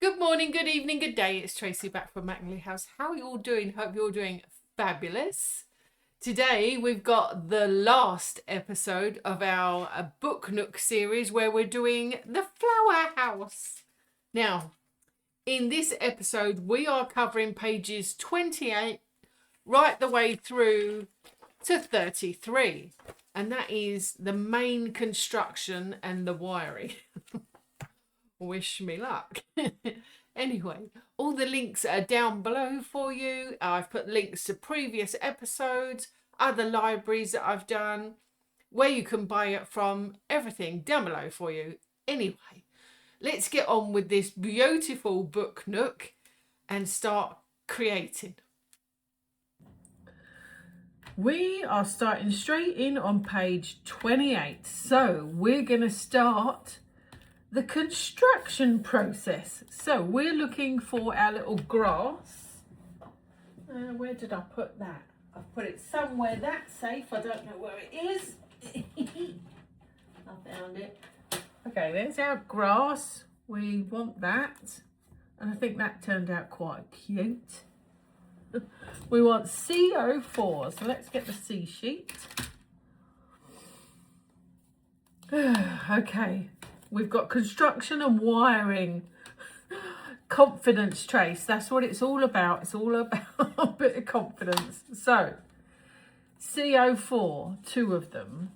Good morning, good evening, good day. It's Tracy back from Mattingley House. How are you all doing? Hope you're all doing fabulous. Today we've got the last episode of our Book Nook series where we're doing the Flower House. Now, in this episode we are covering pages 28 right the way through to 33. And that is the main construction and the wiring. Wish me luck. Anyway, all the links are down below for you. I've put links to previous episodes, other libraries that I've done, where you can buy it from, everything down below for you. Anyway, let's get on with this beautiful book nook and start creating. We are starting straight in on page 28. So we're going to start the construction process. So we're looking for our little grass. Where did I put that? I've put it somewhere that's safe. I don't know where it is. I found it. Okay, there's our grass. We want that. And I think that turned out quite cute. We want CO4. So let's get the C sheet. Okay. We've got construction and wiring. Confidence trace. That's what it's all about. It's all about a bit of confidence. So, CO4, 2 of them.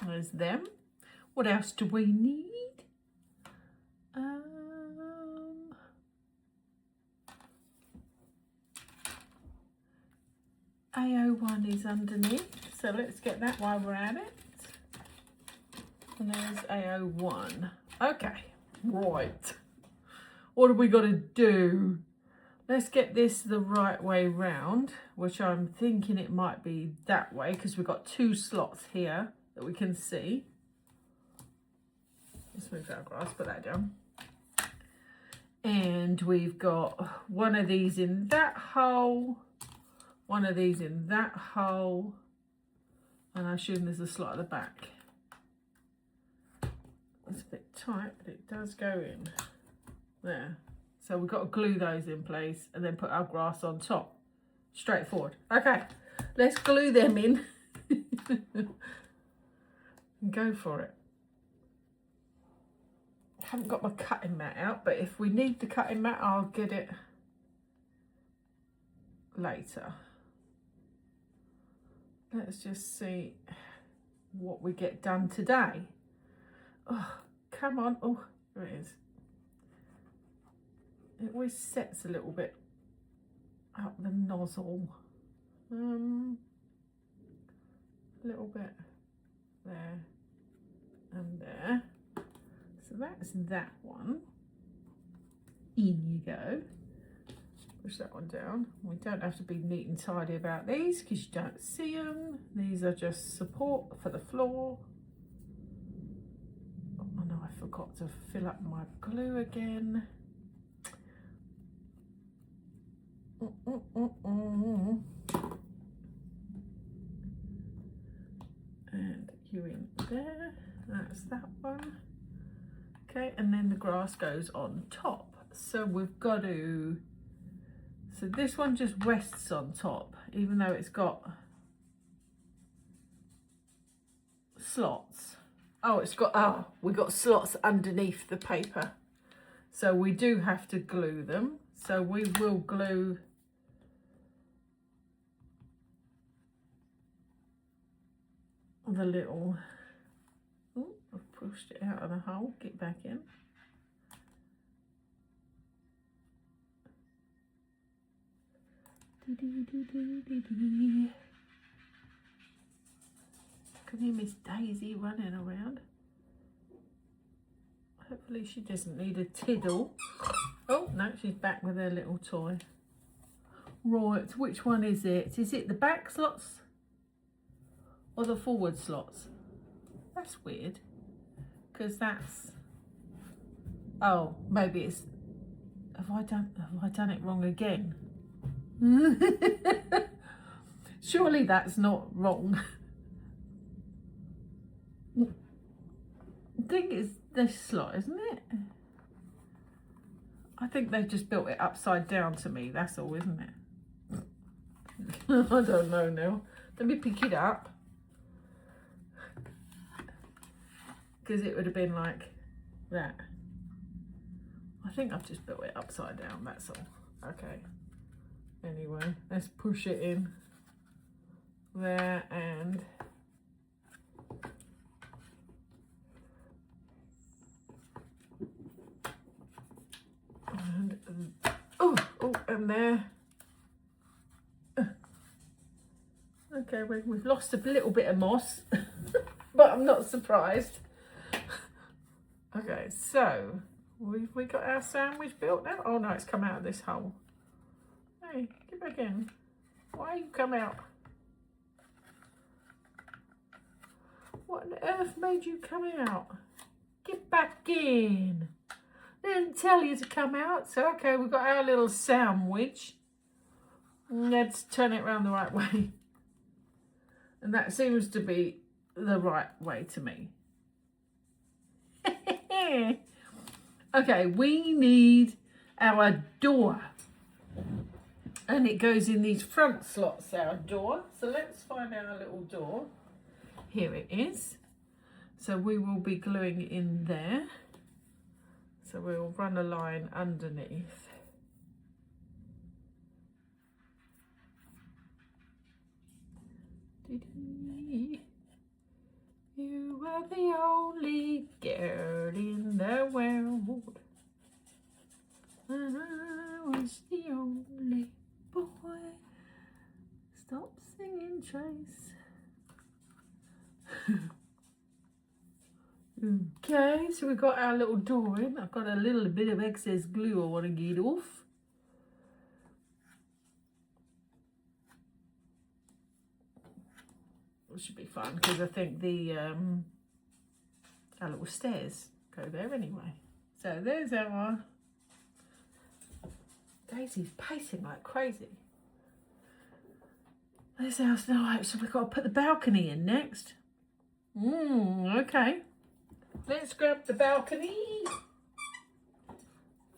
There's them. What else do we need? AO1 is underneath. So let's get that while we're at it. And there's AO1. Okay, right. What have we got to do? Let's get this the right way round, which I'm thinking it might be that way because we've got 2 slots here that we can see. Let's move our grass, put that down. And we've got one of these in that hole, one of these in that hole, and I assume there's a slot at the back. It's a bit tight, but it does go in there. So we've got to glue those in place and then put our grass on top. Straightforward. Okay, let's glue them in and go for it. I haven't got my cutting mat out, but if we need the cutting mat, I'll get it later. Let's just see what we get done today. Oh, come on. Oh, there it is. It always sets a little bit up the nozzle. A little bit there and there. So that's that one. In you go. Push that one down. We don't have to be neat and tidy about these because you don't see them. These are just support for the floor. Oh no, I forgot to fill up my glue again. And you in there. That's that one. Okay, and then the grass goes on top. So we've got to... So this one just rests on top, even though it's got slots. Oh, we got slots underneath the paper. So we do have to glue them. So we will glue the little, oh, I've pushed it out of the hole, get back in. Can you miss Daisy running around? Hopefully she doesn't need a tiddle. Oh, no, she's back with her little toy. Right, which one is it? Is it the back slots or the forward slots? That's weird, because that's... Oh, maybe it's... Have I done it wrong again? Surely that's not wrong. think it's this slot, isn't it? I think they've just built it upside down to me, that's all, isn't it? I don't know now. Let me pick it up. Because it would have been like that. I think I've just built it upside down, that's all. Okay. Anyway, let's push it in there and and there. Okay, we've lost a little bit of moss, but I'm not surprised. Okay, so we got our sandwich built now. Oh no, it's come out of this hole. Hey, get back in. Why you come out? What on earth made you come out? Get back in. Didn't tell you to come out. So okay, we've got our little sandwich. Let's turn it around the right way. And that seems to be the right way to me. Okay, we need our door. And it goes in these front slots, our door. So let's find our little door. Here it is. So we will be gluing in there. So we'll run a line underneath. You are the only girl in the world. I was the only boy. Stop singing, Trace. Okay, so we've got our little door in. I've got a little bit of excess glue I want to get off. It should be fun because I think the our little stairs go there anyway. So there's our Daisy's pacing like crazy. There's our snow. So we've got to put the balcony in next. Okay. Let's grab the balcony.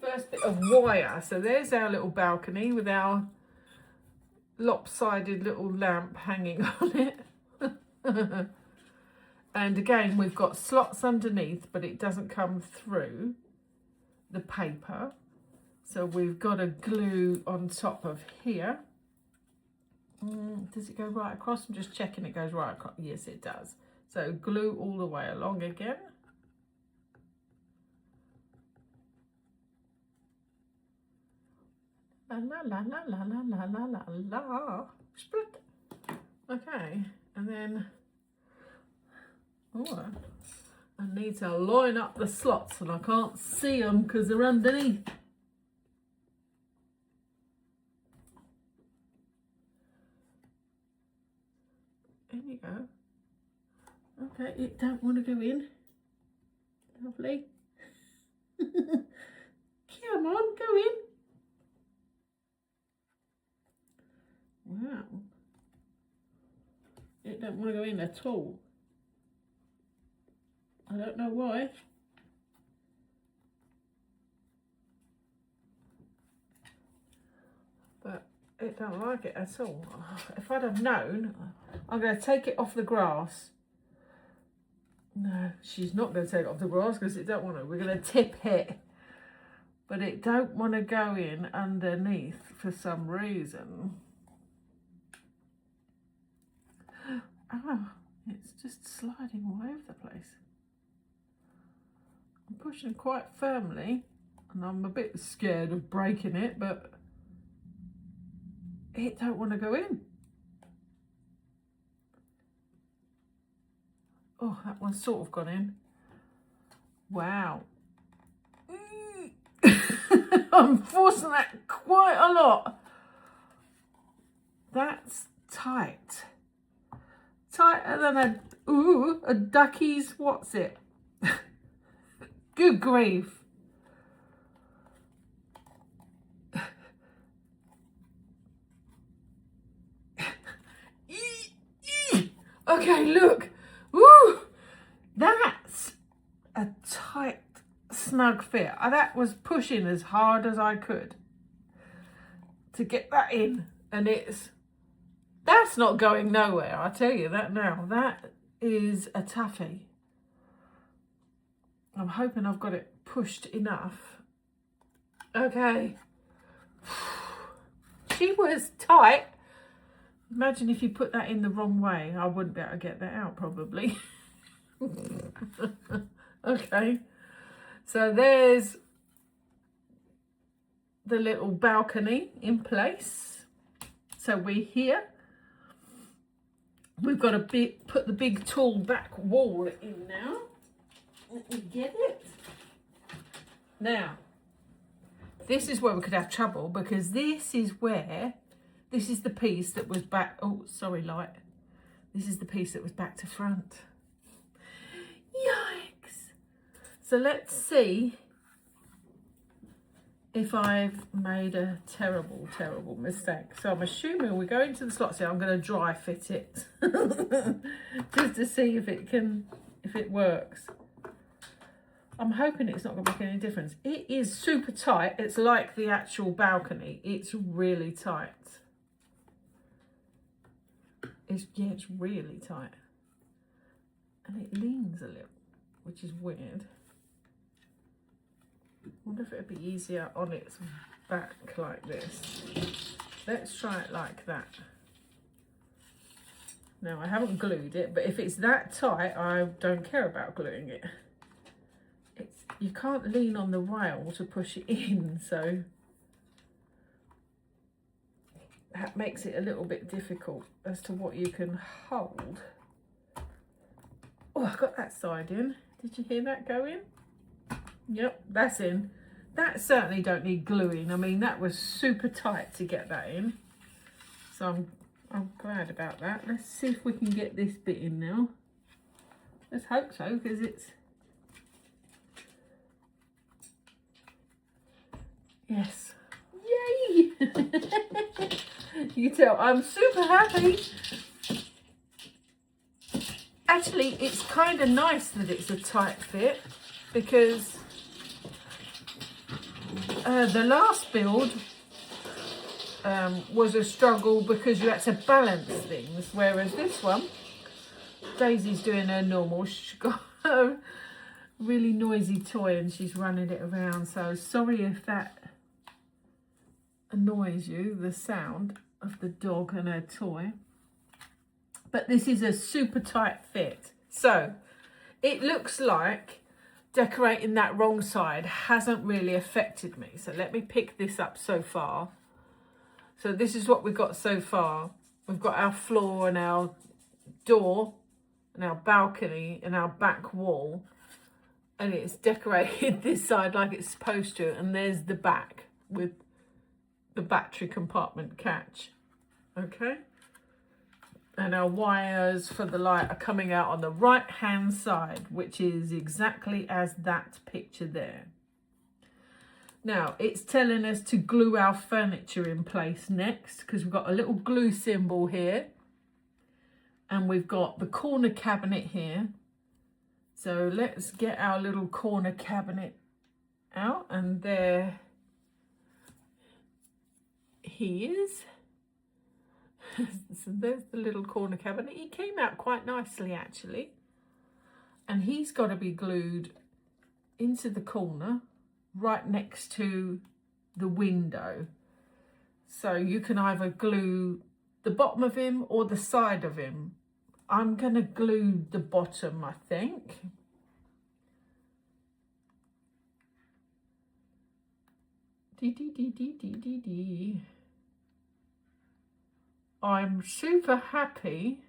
First bit of wire. So there's our little balcony with our lopsided little lamp hanging on it. And again, we've got slots underneath, but it doesn't come through the paper. So we've got a glue on top of here. Does it go right across? I'm just checking it goes right across. Yes, it does. So glue all the way along again. La la la la la la la la la la. Split. Okay, and then I need to line up the slots, and I can't see them because they're underneath. There you go. Okay, it don't want to go in. Lovely. Come on, go in. Wow. It don't want to go in at all. I don't know why. But it don't like it at all. If I'd have known, I'm going to take it off the grass. No, she's not going to take it off the grass because it don't want to. We're going to tip it. But it don't want to go in underneath for some reason. Oh, it's just sliding all over the place. I'm pushing quite firmly and I'm a bit scared of breaking it, but it don't want to go in. Oh, that one's sort of gone in. Wow. I'm forcing that quite a lot. That's tight. Tighter than a ducky's, what's it? Good grief. Okay, look. Woo! That's a tight, snug fit. That was pushing as hard as I could to get that in, and that's not going nowhere, I tell you that now. That is a toughie. I'm hoping I've got it pushed enough. Okay. She was tight. Imagine if you put that in the wrong way. I wouldn't be able to get that out probably. Okay. So there's the little balcony in place. So we're here. We've got to put the big tall back wall in now. Let me get it. Now, this is where we could have trouble, because this is the piece that was back. Oh, sorry, light. This is the piece that was back to front. Yikes. So let's see if I've made a terrible, terrible mistake. So I'm assuming we're going to the slots here. I'm going to dry fit it just to see if it works. I'm hoping it's not going to make any difference. It is super tight. It's like the actual balcony. It's really tight. It's really tight. And it leans a little, which is weird. I wonder if it'd be easier on its back like this. Let's try it like that. Now, I haven't glued it, but if it's that tight, I don't care about gluing it. You can't lean on the rail to push it in, so that makes it a little bit difficult as to what you can hold. Oh, I got that side in. Did you hear that go in? Yep, that's in. That certainly don't need gluing. I mean, that was super tight to get that in. So I'm glad about that. Let's see if we can get this bit in now. Let's hope so, because it's... Yes. Yay! You tell, I'm super happy. Actually, it's kind of nice that it's a tight fit, because the last build was a struggle because you had to balance things, whereas this one, Daisy's doing her normal. She's got a really noisy toy and she's running it around, so sorry if that annoys you, the sound of the dog and her toy. But this is a super tight fit. So it looks like decorating that wrong side hasn't really affected me. So let me pick this up so far. So this is what we've got so far. We've got our floor and our door and our balcony and our back wall. And it's decorated this side like it's supposed to. And there's the back with the battery compartment catch. Okay. And our wires for the light are coming out on the right hand side, which is exactly as that picture there. Now it's telling us to glue our furniture in place next, because we've got a little glue symbol here and we've got the corner cabinet here. So let's get our little corner cabinet out, and there he is. So there's the little corner cabinet. He came out quite nicely actually, and he's got to be glued into the corner right next to the window. So you can either glue the bottom of him or the side of him. I'm going to glue the bottom, I think. I'm super happy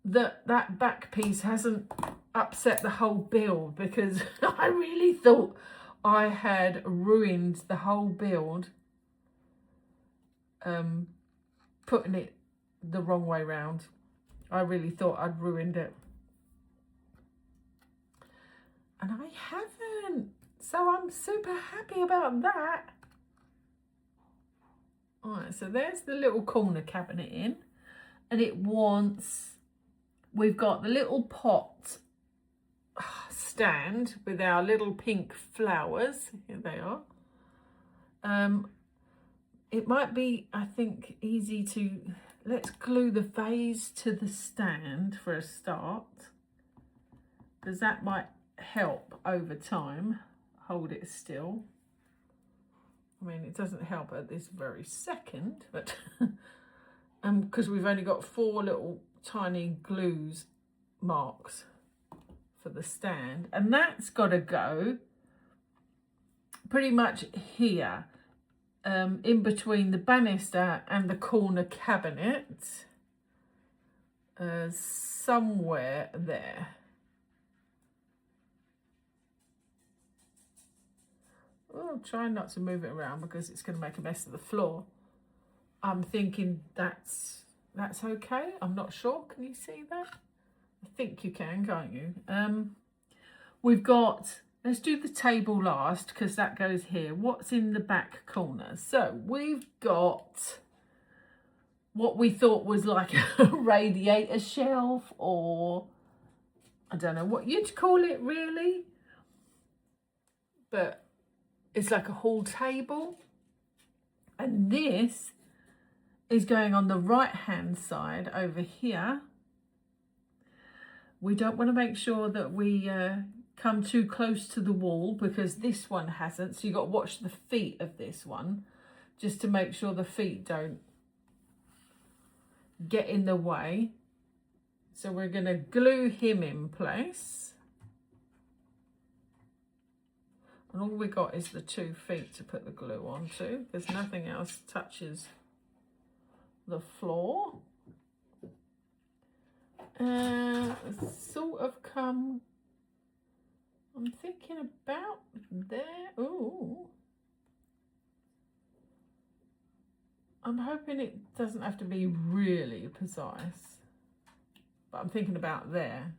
that that back piece hasn't upset the whole build, because I really thought I had ruined the whole build putting it the wrong way round. I really thought I'd ruined it, and I haven't, so I'm super happy about that. Alright, so there's the little corner cabinet in, and it wants we've got the little pot stand with our little pink flowers. Here they are. It might be, I think, easy to, let's glue the vase to the stand for a start, because that might help over time. Hold it still. I mean, it doesn't help at this very second, but because we've only got 4 little tiny glues marks for the stand, and that's got to go pretty much here, in between the banister and the corner cabinet, somewhere there. Oh, try not to move it around because it's going to make a mess of the floor. I'm thinking that's okay. I'm not sure. Can you see that? I think you can, can't you? We've got, let's do the table last because that goes here. What's in the back corner? So we've got what we thought was like a radiator shelf, or I don't know what you'd call it really, but it's like a hall table. And this is going on the right hand side over here. We don't want to make sure that we come too close to the wall because this one hasn't. So you've got to watch the feet of this one just to make sure the feet don't get in the way. So we're going to glue him in place. And all we got is the 2 feet to put the glue onto because nothing else touches the floor. Sort of come, I'm thinking about there. Ooh. I'm hoping it doesn't have to be really precise, but I'm thinking about there.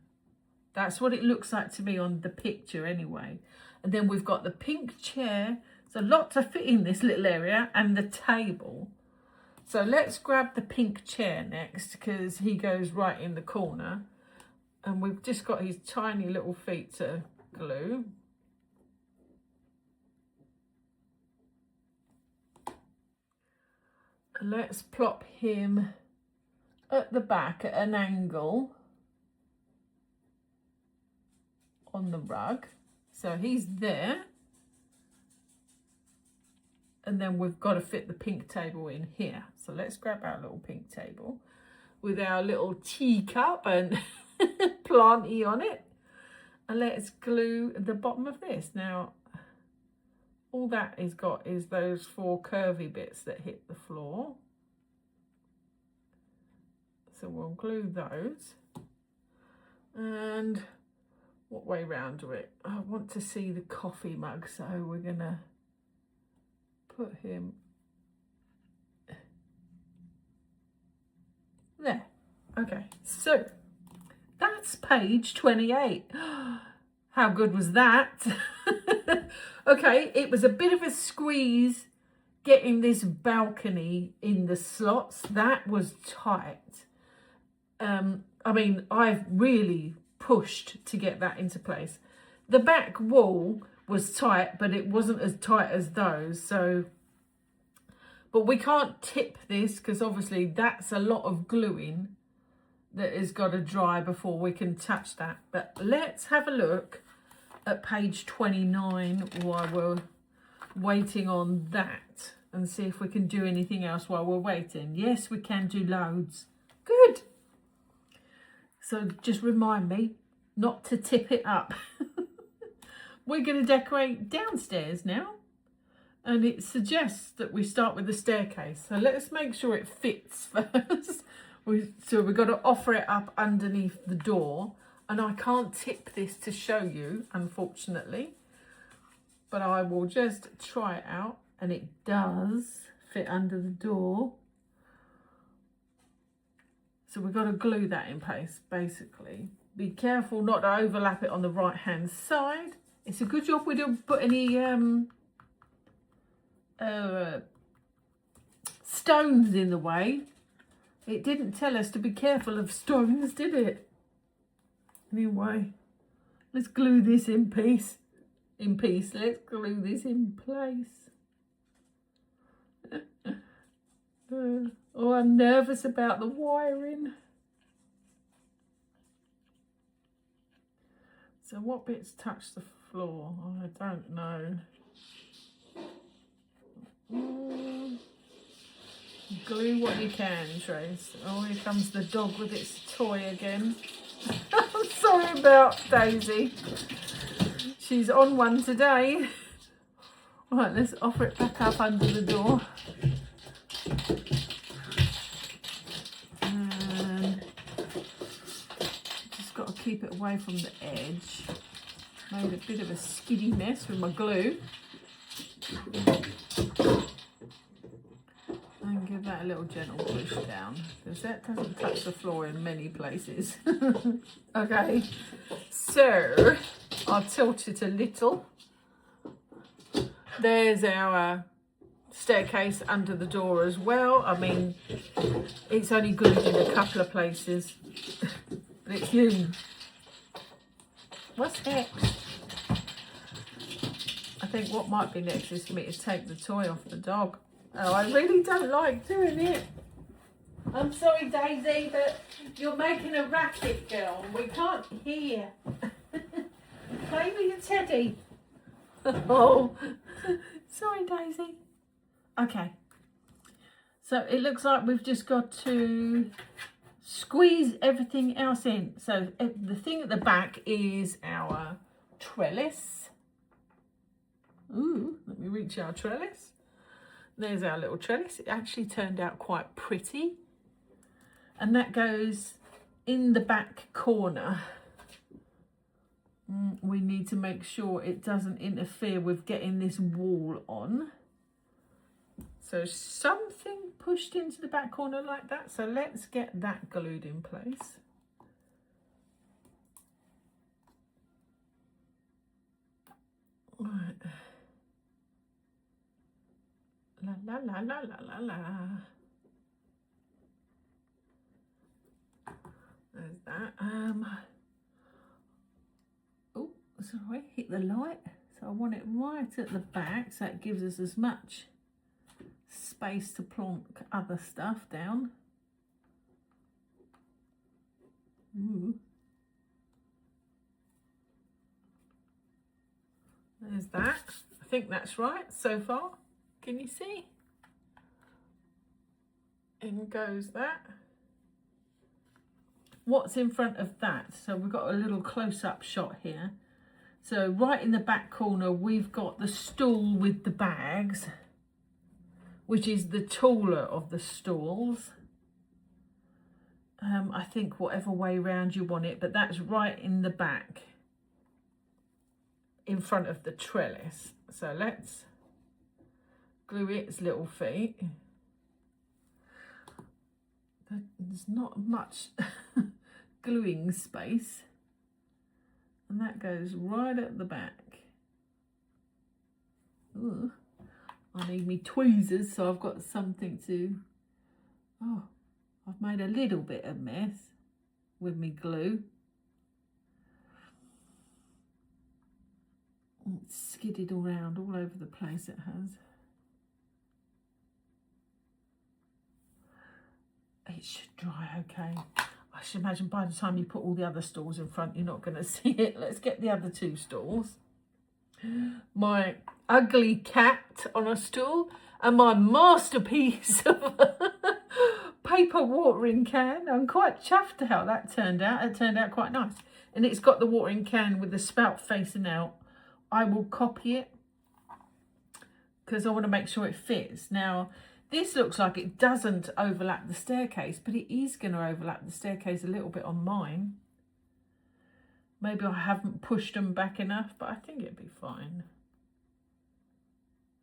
That's what it looks like to me on the picture anyway. And then we've got the pink chair. So a lot to fit in this little area, and the table. So let's grab the pink chair next because he goes right in the corner. And we've just got his tiny little feet to glue. Let's plop him at the back at an angle on the rug. So he's there. And then we've got to fit the pink table in here. So let's grab our little pink table with our little teacup and planty on it. And let's glue the bottom of this. Now, all that is got is those 4 curvy bits that hit the floor. So we'll glue those. And what way round to it? I want to see the coffee mug, so we're going to put him there. Okay, so that's page 28. How good was that? Okay, it was a bit of a squeeze getting this balcony in the slots. That was tight. I mean, I've really pushed to get that into place. The back wall was tight, but it wasn't as tight as those. So, but we can't tip this because obviously that's a lot of gluing that has got to dry before we can touch that. But let's have a look at page 29 while we're waiting on that and see if we can do anything else while we're waiting. Yes, we can do loads. Good. So just remind me not to tip it up. We're going to decorate downstairs now, and it suggests that we start with the staircase. So let's make sure it fits first. So we've got to offer it up underneath the door, and I can't tip this to show you, unfortunately, but I will just try it out, and it does fit under the door. So we've got to glue that in place, basically. Be careful not to overlap it on the right-hand side. It's a good job we didn't put any stones in the way. It didn't tell us to be careful of stones, did it? Anyway, let's glue this in piece. Let's glue this in place. Oh, I'm nervous about the wiring. So what bits touch the floor? I don't know. Glue what you can, Trace. Oh, here comes the dog with its toy again. I'm sorry about Daisy. She's on one today. Right, let's offer it back up under the door. And just got to keep it away from the edge. Made a bit of a skiddy mess with my glue. And give that a little gentle push down, because that doesn't touch the floor in many places. Okay, so I'll tilt it a little. There's our staircase under the door as well. I mean, it's only glued in a couple of places, but it's you. What's next? I think what might be next is for me to take the toy off the dog. Oh, I really don't like doing it. I'm sorry, Daisy, but you're making a racket, girl. We can't hear. Play with your teddy. Oh, sorry, Daisy. Okay. So it looks like we've just got to squeeze everything else in. So the thing at the back is our trellis. Ooh, let me reach our trellis. There's our little trellis. It actually turned out quite pretty. And that goes in the back corner. We need to make sure it doesn't interfere with getting this wall on. So something pushed into the back corner like that. So let's get that glued in place. Right. La la la la la la la. There's that. Oh, sorry, hit the light. So I want it right at the back, so it gives us as much space to plonk other stuff down. Ooh. There's that. I think that's right so far. Can you see? In goes that. What's in front of that? So we've got a little close-up shot here. So right in the back corner, we've got the stool with the bags, which is the taller of the stools. I think whatever way round you want it, but that's right in the back, in front of the trellis. So let's glue its little feet. There's not much gluing space, and that goes right at the back. Ooh. I need me tweezers, so I've got something to... Oh, I've made a little bit of mess with me glue. It's skidded around all over the place, it has. It should dry okay. I should imagine by the time you put all the other stools in front, you're not going to see it. Let's get the other two stools. My ugly cat on a stool and my masterpiece of a paper watering can. I'm quite chuffed how that turned out. It turned out quite nice. And it's got the watering can with the spout facing out. I will copy it because I want to make sure it fits. Now, this looks like it doesn't overlap the staircase, but it is going to overlap the staircase a little bit on mine. Maybe I haven't pushed them back enough, but I think it'll be fine.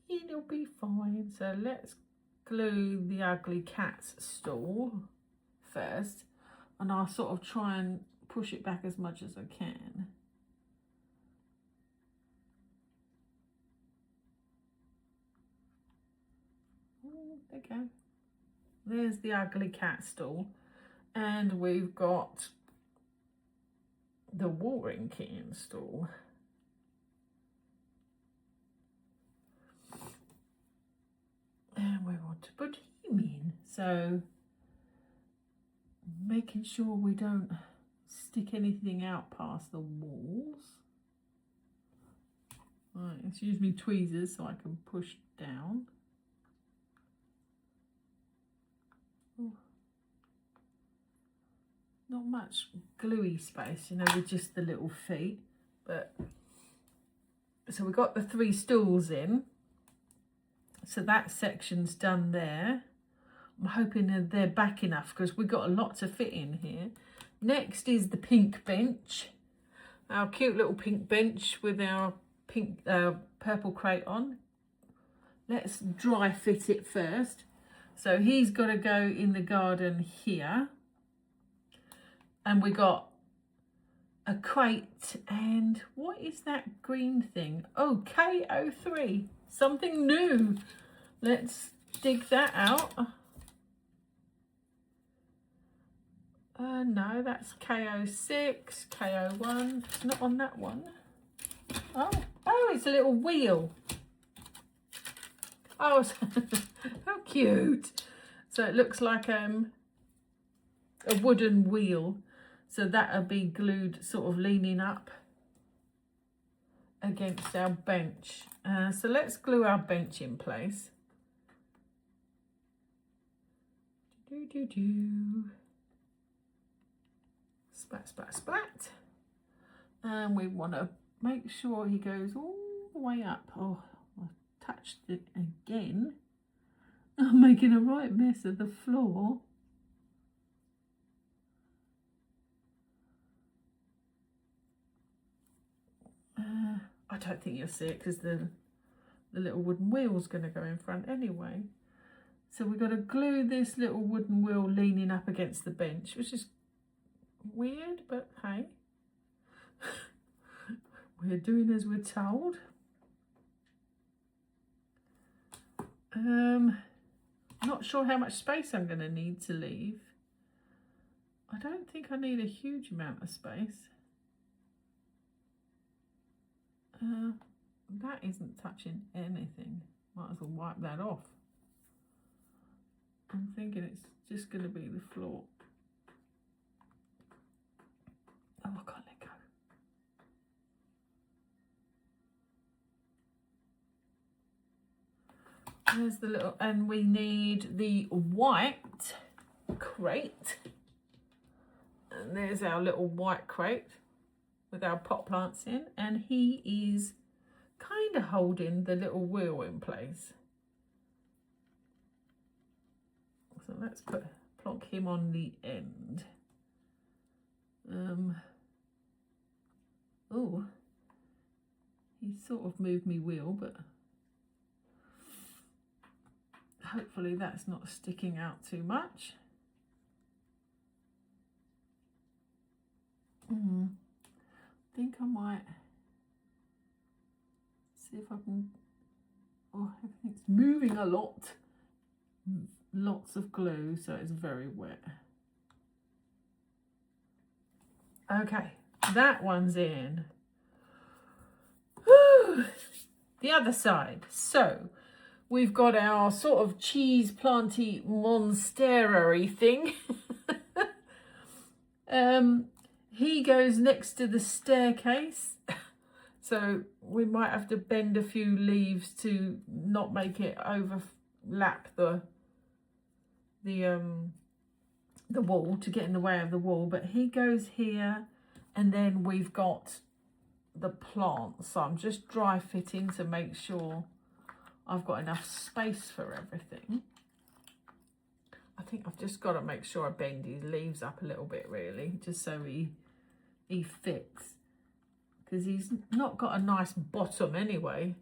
It'll be fine. So let's glue the ugly cat's stool first, and I'll sort of try and push it back as much as I can. Okay, there's the ugly cat stool, and we've got the watering can stool. And we want to put him in. So making sure we don't stick anything out past the walls. Right, let's use my tweezers so I can push down. Oh. Not much gluey space, you know, with just the little feet. But so we've got the 3 stools in. So that section's done there. I'm hoping that they're back enough because we've got a lot to fit in here. Next is the pink bench. Our cute little pink bench with our pink purple crate on. Let's dry fit it first. So he's got to go in the garden here. And we got a crate, and what is that green thing? Oh, K03, something new. Let's dig that out. No, that's K06, K01. It's not on that one. Oh, it's a little wheel. Oh, how cute. So it looks like a wooden wheel. So that'll be glued sort of leaning up against our bench. So let's glue our bench in place. Splat, splat, splat. And we want to make sure he goes all the way up. Oh, I touched it again. I'm making a right mess of the floor. I don't think you'll see it because the little wooden wheel's going to go in front anyway. So we've got to glue this little wooden wheel leaning up against the bench, which is weird, but hey. We're doing as we're told. Not sure how much space I'm going to need to leave. I don't think I need a huge amount of space. That isn't touching anything. Might as well wipe that off. I'm thinking it's just going to be the floor. Oh, I can't let go. There's the little, and we need the white crate. And there's our little white crate with our pot plants in, and he is kind of holding the little wheel in place. So let's plonk him on the end. Oh, he sort of moved me wheel, but hopefully that's not sticking out too much. I think I might see if I can. Oh, everything's moving a lot. Lots of glue, so it's very wet. Okay, that one's in. Whew. The other side. So we've got our sort of cheese planty monstery thing. He goes next to the staircase, so we might have to bend a few leaves to not make it overlap the wall, to get in the way of the wall. But he goes here, and then we've got the plants. So I'm just dry fitting to make sure I've got enough space for everything. I think I've just got to make sure I bend his leaves up a little bit, really, just so he fits, because he's not got a nice bottom anyway.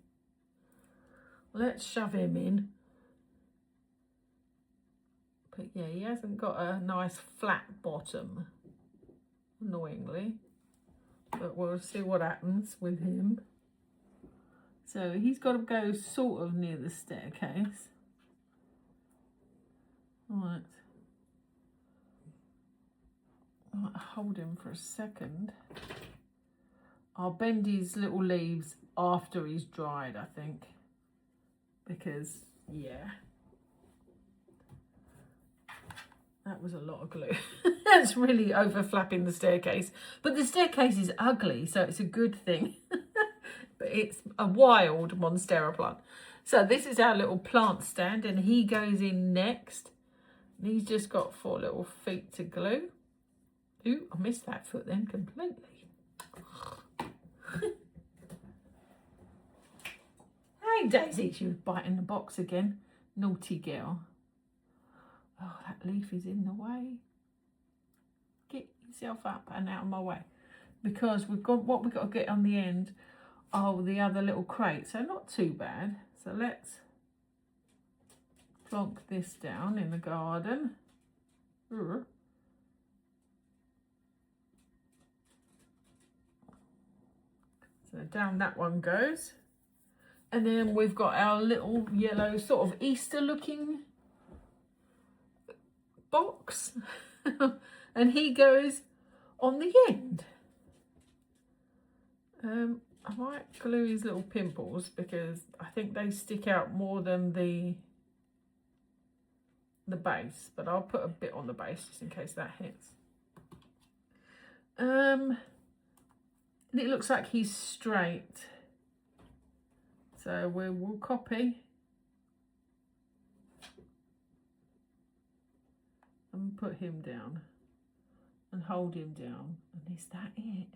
Let's shove him in. But yeah, he hasn't got a nice flat bottom, annoyingly. But we'll see what happens with him. So he's got to go sort of near the staircase. Right. hold him for a second. I'll bend his little leaves after he's dried, I think. Because, yeah. That was a lot of glue. That's really overflapping the staircase. But the staircase is ugly, so it's a good thing. But it's a wild Monstera plant. So this is our little plant stand, and he goes in next. And he's just got 4 little feet to glue. Ooh, I missed that foot then completely. Hey Daisy, she was biting the box again. Naughty girl. Oh, that leaf is in the way. Get yourself up and out of my way. Because we've got what we've got to get on the end. Oh, the other little crate. So not too bad. So let's plonk this down in the garden. So down that one goes. And then we've got our little yellow sort of Easter looking box. And he goes on the end. I might glue his little pimples because I think they stick out more than the base, but I'll put a bit on the base just in case that hits. And it looks like he's straight, so we'll copy and put him down and hold him down. And is that it?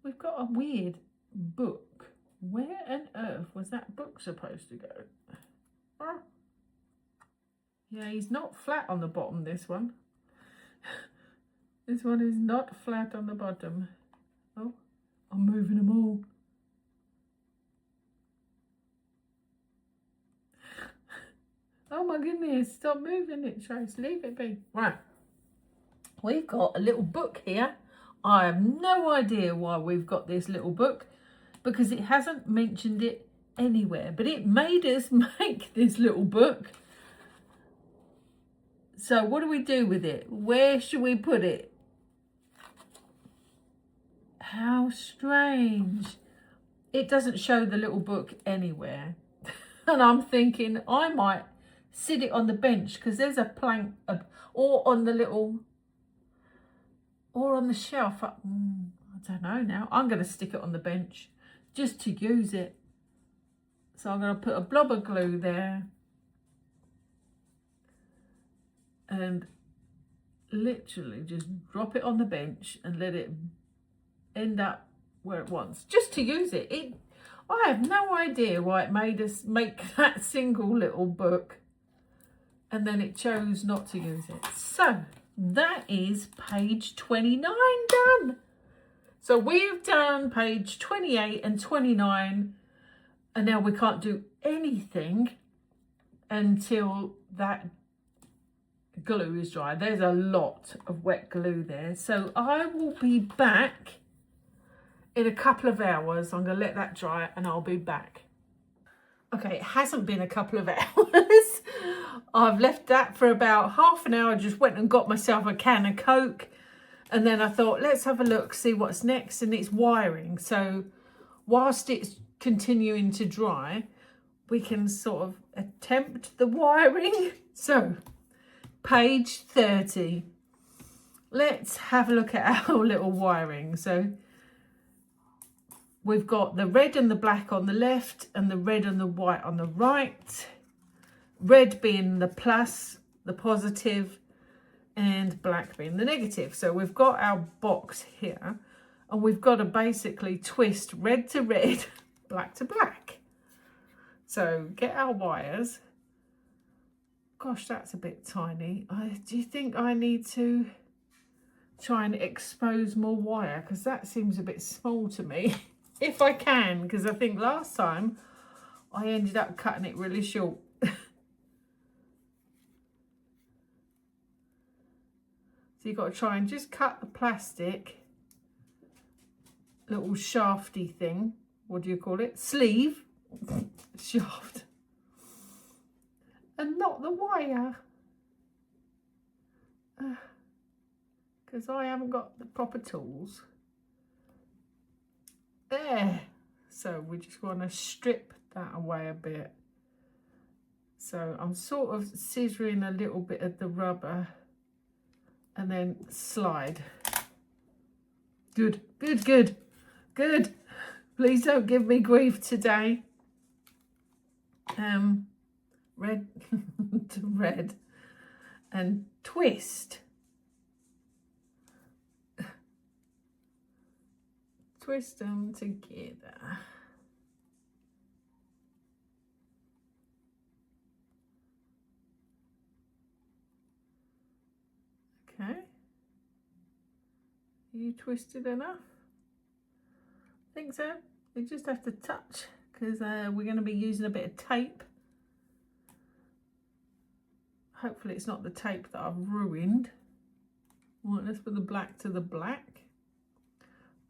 We've got a weird book. Where on earth was that book supposed to go? Oh. Yeah, he's not flat on the bottom, this one. This one is not flat on the bottom. Oh, I'm moving them all. Oh my goodness, stop moving it, Trace. Leave it be. Right. We've got a little book here. I have no idea why we've got this little book because it hasn't mentioned it anywhere, but it made us make this little book. So what do we do with it? Where should we put it? How strange. It doesn't show the little book anywhere. And I'm thinking I might sit it on the bench because there's a plank or on the little... or on the shelf. I don't know now. I'm going to stick it on the bench just to use it. So I'm going to put a blob of glue there. And literally just drop it on the bench and let it end up where it wants. Just to use it. I have no idea why it made us make that single little book. And then it chose not to use it. So... that is page 29 done. So we've done page 28 and 29, and now we can't do anything until that glue is dry. There's a lot of wet glue there. So I will be back in a couple of hours. I'm going to let that dry and I'll be back. Okay, it hasn't been a couple of hours. I've left that for about half an hour. Just went and got myself a can of Coke. And then I thought, let's have a look, see what's next. And it's wiring. So whilst it's continuing to dry, we can sort of attempt the wiring. So, page 30. Let's have a look at our little wiring. So we've got the red and the black on the left and the red and the white on the right. Red being the plus, the positive, and black being the negative. So we've got our box here and we've got to basically twist red to red, black to black. So get our wires. Gosh, that's a bit tiny. Do you think I need to try and expose more wire? Because that seems a bit small to me. If I can, because I think last time I ended up cutting it really short. So you've got to try and just cut the plastic little shafty thing. What do you call it? Sleeve. Shaft. And not the wire. because I haven't got the proper tools. There. So we just want to strip that away a bit. So I'm sort of scissoring a little bit of the rubber and then slide. Good, good, good, good. Please don't give me grief today. Red to red and twist. Twist them together. Okay. Are you twisted enough? I think so. You just have to touch because we're going to be using a bit of tape. Hopefully it's not the tape that I've ruined. Right, let's put the black to the black.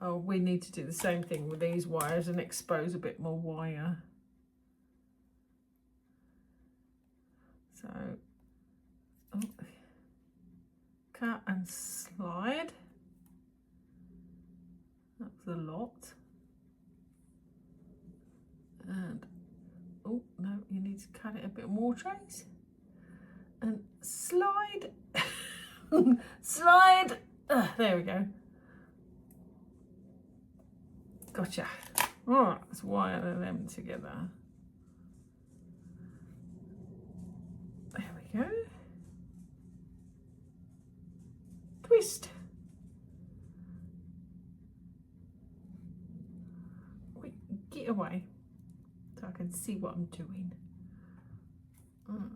Oh, we need to do the same thing with these wires and expose a bit more wire. So, oh, cut and slide. That's a lot. And, oh, no, you need to cut it a bit more, Trace. And slide. Slide. There we go. Gotcha. Right, let's wire them together. There we go. Twist. Wait, get away so I can see what I'm doing.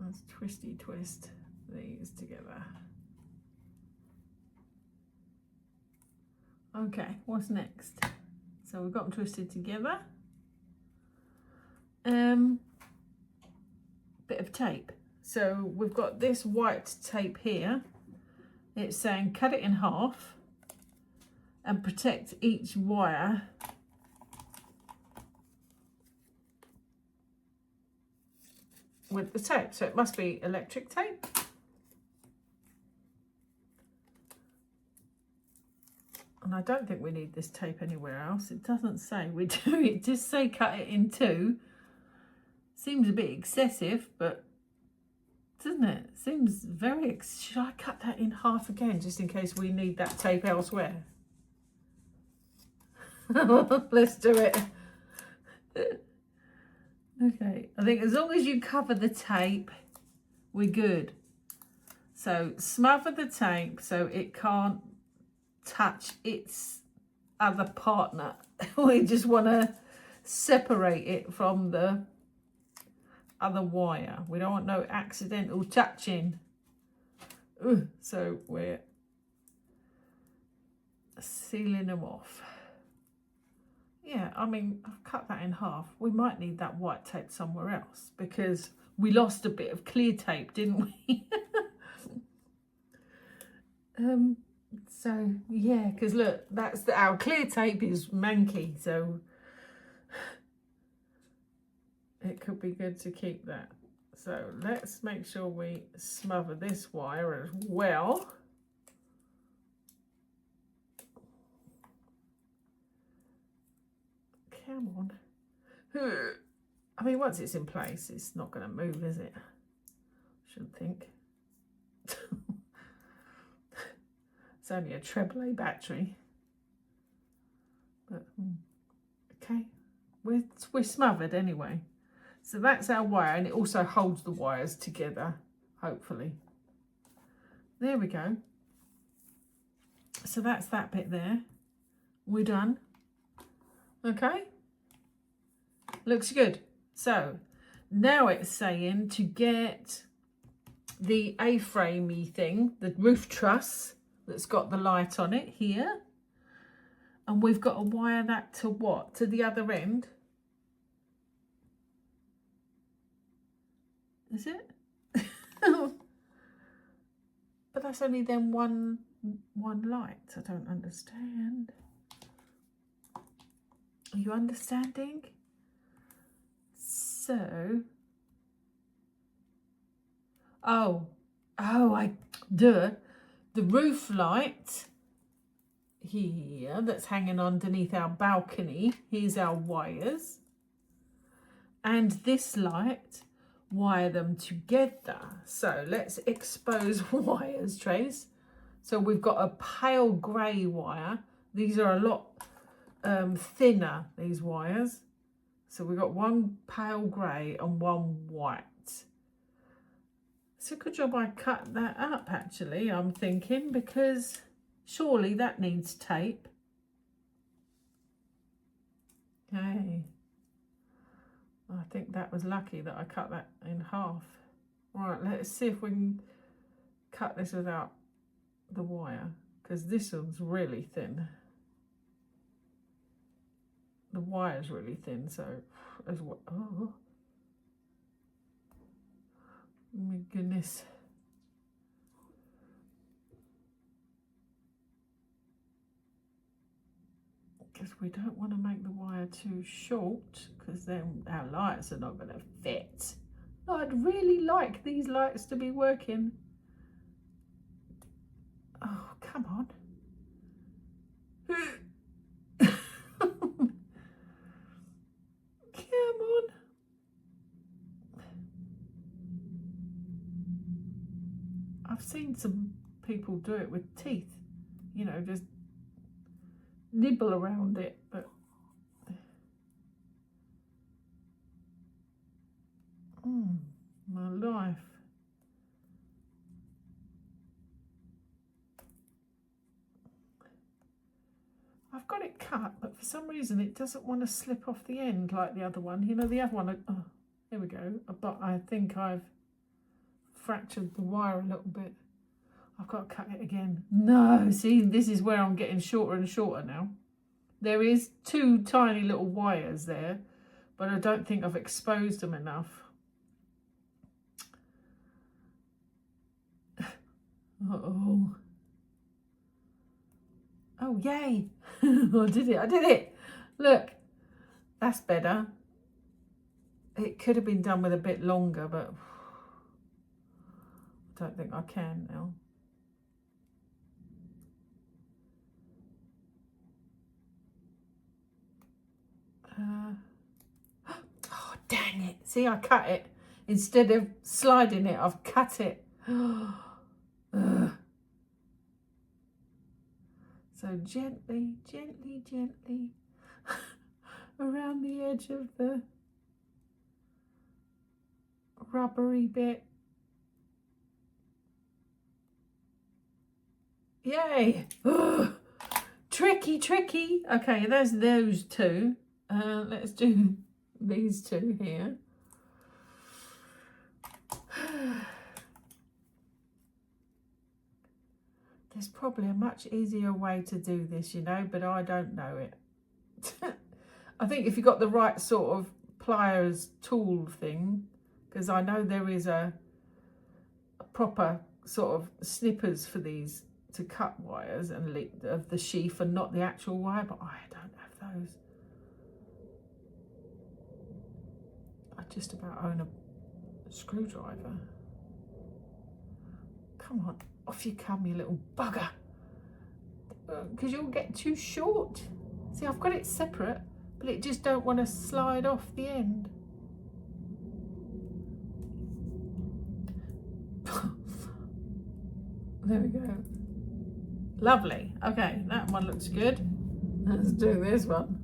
Let's twisty twist these together. Okay, what's next? So we've got them twisted together. Bit of tape. So we've got this white tape here. It's saying cut it in half and protect each wire with the tape. So it must be electric tape. And I don't think we need this tape anywhere else. It doesn't say we do. It just say cut it in two. Seems a bit excessive, but doesn't it? Seems very... Should I cut that in half again just in case we need that tape elsewhere? Let's do it. Okay, I think as long as you cover the tape, we're good. So smother the tape so it can't touch its other partner. We just want to separate it from the other wire. We don't want no accidental touching. So we're sealing them off. Yeah, I mean, I've cut that in half. We might need that white tape somewhere else because we lost a bit of clear tape, didn't we? So yeah, because look, that's our clear tape is manky, so it could be good to keep that. So let's make sure we smother this wire as well. Come on. I mean, once it's in place, it's not going to move, is it? Shouldn't think. It's only a AAA battery. But, okay. We're smothered anyway. So that's our wire, and it also holds the wires together, hopefully. There we go. So that's that bit there. We're done. Okay. Looks good. So now it's saying to get the A-framey thing, the roof truss that's got the light on it here. And we've got to wire that to what? To the other end. Is it? But that's only then one light. I don't understand. Are you understanding? So, the roof light here that's hanging underneath our balcony. Here's our wires. And this light, wire them together. So let's expose wires, Trace. So we've got a pale grey wire. These are a lot thinner, these wires. So we've got one pale grey and one white. It's a good job I cut that up, actually, I'm thinking, because surely that needs tape. Okay. I think that was lucky that I cut that in half. Right, let's see if we can cut this without the wire, because this one's really thin. The wire's really thin, so as well. Oh my goodness. Because we don't want to make the wire too short, because then our lights are not going to fit. I'd really like these lights to be working. Oh, come on. Come on. I've seen some people do it with teeth, you know, just nibble around it, but my life. I've got it cut, but for some reason it doesn't want to slip off the end like the other one. You know, the other one, oh, here we go. But I think I've fractured the wire a little bit. I've got to cut it again. No, see, this is where I'm getting shorter and shorter now. There is two tiny little wires there, but I don't think I've exposed them enough. Uh-oh. Oh, yay. I did it. Look, that's better. It could have been done with a bit longer, but I don't think I can now. Oh, dang it. See, I cut it. Instead of sliding it, I've cut it. So gently, gently, gently around the edge of the rubbery bit. Yay! Tricky, tricky. Okay, there's those two. Let's do these two here. There's probably a much easier way to do this, you know, but I don't know it. I think if you've got the right sort of pliers tool thing, because I know there is a proper sort of snippers for these to cut wires and of the sheath and not the actual wire, but I don't have those. I just about own a screwdriver. Come on, off you come, you little bugger. Because you'll get too short. See, I've got it separate, but it just don't want to slide off the end. There we go. Lovely. Okay, that one looks good. Let's do this one.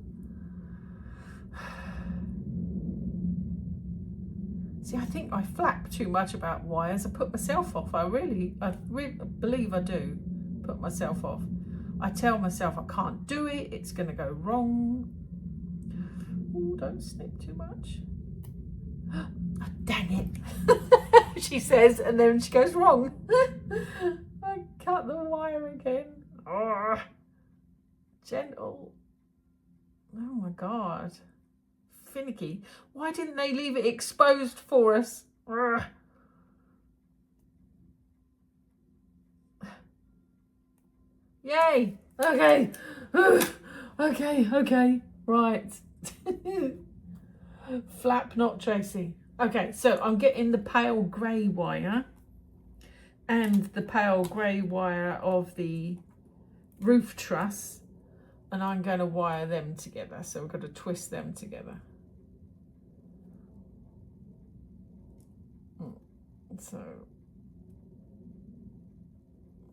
See, I think I flap too much about wires. I put myself off. I really believe I do put myself off. I tell myself I can't do it. It's going to go wrong. Oh, don't snip too much. Oh, dang it. She says, and then she goes wrong. I cut the wire again. Oh, gentle. Oh my God. Finicky. Why didn't they leave it exposed for us? Ugh. Yay. Okay. Okay. Right. Flap not Tracy. Okay, so I'm getting the pale grey wire and the pale grey wire of the roof truss, and I'm going to wire them together. So we've got to twist them together. So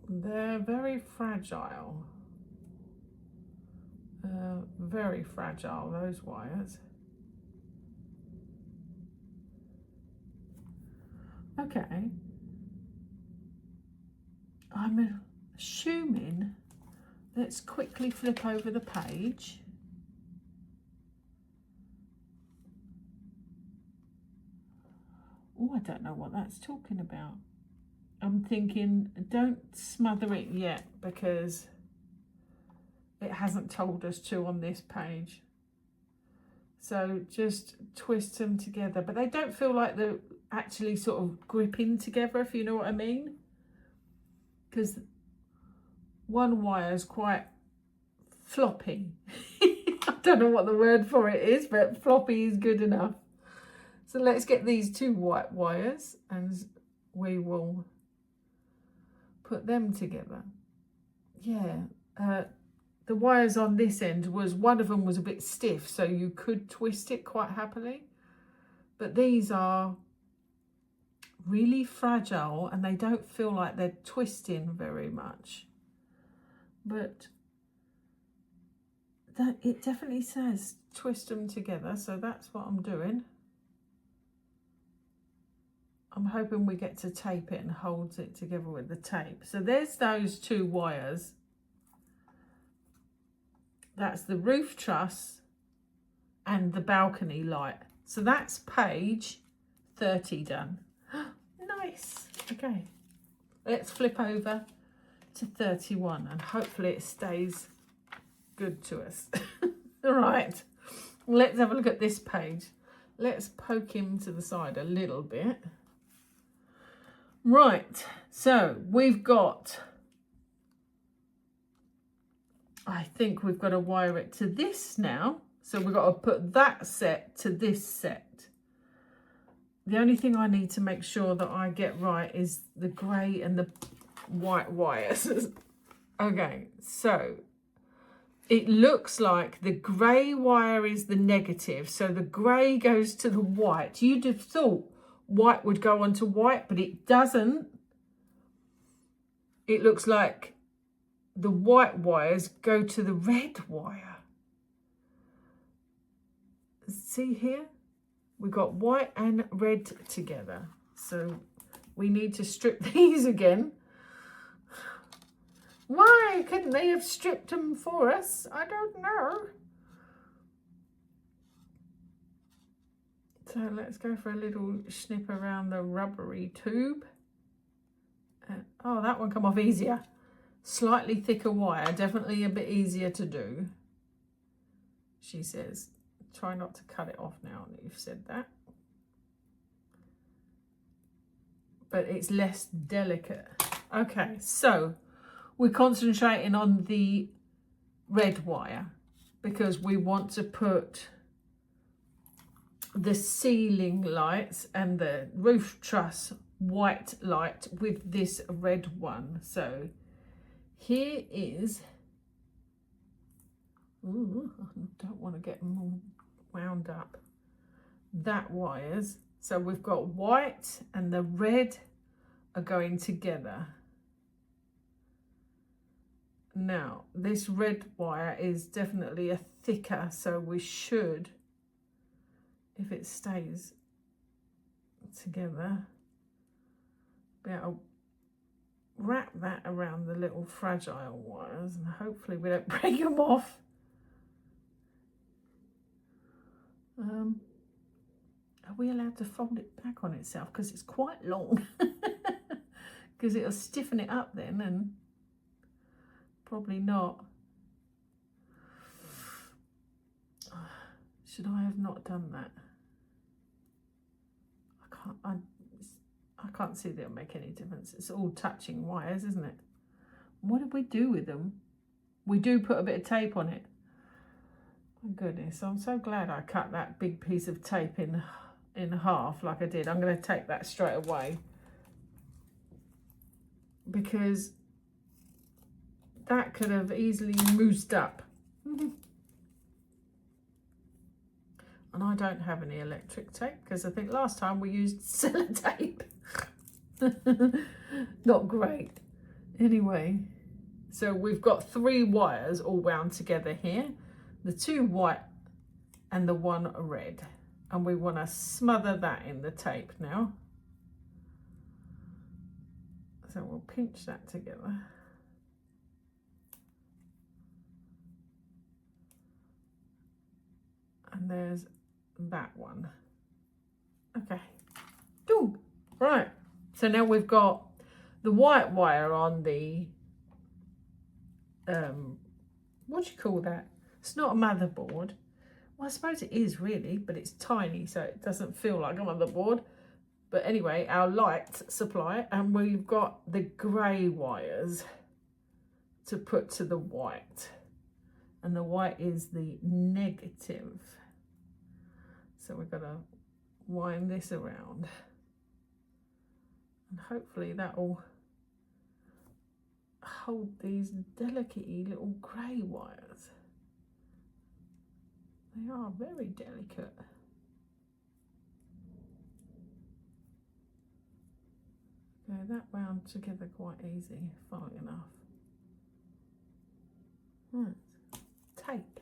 they're very fragile. Very fragile, those wires. Okay. I'm assuming, let's quickly flip over the page. Oh, I don't know what that's talking about. I'm thinking, don't smother it yet because it hasn't told us to on this page. So just twist them together, but they don't feel like they're actually sort of gripping together, if you know what I mean. Because one wire is quite floppy. I don't know what the word for it is, but floppy is good enough. So let's get these two white wires and we will put them together. Yeah, the wires on this end one of them was a bit stiff, so you could twist it quite happily. But these are really fragile and they don't feel like they're twisting very much. But it definitely says twist them together, so that's what I'm doing. I'm hoping we get to tape it and holds it together with the tape. So there's those two wires. That's the roof truss and the balcony light. So that's page 30 done. Nice. Okay, let's flip over to 31 and hopefully it stays good to us. All right, let's have a look at this page. Let's poke him to the side a little bit. Right, so we've got, I think we've got to wire it to this now. So we've got to put that set to this set. The only thing I need to make sure that I get right is the grey and the white wires. Okay, so it looks like the grey wire is the negative. So the grey goes to the white. You'd have thought white would go onto white, but it doesn't. It looks like the white wires go to the red wire. See here? We've got white and red together. So we need to strip these again. Why couldn't they have stripped them for us? I don't know. So let's go for a little snip around the rubbery tube. Oh, that one come off easier. Slightly thicker wire, definitely a bit easier to do. She says, try not to cut it off now that you've said that. But it's less delicate. Okay, so we're concentrating on the red wire because we want to put the ceiling lights and the roof truss white light with this red one. So here is, ooh, I don't want to get them all wound up, that wires. So we've got white and the red are going together. Now this red wire is definitely a thicker, so we should, if it stays together, be able to wrap that around the little fragile wires and hopefully we don't break them off. Are we allowed to fold it back on itself? Because it's quite long. Because it'll stiffen it up then, and probably not. Should I have not done that? I can't see that it'll make any difference. It's all touching wires, isn't it? What did we do with them? We do put a bit of tape on it. My goodness, I'm so glad I cut that big piece of tape in half like I did. I'm going to take that straight away because that could have easily moosed up. And I don't have any electric tape because I think last time we used sellotape. Not great. Anyway, so we've got 3 wires all wound together here. The 2 white and the 1 red. And we want to smother that in the tape now. So we'll pinch that together. And there's that one. Okay. Ooh, right. So now we've got the white wire on the, what do you call that? It's not a motherboard. Well, I suppose it is really, but it's tiny, so it doesn't feel like a motherboard. But anyway, our light supply, and we've got the grey wires to put to the white. And the white is the negative. So we've got to wind this around. And hopefully that will hold these delicate little grey wires. They are very delicate. Okay, that wound together quite easy, funnily enough. Tape.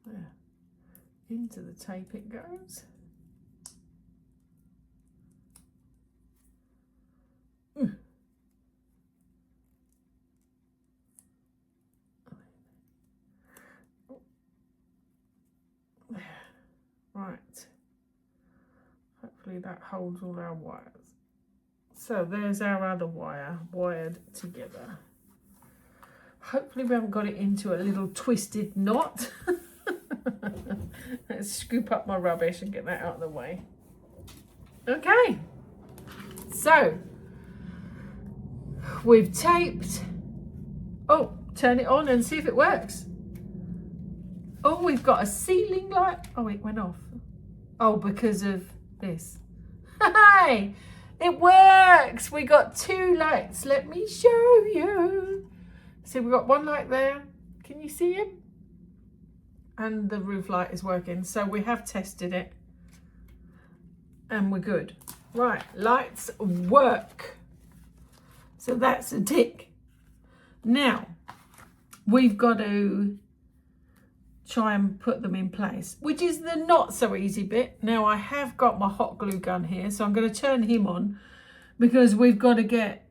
There. Into the tape it goes. Right, hopefully that holds all our wires. So there's our other wire wired together. Hopefully we haven't got it into a little twisted knot. Let's scoop up my rubbish and get that out of the way. Okay, so we've taped. Oh, turn it on and see if it works. Oh, we've got a ceiling light. Oh, it went off. Oh, because of this. Hey, it works. We got 2 lights. Let me show you. So we've got 1 light there. Can you see him? And the roof light is working. So we have tested it. And we're good. Right, lights work. So that's a tick. Now, we've got to try and put them in place, which is the not so easy bit. Now I have got my hot glue gun here, so I'm going to turn him on because we've got to get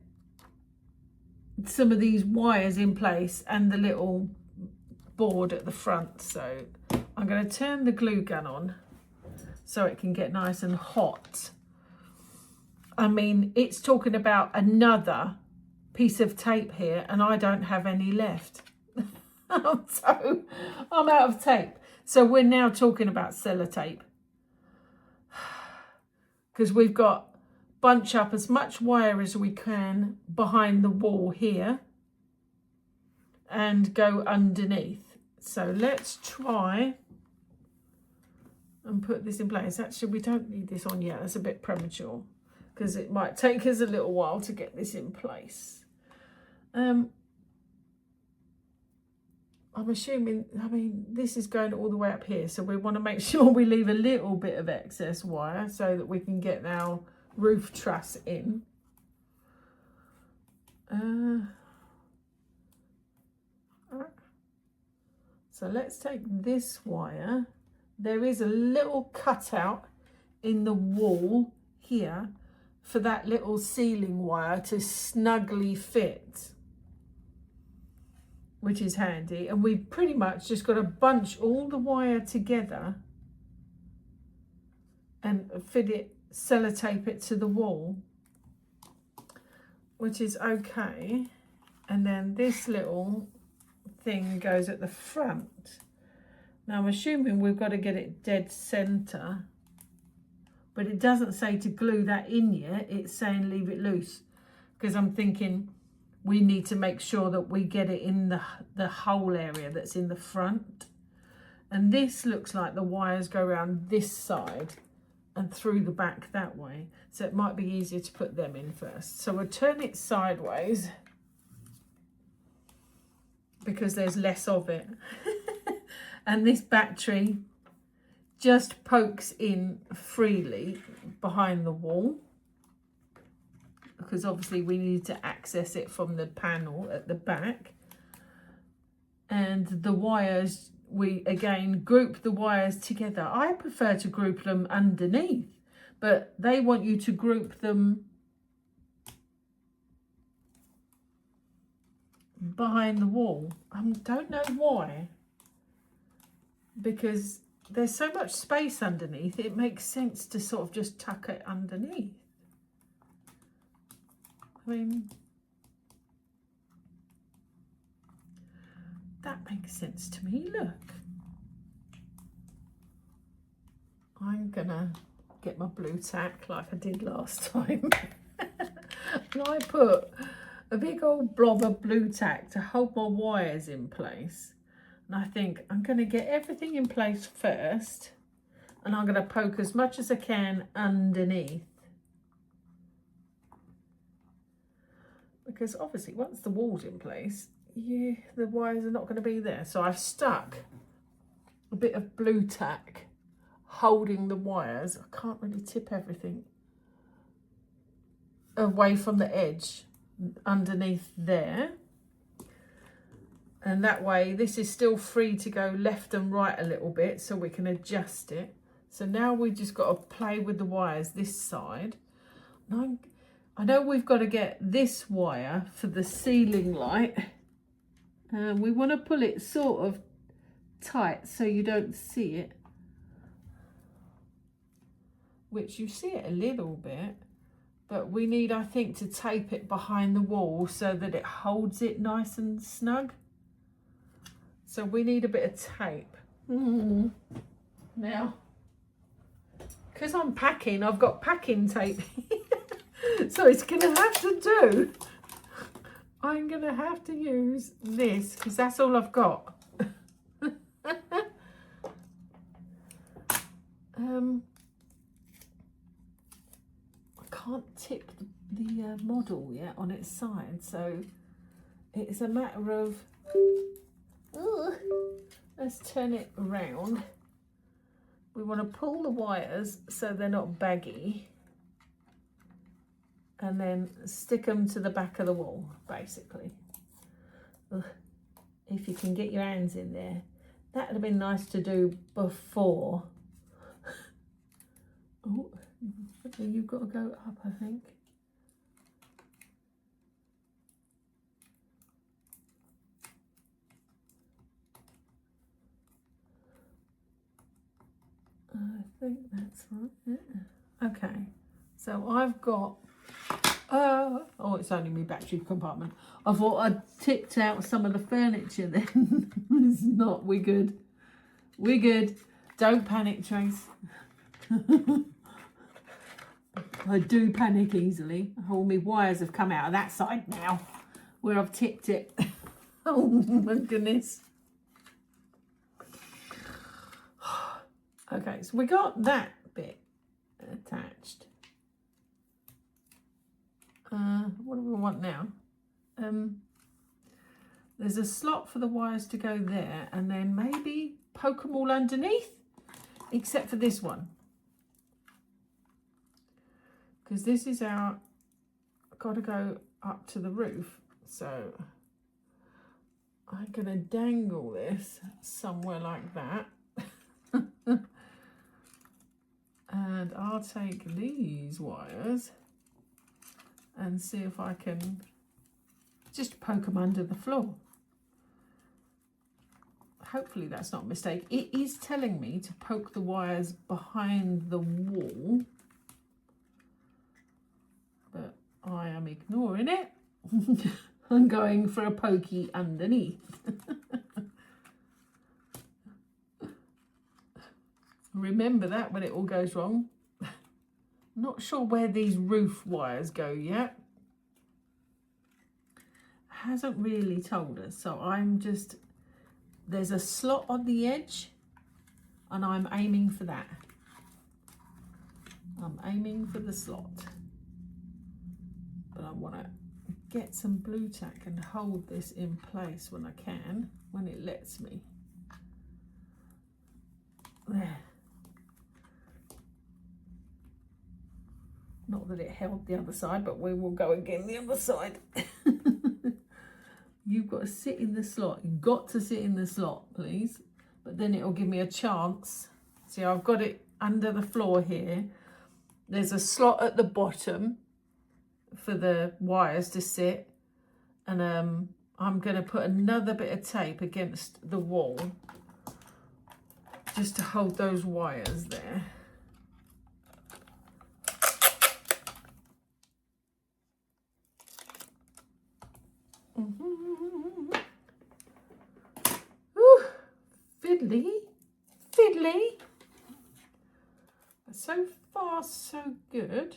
some of these wires in place and the little board at the front. So I'm going to turn the glue gun on so it can get nice and hot. I mean, it's talking about another piece of tape here and I don't have any left. So I'm out of tape. So we're now talking about sellotape. Because we've got bunch up as much wire as we can behind the wall here. And go underneath. So let's try and put this in place. Actually, we don't need this on yet. That's a bit premature. Because it might take us a little while to get this in place. I'm assuming, I mean, this is going all the way up here, so we want to make sure we leave a little bit of excess wire so that we can get our roof truss in. So let's take this wire. There is a little cutout in the wall here for that little ceiling wire to snugly fit, which is handy. And we've pretty much just got to bunch all the wire together and fit it, sellotape it to the wall, which is okay. And then this little thing goes at the front. Now I'm assuming we've got to get it dead center, but it doesn't say to glue that in yet. It's saying leave it loose, because I'm thinking we need to make sure that we get it in the hole area that's in the front. And this looks like the wires go around this side and through the back that way. So it might be easier to put them in first. So we'll turn it sideways because there's less of it. And this battery just pokes in freely behind the wall, because obviously we need to access it from the panel at the back. And the wires, we again group the wires together. I prefer to group them underneath, but they want you to group them behind the wall. I don't know why, because there's so much space underneath, it makes sense to sort of just tuck it underneath. I mean, that makes sense to me. Look, I'm gonna get my blue tack like I did last time. And I put a big old blob of blue tack to hold my wires in place. And I think I'm going to get everything in place first, and I'm going to poke as much as I can underneath. Because obviously once the wall's in place, the wires are not going to be there. So I've stuck a bit of blue tack holding the wires. I can't really tip everything away from the edge underneath there. And that way this is still free to go left and right a little bit, so we can adjust it. So now we've just got to play with the wires this side. And I know we've got to get this wire for the ceiling light. We want to pull it sort of tight so you don't see it. Which you see it a little bit. But we need, I think, to tape it behind the wall so that it holds it nice and snug. So we need a bit of tape. Now, because I'm packing, I've got packing tape. So it's going to have to do. I'm going to have to use this because that's all I've got. I can't tip the model yet on its side, so it's a matter of, let's turn it around. We want to pull the wires so they're not baggy, and then stick them to the back of the wall, basically. If you can get your hands in there. That would have been nice to do before. Oh, you've got to go up, I think. I think that's right. Yeah. Okay, so I've got, oh, it's only my battery compartment. I thought I'd tipped out some of the furniture then. It's not, we're good. We're good. Don't panic, Trace. I do panic easily. All my wires have come out of that side now, where I've tipped it. Oh my goodness. Okay, so we got that bit attached. What do we want now? There's a slot for the wires to go there, and then maybe poke them all underneath, except for this one. Because this is our, got to go up to the roof. So I'm going to dangle this somewhere like that. And I'll take these wires and see if I can just poke them under the floor. Hopefully that's not a mistake. It is telling me to poke the wires behind the wall, but I am ignoring it. I'm going for a pokey underneath. Remember that when it all goes wrong. Not sure where these roof wires go yet. Hasn't really told us, so I'm just, there's a slot on the edge and I'm aiming for that. I'm aiming for the slot, but I want to get some blue tack and hold this in place when I can, when it lets me. There. Not that it held the other side, but we will go again the other side. You've got to sit in the slot. You've got to sit in the slot, please. But then it'll give me a chance. See, I've got it under the floor here. There's a slot at the bottom for the wires to sit. And I'm going to put another bit of tape against the wall just to hold those wires there. Ooh, fiddly, fiddly. So far, so good.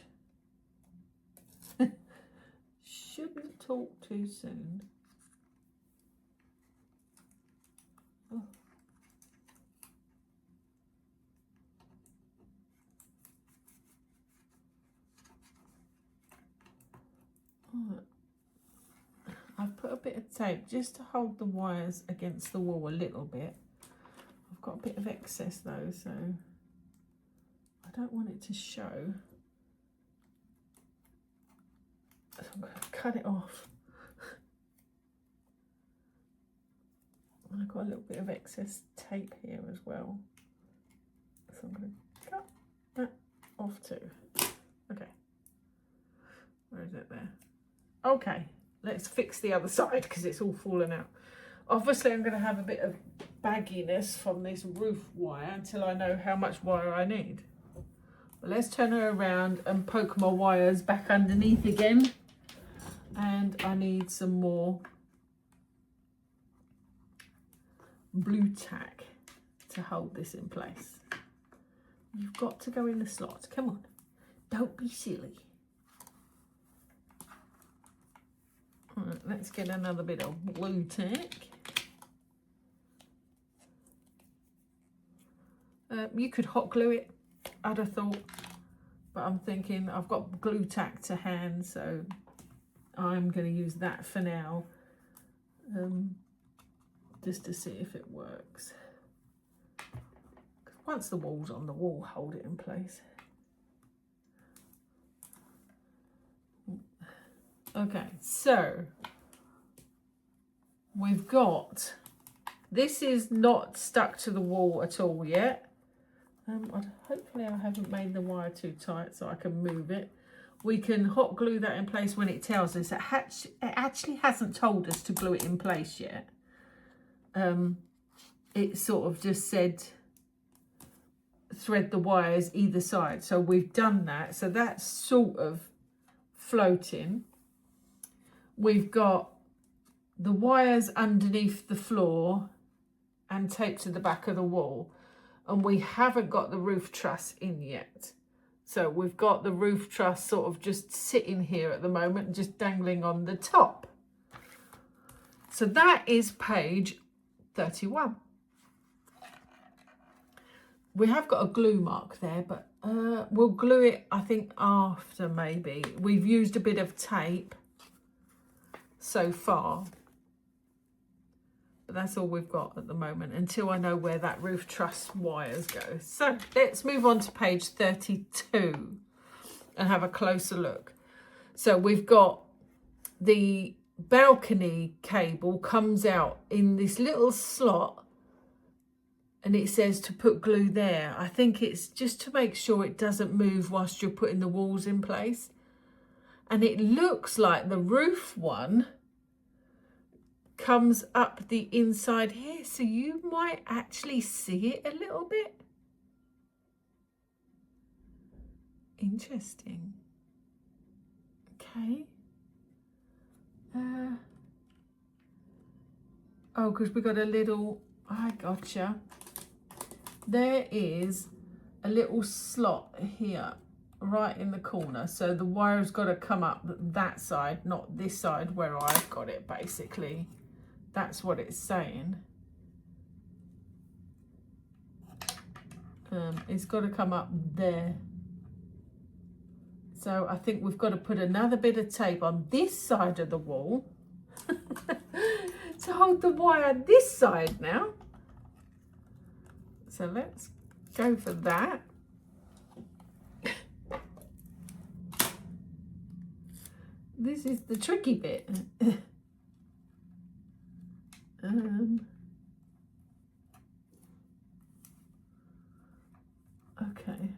Shouldn't talk too soon. Oh. I've put a bit of tape just to hold the wires against the wall a little bit. I've got a bit of excess though, so I don't want it to show. So I'm going to cut it off. And I've got a little bit of excess tape here as well. So I'm going to cut that off too. Okay. Where is it there? Okay. Let's fix the other side because it's all fallen out. Obviously, I'm going to have a bit of bagginess from this roof wire until I know how much wire I need. But let's turn her around and poke my wires back underneath again. And I need some more blue tack to hold this in place. You've got to go in the slot. Come on. Don't be silly. Right, let's get another bit of blue tack. You could hot glue it, I'd have thought, but I'm thinking I've got glue tack to hand, so I'm going to use that for now, just to see if it works. 'Cause once the wall's on the wall, hold it in place. Okay, so we've got, this is not stuck to the wall at all yet. Hopefully I haven't made the wire too tight so I can move it. We can hot glue that in place when it tells us. It actually hasn't told us to glue it in place yet. It sort of just said thread the wires either side. So we've done that. So that's sort of floating. We've got the wires underneath the floor and taped to the back of the wall. And we haven't got the roof truss in yet. So we've got the roof truss sort of just sitting here at the moment, just dangling on the top. So that is page 31. We have got a glue mark there, but we'll glue it, I think, after maybe. We've used a bit of tape so far. But that's all we've got at the moment until I know where that roof truss wires go. So let's move on to page 32 and have a closer look. So we've got the balcony cable comes out in this little slot and it says to put glue there. I think it's just to make sure it doesn't move whilst you're putting the walls in place. And it looks like the roof one comes up the inside here, so you might actually see it a little bit. Interesting. Okay. Oh, because we got a little, I gotcha. There is a little slot here right in the corner, so the wire's got to come up that side, not this side where I've got it, basically. That's what it's saying. It's got to come up there. So I think we've got to put another bit of tape on this side of the wall to hold the wire this side now. So let's go for that. This is the tricky bit. Okay,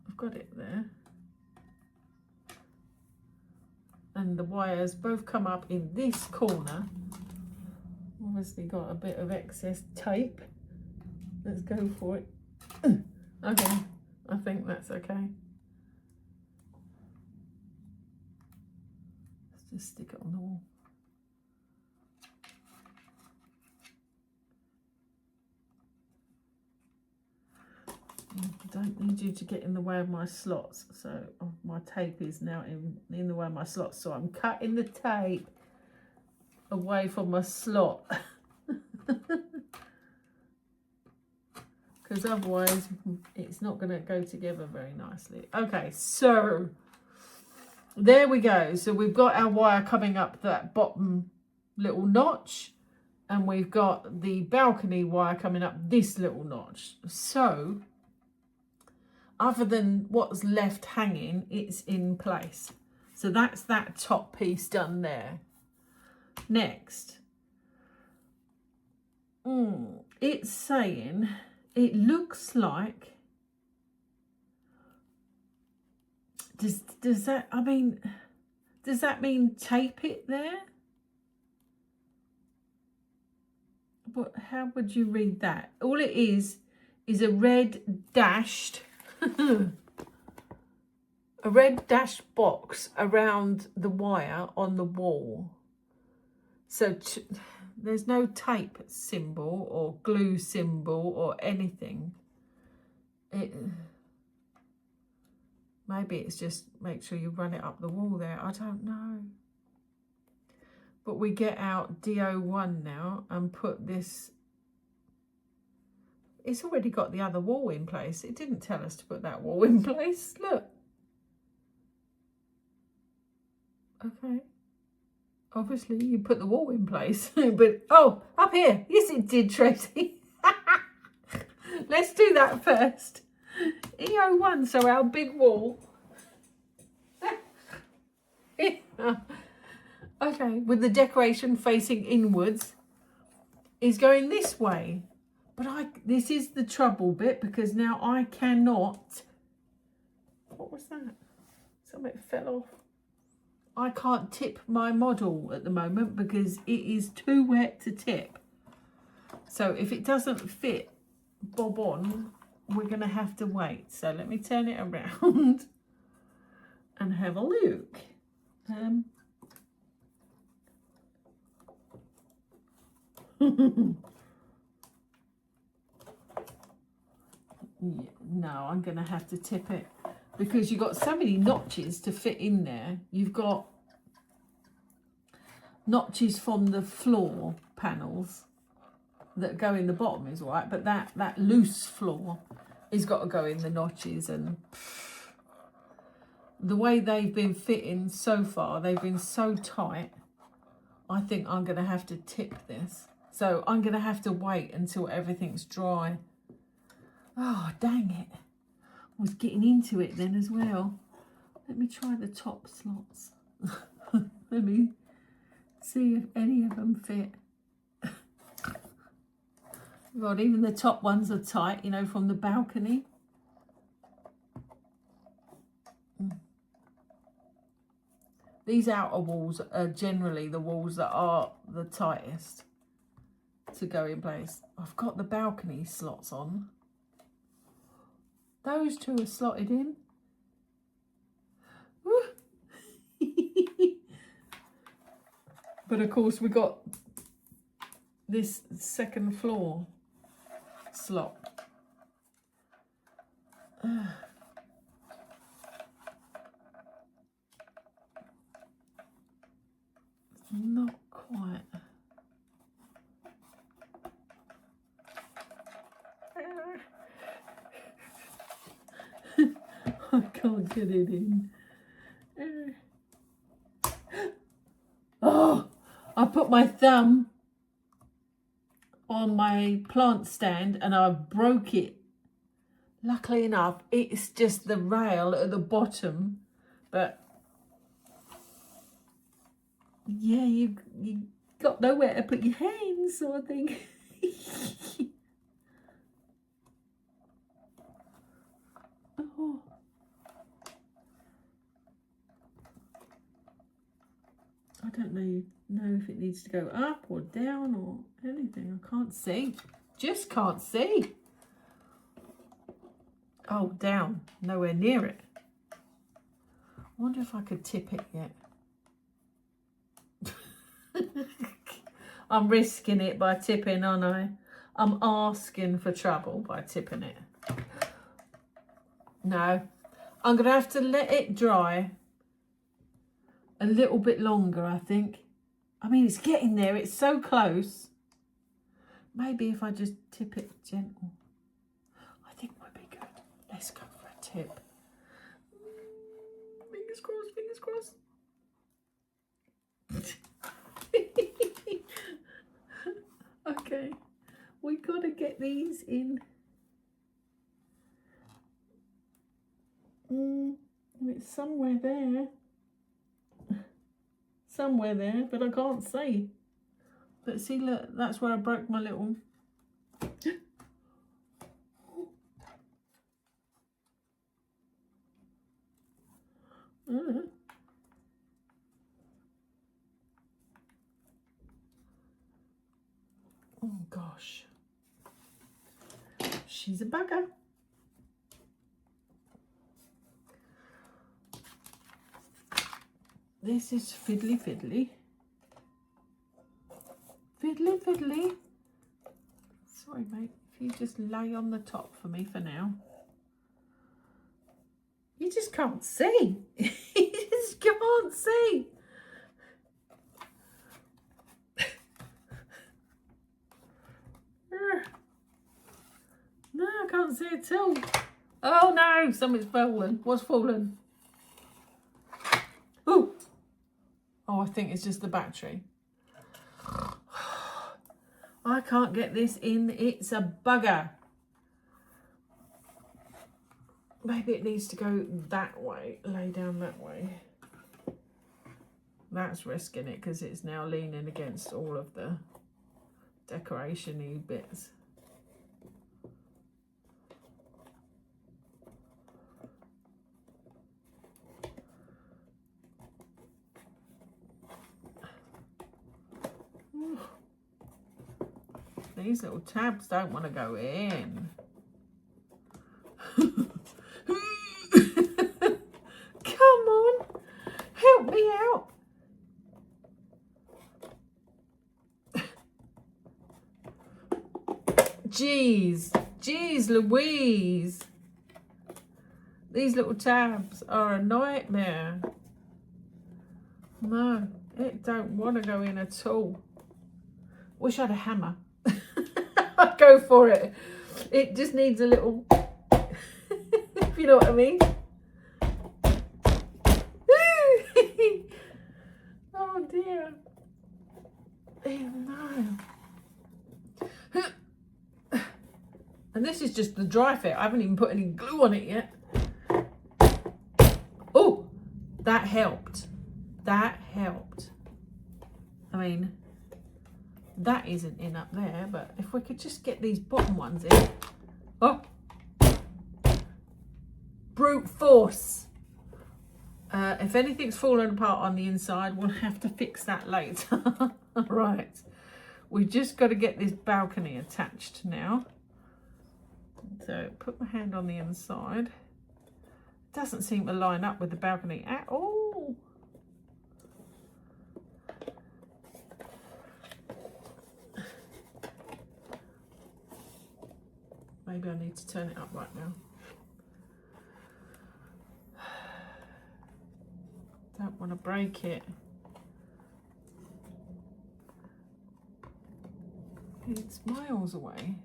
I've got it there. And the wires both come up in this corner. Obviously got a bit of excess tape. Let's go for it. Okay, I think that's okay. Let's just stick it on the wall. I don't need you to get in the way of my slots. So my tape is now in the way of my slots. So I'm cutting the tape away from my slot. Because otherwise it's not going to go together very nicely. Okay, so there we go. So we've got our wire coming up that bottom little notch. And we've got the balcony wire coming up this little notch. So other than what's left hanging, it's in place. So that's that top piece done there. Next, it's saying, it looks like, does that, I mean, does that mean tape it there? But how would you read that? All it is a red dashed a red dashed box around the wire on the wall. So there's no tape symbol or glue symbol or anything. Maybe it's just make sure you run it up the wall there. I don't know. But we get out D01 now and put this. It's already got the other wall in place. It didn't tell us to put that wall in place. Look. Okay. Obviously, you put the wall in place. But, oh, up here. Yes, it did, Tracy. Let's do that first. E01, so our big wall. Okay, with the decoration facing inwards, is going this way. But this is the trouble bit, because now I cannot. What was that? Something fell off. I can't tip my model at the moment because it is too wet to tip. So if it doesn't fit bob on, we're going to have to wait. So let me turn it around and have a look. No, I'm going to have to tip it because you've got so many notches to fit in there. You've got notches from the floor panels that go in the bottom is all right, but that loose floor has got to go in the notches, and the way they've been fitting so far, they've been so tight. I think I'm going to have to tip this. So I'm going to have to wait until everything's dry. Oh, dang it. I was getting into it then as well. Let me try the top slots. Let me see if any of them fit. God, even the top ones are tight, you know, from the balcony. These outer walls are generally the walls that are the tightest to go in place. I've got the balcony slots on. Those two are slotted in. But of course we got this second floor slot. Not quite. Okay. can't get it in. Oh, I put my thumb on my plant stand and I broke it. Luckily enough, it's just the rail at the bottom, but yeah, you got nowhere to put your hands, sort of thing. Oh. I don't know if it needs to go up or down or anything. I can't see. Just can't see. Oh, down. Nowhere near it. I wonder if I could tip it yet. I'm risking it by tipping, aren't I? I'm asking for trouble by tipping it. No. I'm going to have to let it dry a little bit longer, I think. I mean, it's getting there. It's so close. Maybe if I just tip it gentle. I think would be good. Let's go for a tip. Fingers crossed, fingers crossed. Okay, we got to get these in. It's somewhere there. Somewhere there, but I can't see. But see, look, that's where I broke my little... Oh gosh, she's a bugger. This is fiddly fiddly. Fiddly fiddly. Sorry mate, if you just lay on the top for me for now. You just can't see. You just can't see. No, I can't see at all. Oh no, something's fallen. What's fallen? Ooh. Oh, I think it's just the battery. I can't get this in. It's a bugger. Maybe it needs to go that way, lay down that way. That's risking it because it's now leaning against all of the decoration-y bits. These little tabs don't want to go in. Come on, help me out. Jeez Louise. These little tabs are a nightmare. No, it don't want to go in at all. Wish I had a hammer. I'd go for it. It just needs a little, if you know what I mean. Oh dear. No. And this is just the dry fit. I haven't even put any glue on it yet. Oh, that helped. That helped. I mean, that isn't in up there, but if we could just get these bottom ones in. Oh, brute force. If anything's fallen apart on the inside, we'll have to fix that later. Right, we've just got to get this balcony attached now. So put my hand on the inside. Doesn't seem to line up with the balcony at all. Maybe I need to turn it up right now. Don't want to break it. It's miles away,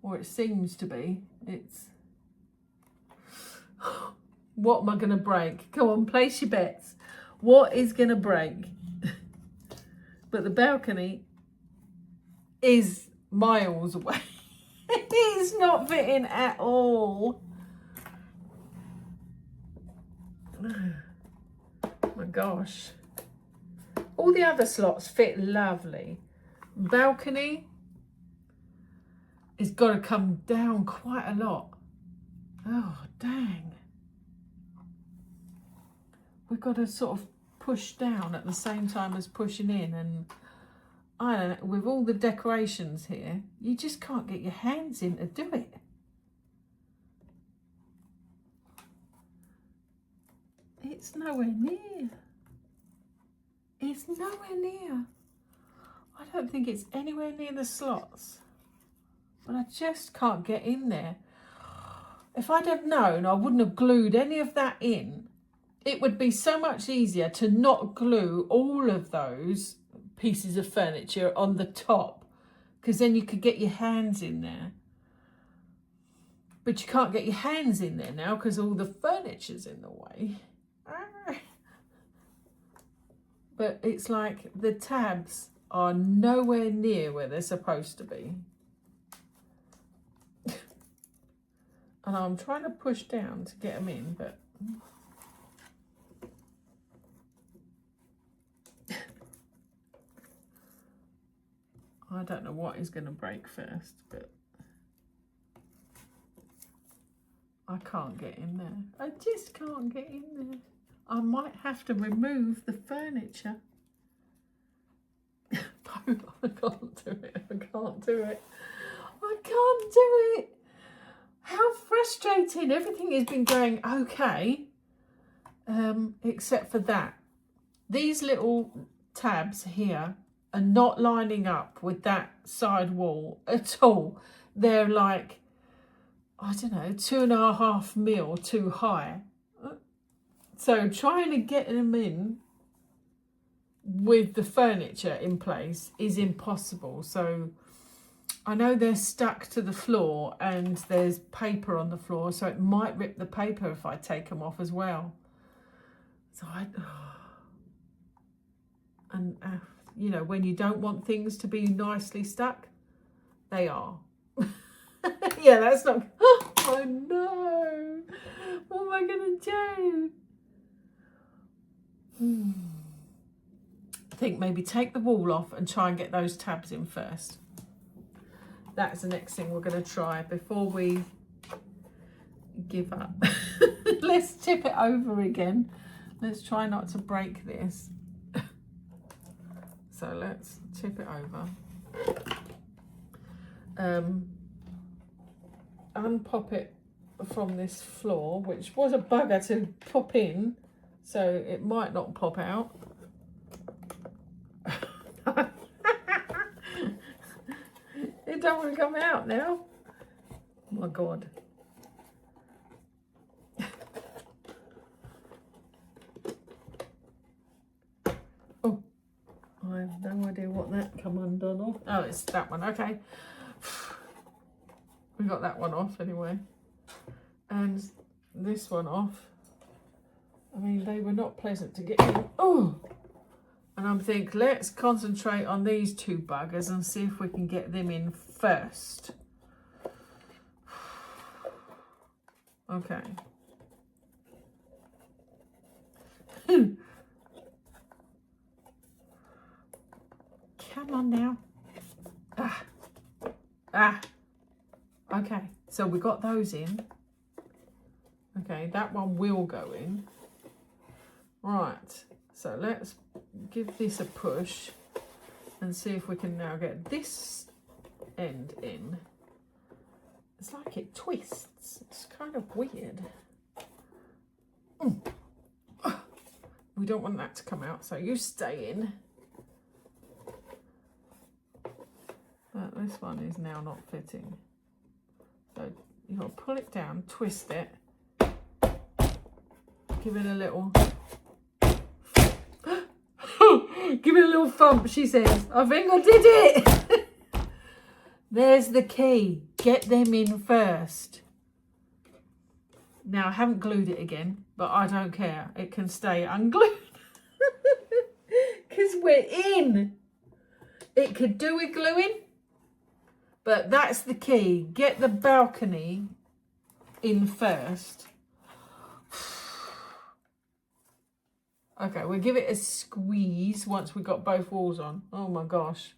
or it seems to be. It's What am I going to break? Come on, place your bets. What is going to break? But the balcony is miles away. It's not fitting at all. Oh my gosh. All the other slots fit lovely. Balcony has got to come down quite a lot. Oh, dang. We've got to sort of push down at the same time as pushing in, and I don't know, with all the decorations here, you just can't get your hands in to do it. It's nowhere near. It's nowhere near. I don't think it's anywhere near the slots, but I just can't get in there. If I'd have known, I wouldn't have glued any of that in. It would be so much easier to not glue all of those pieces of furniture on the top, because then you could get your hands in there. But you can't get your hands in there now because all the furniture's in the way. But it's like the tabs are nowhere near where they're supposed to be. And I'm trying to push down to get them in, but I don't know what is going to break first, but I can't get in there. I just can't get in there. I might have to remove the furniture. No, I can't do it. I can't do it. I can't do it. How frustrating. Everything has been going okay, except for that. These little tabs here are not lining up with that side wall at all. They're like, I don't know, 2.5 mil too high. So trying to get them in with the furniture in place is impossible. So I know they're stuck to the floor and there's paper on the floor, so it might rip the paper if I take them off as well. So you know, when you don't want things to be nicely stuck, they are. Yeah, that's not. Oh no! What am I gonna do? I think maybe take the wall off and try and get those tabs in first. That's the next thing we're going to try before we give up. Let's tip it over again. Let's try not to break this. So let's tip it over. Unpop it from this floor, which was a bugger to pop in, so it might not pop out. It don't want to come out now. Oh my God. Oh, I have no idea what that come undone off. Oh, it's that one. Okay. We got that one off anyway. And this one off. I mean, they were not pleasant to get in. Oh! And I'm thinking, let's concentrate on these two buggers and see if we can get them in first. Okay. Come on now. Okay, so we got those in. Okay, that one will go in. Right, so let's give this a push and see if we can now get this end in. It's like it twists. It's kind of weird. We don't want that to come out, so you stay in. But this one is now not fitting. So you've got to pull it down, twist it, give it a little... Give it a little thump, she says. I think I did it. There's the key. Get them in first. Now, I haven't glued it again, but I don't care. It can stay unglued because we're in. It could do with gluing, but that's the key. Get the balcony in first. Okay, we'll give it a squeeze once we got both walls on. Oh my gosh.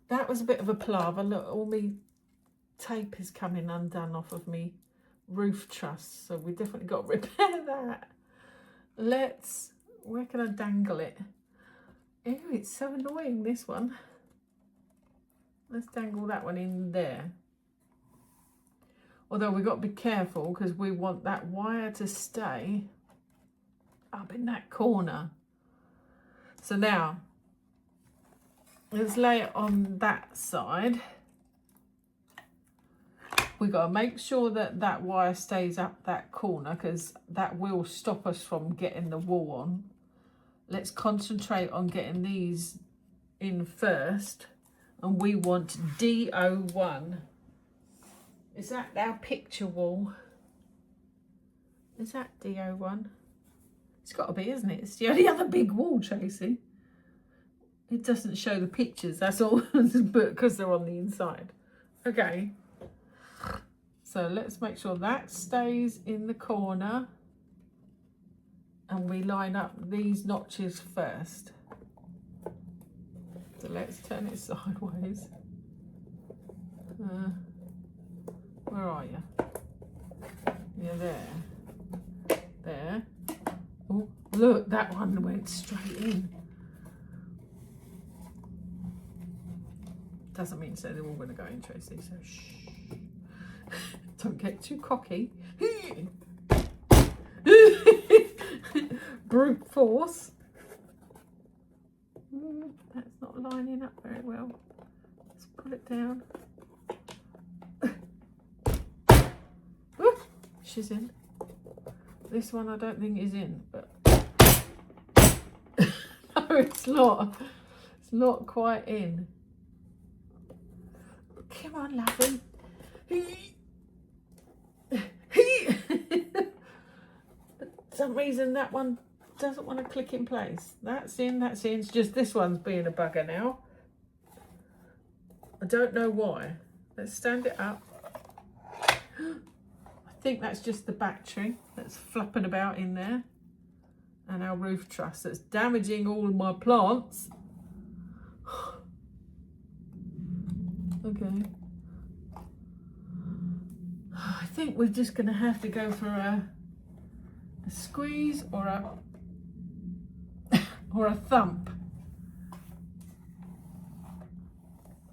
That was a bit of a palaver. Look, all my tape is coming undone off of me roof truss. So we definitely got to repair that. Where can I dangle it? Ew, it's so annoying, this one. Let's dangle that one in there. Although we've got to be careful because we want that wire to stay up in that corner. So now, let's lay it on that side. We've got to make sure that that wire stays up that corner because that will stop us from getting the wall on. Let's concentrate on getting these in first. And we want D01. Is that our picture wall? Is that D01? It's got to be, isn't it? It's the only other big wall, Tracy. It doesn't show the pictures, that's all, because they're on the inside. Okay. So let's make sure that stays in the corner. And we line up these notches first. So let's turn it sideways. Where are you? Yeah, there. There. Oh, look, that one went straight in. Doesn't mean so they're all going to go in, Tracy, so shh. Don't get too cocky. Brute force. That's not lining up very well. Let's pull it down. She's in. This one I don't think is in, but no, it's not. It's not quite in. Come on, lovey. For some reason that one doesn't want to click in place. That's in, that's in. It's just this one's being a bugger now. I don't know why. Let's stand it up. I think that's just the battery that's flapping about in there. And our roof truss that's damaging all my plants. Okay. I think we're just going to have to go for a squeeze or a thump,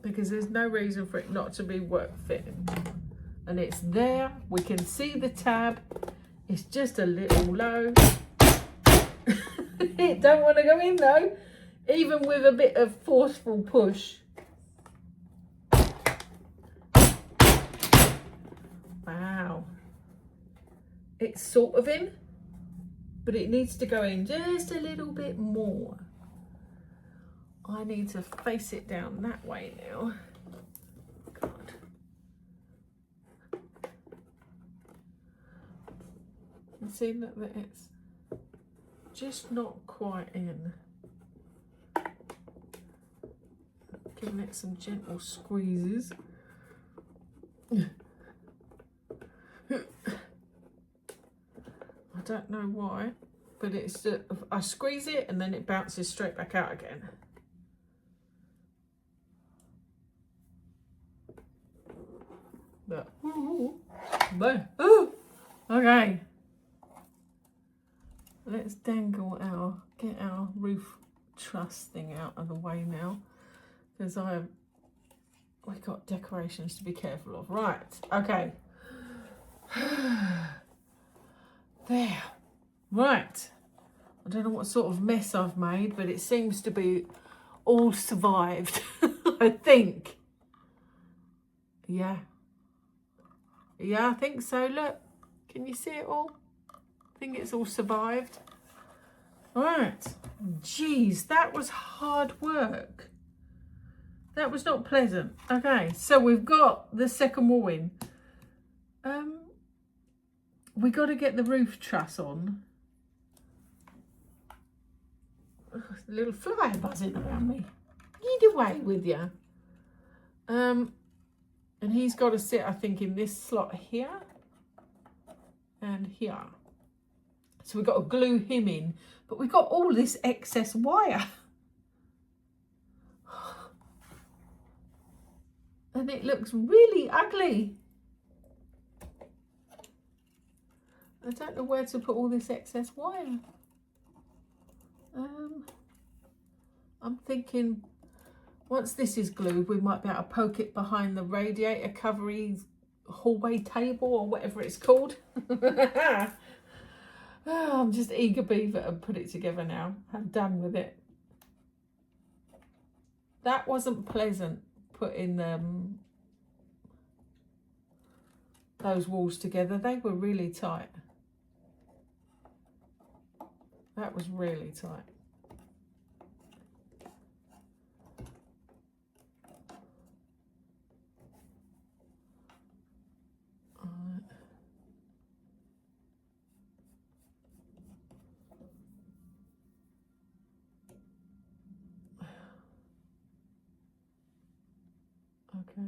because there's no reason for it not to be work fitting, and it's there. We can see the tab. It's just a little low. It don't want to go in though, even with a bit of forceful push. Wow, it's sort of in, but it needs to go in just a little bit more. I need to face it down that way now. God. You see that it's just not quite in. Giving it some gentle squeezes. I don't know why, but it's I squeeze it and then it bounces straight back out again. But there. Okay. Let's dangle get our roof truss thing out of the way now, because we've got decorations to be careful of. Right. Okay. There. Right. I don't know what sort of mess I've made, but it seems to be all survived. I think. Yeah. Yeah, I think so. Look. Can you see it all? I think it's all survived. Right. Jeez, that was hard work. That was not pleasant. Okay, so we've got the second wall in. we got to get the roof truss on. Little fly buzzing around me. Get away with you. And he's got to sit, I think, in this slot here and here. So we've got to glue him in, but we've got all this excess wire. And it looks really ugly. I don't know where to put all this excess wire. I'm thinking once this is glued, we might be able to poke it behind the radiator covery hallway table or whatever it's called. Oh, I'm just eager beaver to put it together now. I'm done with it. That wasn't pleasant, putting those walls together. They were really tight. That was really tight. Okay.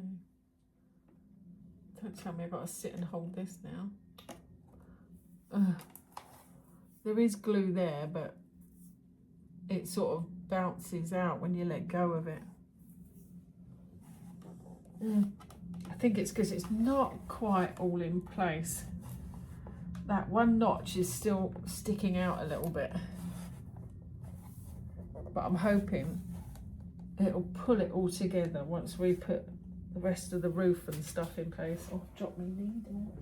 Don't tell me I've got to sit and hold this now. There is glue there, but it sort of bounces out when you let go of it. I think it's because it's not quite all in place. That one notch is still sticking out a little bit. But I'm hoping it'll pull it all together once we put the rest of the roof and stuff in place. Oh, drop my needle.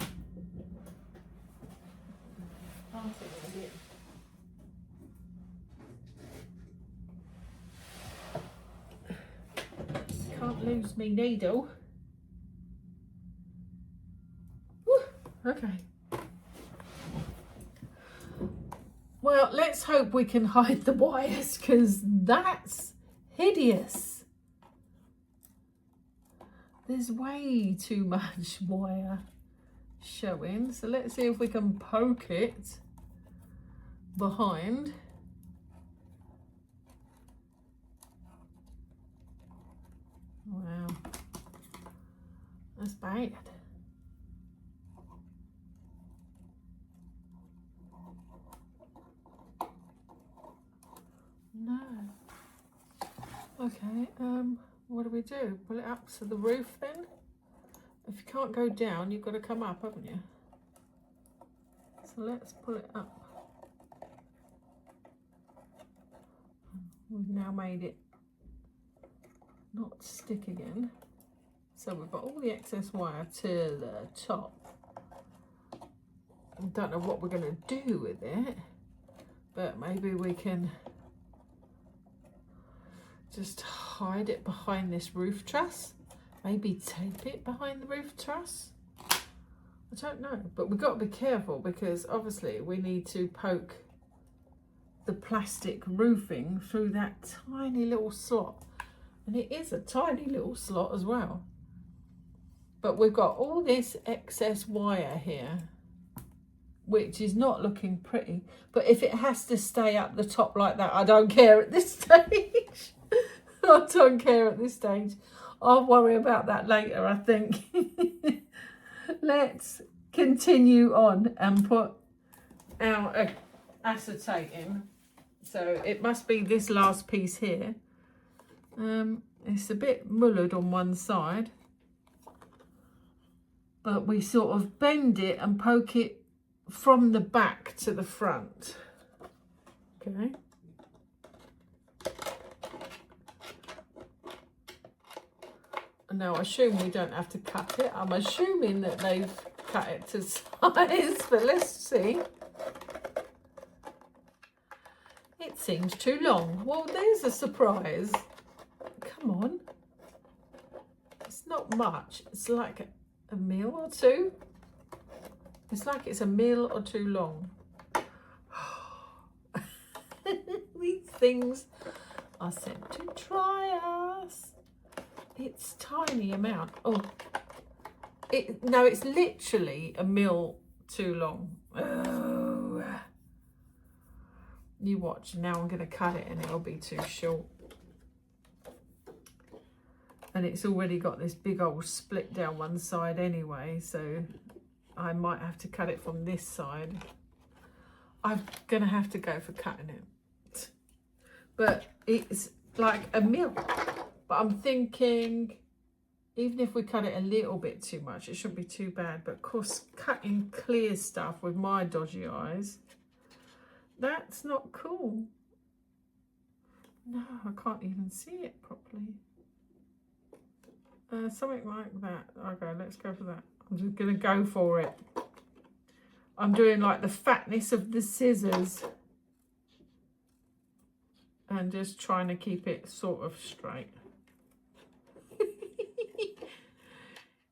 Can't lose me needle. Woo, okay. Well, let's hope we can hide the wires, because that's hideous. There's way too much wire showing. So let's see if we can poke it behind. Wow, that's bad. No. Okay, what do we do? Pull it up to the roof then? If you can't go down, you've got to come up, haven't you? So let's pull it up. We've now made it not stick again. So we've got all the excess wire to the top. I don't know what we're going to do with it, but maybe we can just hide it behind this roof truss. Maybe tape it behind the roof truss. I don't know, but we've got to be careful, because obviously we need to poke the plastic roofing through that tiny little slot. And it is a tiny little slot as well. But we've got all this excess wire here, which is not looking pretty. But if it has to stay up the top like that, I don't care at this stage. I don't care at this stage. I'll worry about that later, I think. Let's continue on and put our acetate in. So it must be this last piece here. It's a bit mullered on one side, but we sort of bend it and poke it from the back to the front. Okay. Now, I assume we don't have to cut it. I'm assuming that they've cut it to size, but let's see. It seems too long. Well, there's a surprise. Come on. It's not much. It's like a meal or two. It's like it's a meal or two long. These things are sent to try us. It's tiny amount. Oh, no, it's literally a mil too long. Oh. You watch. Now I'm going to cut it and it'll be too short. And it's already got this big old split down one side anyway, so I might have to cut it from this side. I'm going to have to go for cutting it. But it's like a milk. But I'm thinking, even if we cut it a little bit too much, it shouldn't be too bad. But of course, cutting clear stuff with my dodgy eyes, that's not cool. No, I can't even see it properly. Something like that. Okay, let's go for that. I'm just going to go for it. I'm doing like the fatness of the scissors. And just trying to keep it sort of straight.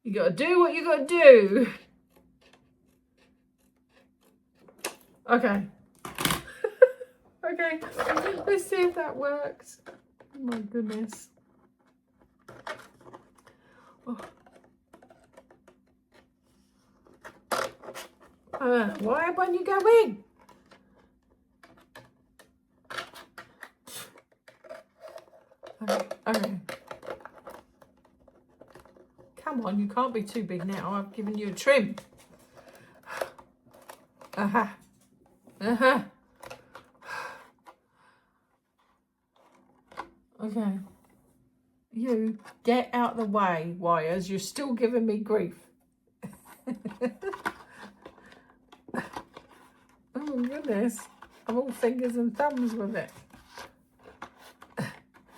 You got to do what you got to do. Okay. Okay, let's see if that works. Oh my goodness. Oh. Why won't you go in? Okay, okay. Come on, you can't be too big now. I've given you a trim. Uh-huh. Uh-huh. Okay. You get out the way, wires. You're still giving me grief. Oh my goodness. I'm all fingers and thumbs with it.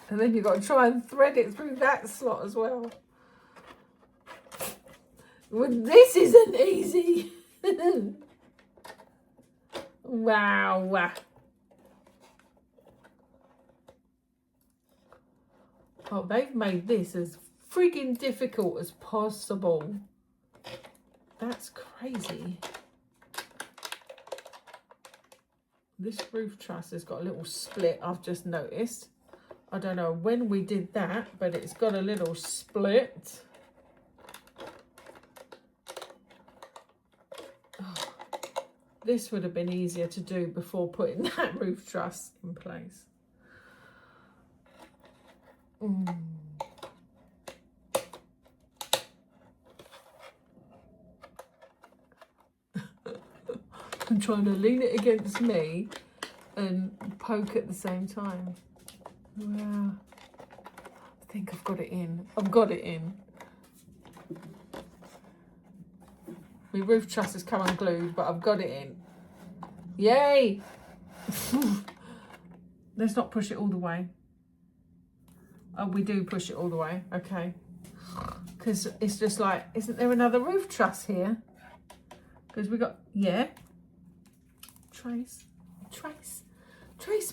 And then you've got to try and thread it through that slot as well. Well, this isn't easy. Wow. Oh, they've made this as freaking difficult as possible. That's crazy. This roof truss has got a little split, I've just noticed. I don't know when we did that, but it's got a little split. Oh, this would have been easier to do before putting that roof truss in place. I'm trying to lean it against me and poke at the same time. Wow. I think I've got it in. I've got it in. My roof truss has come unglued, but I've got it in. Yay! Let's not push it all the way. Oh, we do push it all the way. Okay. Because it's just like, isn't there another roof truss here? Because we got, yeah. Trace,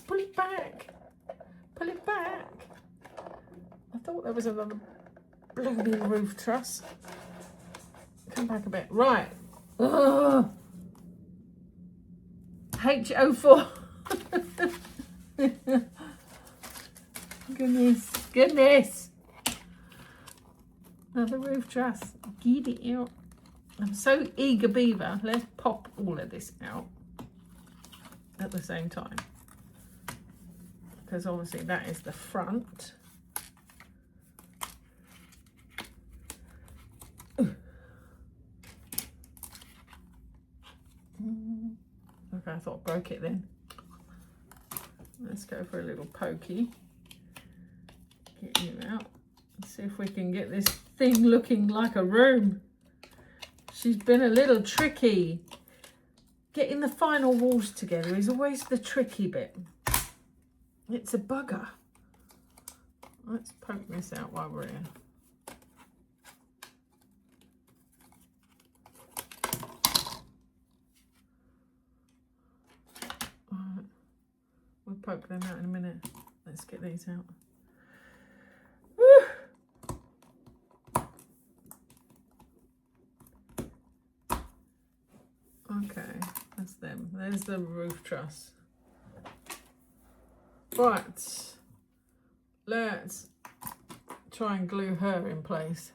pull it back. Pull it back. I thought there was another blooming roof truss. Come back a bit. Right. Ugh. H04. Goodness. Another roof truss. Get it out. I'm so eager beaver. Let's pop all of this out at the same time. Because obviously that is the front. Okay, I thought I broke it then. Let's go for a little pokey. Get you out. Let's see if we can get this thing looking like a room. She's been a little tricky. Getting the final walls together is always the tricky bit. It's a bugger. Let's poke this out while we're here. Alright. We'll poke them out in a minute. Let's get these out. Woo! Okay, that's them. There's the roof truss. Right, let's try and glue her in place.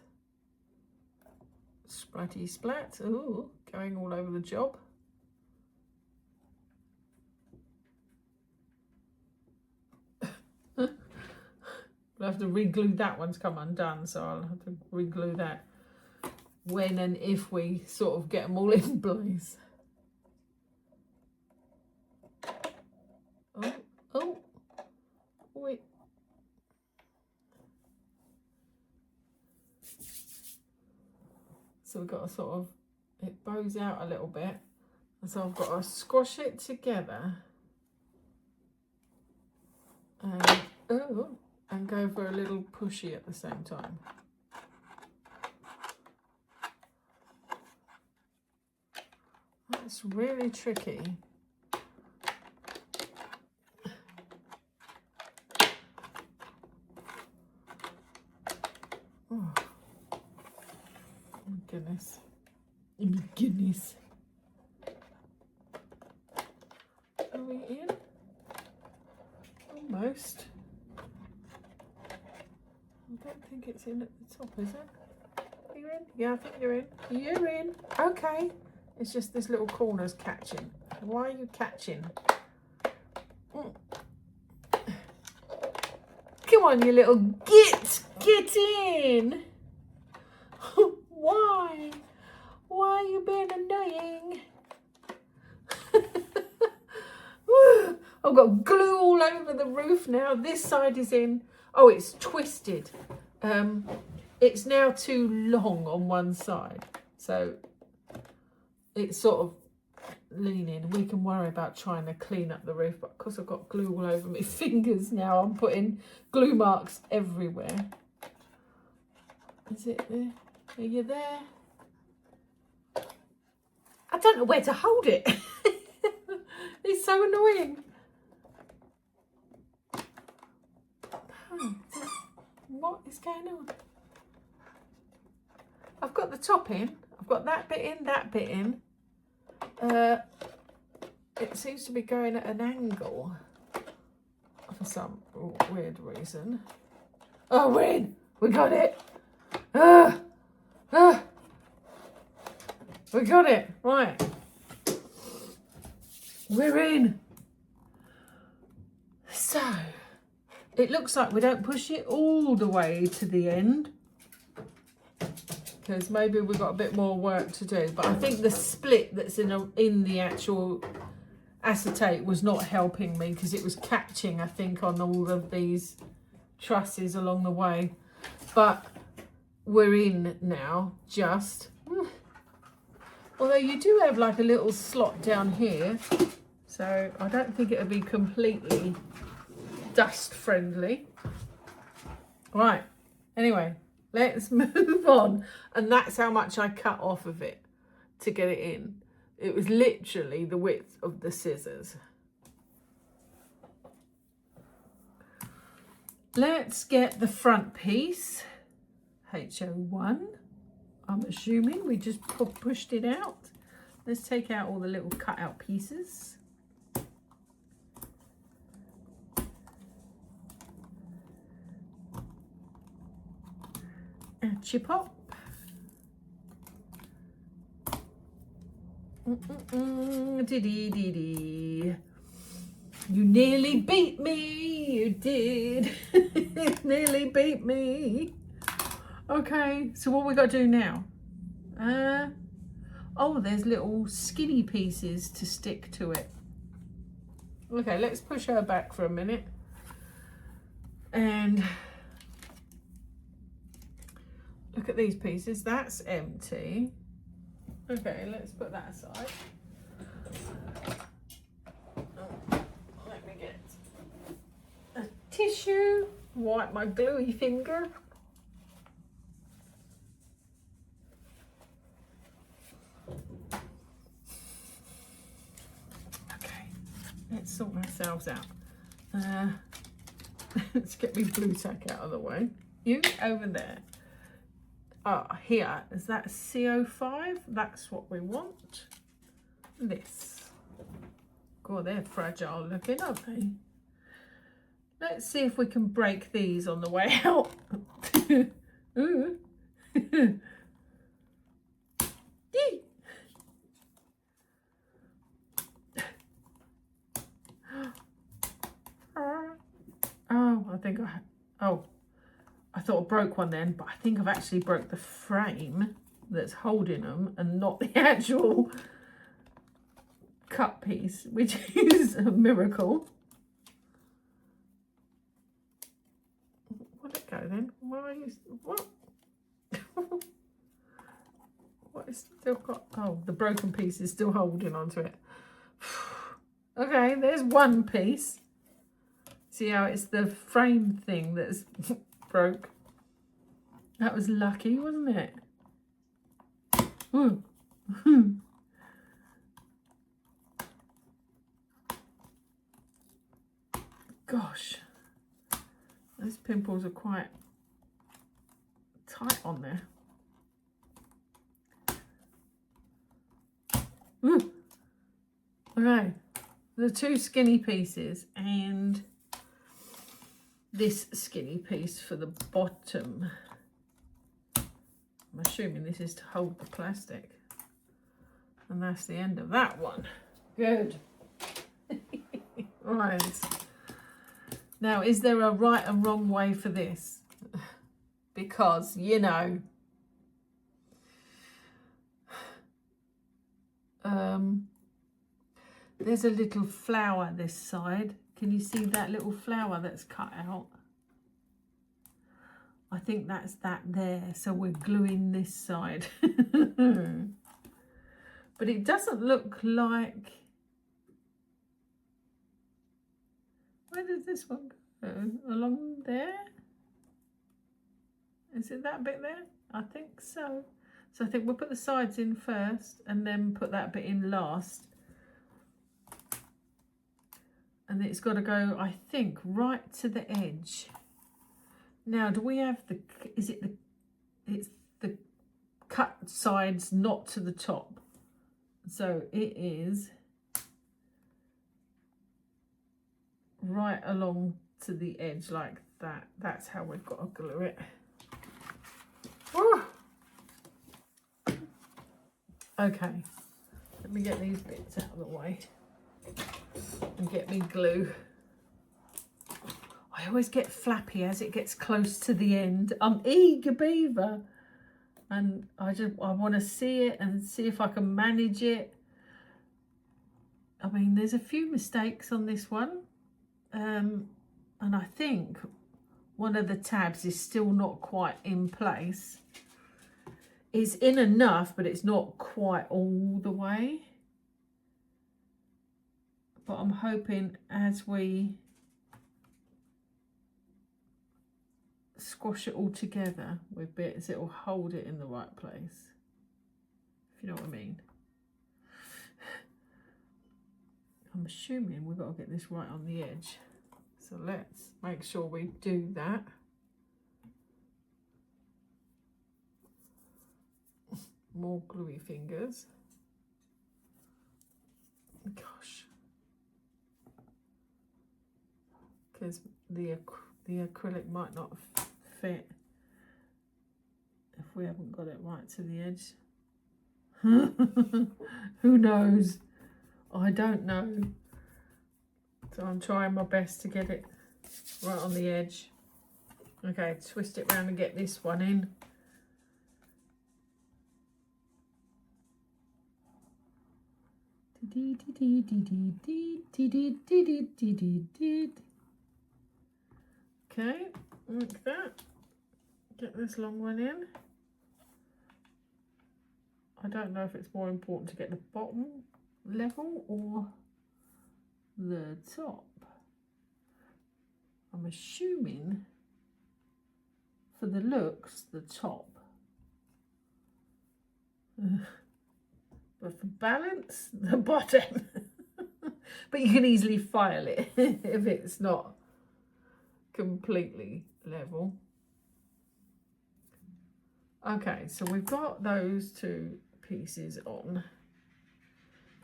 Splatty splat. Ooh, going all over the job. I'll have to re-glue that one's come undone, so I'll have to re-glue that when and if we sort of get them all in place. Oh, wait. So we've got to sort of, it bows out a little bit. And so I've got to squash it together. And go for a little pushy at the same time. That's really tricky. Oh, my goodness. Oh my goodness. Are we in? Almost. I don't think it's in at the top, is it? Are you in? Yeah, I think you're in. You're in. Okay. It's just this little corner's catching. Why are you catching? Come on, you little git. Get in. Why? Why are you being annoying? I've got glue all over the roof now. This side is in. Oh, it's twisted. It's now too long on one side. So it's sort of leaning. We can worry about trying to clean up the roof, but because I've got glue all over my fingers now, I'm putting glue marks everywhere. Is it there? Are you there? I don't know where to hold it. It's so annoying. What is going on? I've got the top in. I've got that bit in, that bit in. It seems to be going at an angle for some weird reason. Oh, we're in. We got it. We got it. Right. We're in. So, it looks like we don't push it all the way to the end, because maybe we've got a bit more work to do. But I think the split that's in the actual acetate was not helping me, because it was catching, I think, on all of these trusses along the way. But we're in now, just. Although you do have like a little slot down here, so I don't think it'll be completely dust friendly. Right, anyway, let's move on. And that's how much I cut off of it to get it in. It was literally the width of the scissors. Let's get the front piece, H01. I'm assuming we just pushed it out. Let's take out all the little cut out pieces. And chip up. Dee-dee-dee-dee. You nearly beat me. You did. Nearly beat me. Okay, so what we got to do now? Oh, there's little skinny pieces to stick to it. Okay, let's push her back for a minute. And look at these pieces. That's empty. Okay, let's put that aside. Let me get a tissue. Wipe my gluey finger. Let's sort ourselves out. Let's get my blue tack out of the way. You over there. Here is that CO5. That's what we want. This. God, they're fragile looking, aren't they? Let's see if we can break these on the way out. Ooh. think oh, I thought I broke one then, but I think I've actually broke the frame that's holding them and not the actual cut piece, which is a miracle. Where'd it go then? What? What is still got? Oh, the broken piece is still holding onto it. Okay, there's one piece. See how it's the frame thing that's broke. That was lucky, wasn't it? Ooh. Gosh, those pimples are quite tight on there. Ooh. Okay, the two skinny pieces and this skinny piece for the bottom. I'm assuming this is to hold the plastic. And that's the end of that one. Good. Right. Now, is there a right and wrong way for this? Because, you know, there's a little flower this side. Can you see that little flower that's cut out? I think that's that there. So we're gluing this side. But it doesn't look like... Where does this one go? Along there? Is it that bit there? I think so. So I think we'll put the sides in first and then put that bit in last. And it's got to go, I think, right to the edge. Now, do we have the, is it the, it's the cut sides not to the top. So it is right along to the edge like that. That's how we've got to glue it. Woo! Okay, let me get these bits out of the way and get me glue. I always get flappy as it gets close to the end. I'm eager beaver, and I want to see it and see if I can manage it. I mean, there's a few mistakes on this one, and I think one of the tabs is still not quite in place. It's in enough, but it's not quite all the way. But I'm hoping as we squash it all together with bits, it will hold it in the right place, if you know what I mean. I'm assuming we've got to get this right on the edge, so let's make sure we do that. More gluey fingers. Gosh, because the acrylic might not fit if we haven't got it right to the edge. Who knows? I don't know. So I'm trying my best to get it right on the edge. Okay, twist it round and get this one in. Okay, like that. Get this long one in. I don't know if it's more important to get the bottom level or the top. I'm assuming for the looks, the top. But for balance, the bottom. But you can easily file it if it's not completely level. Okay, so we've got those two pieces on,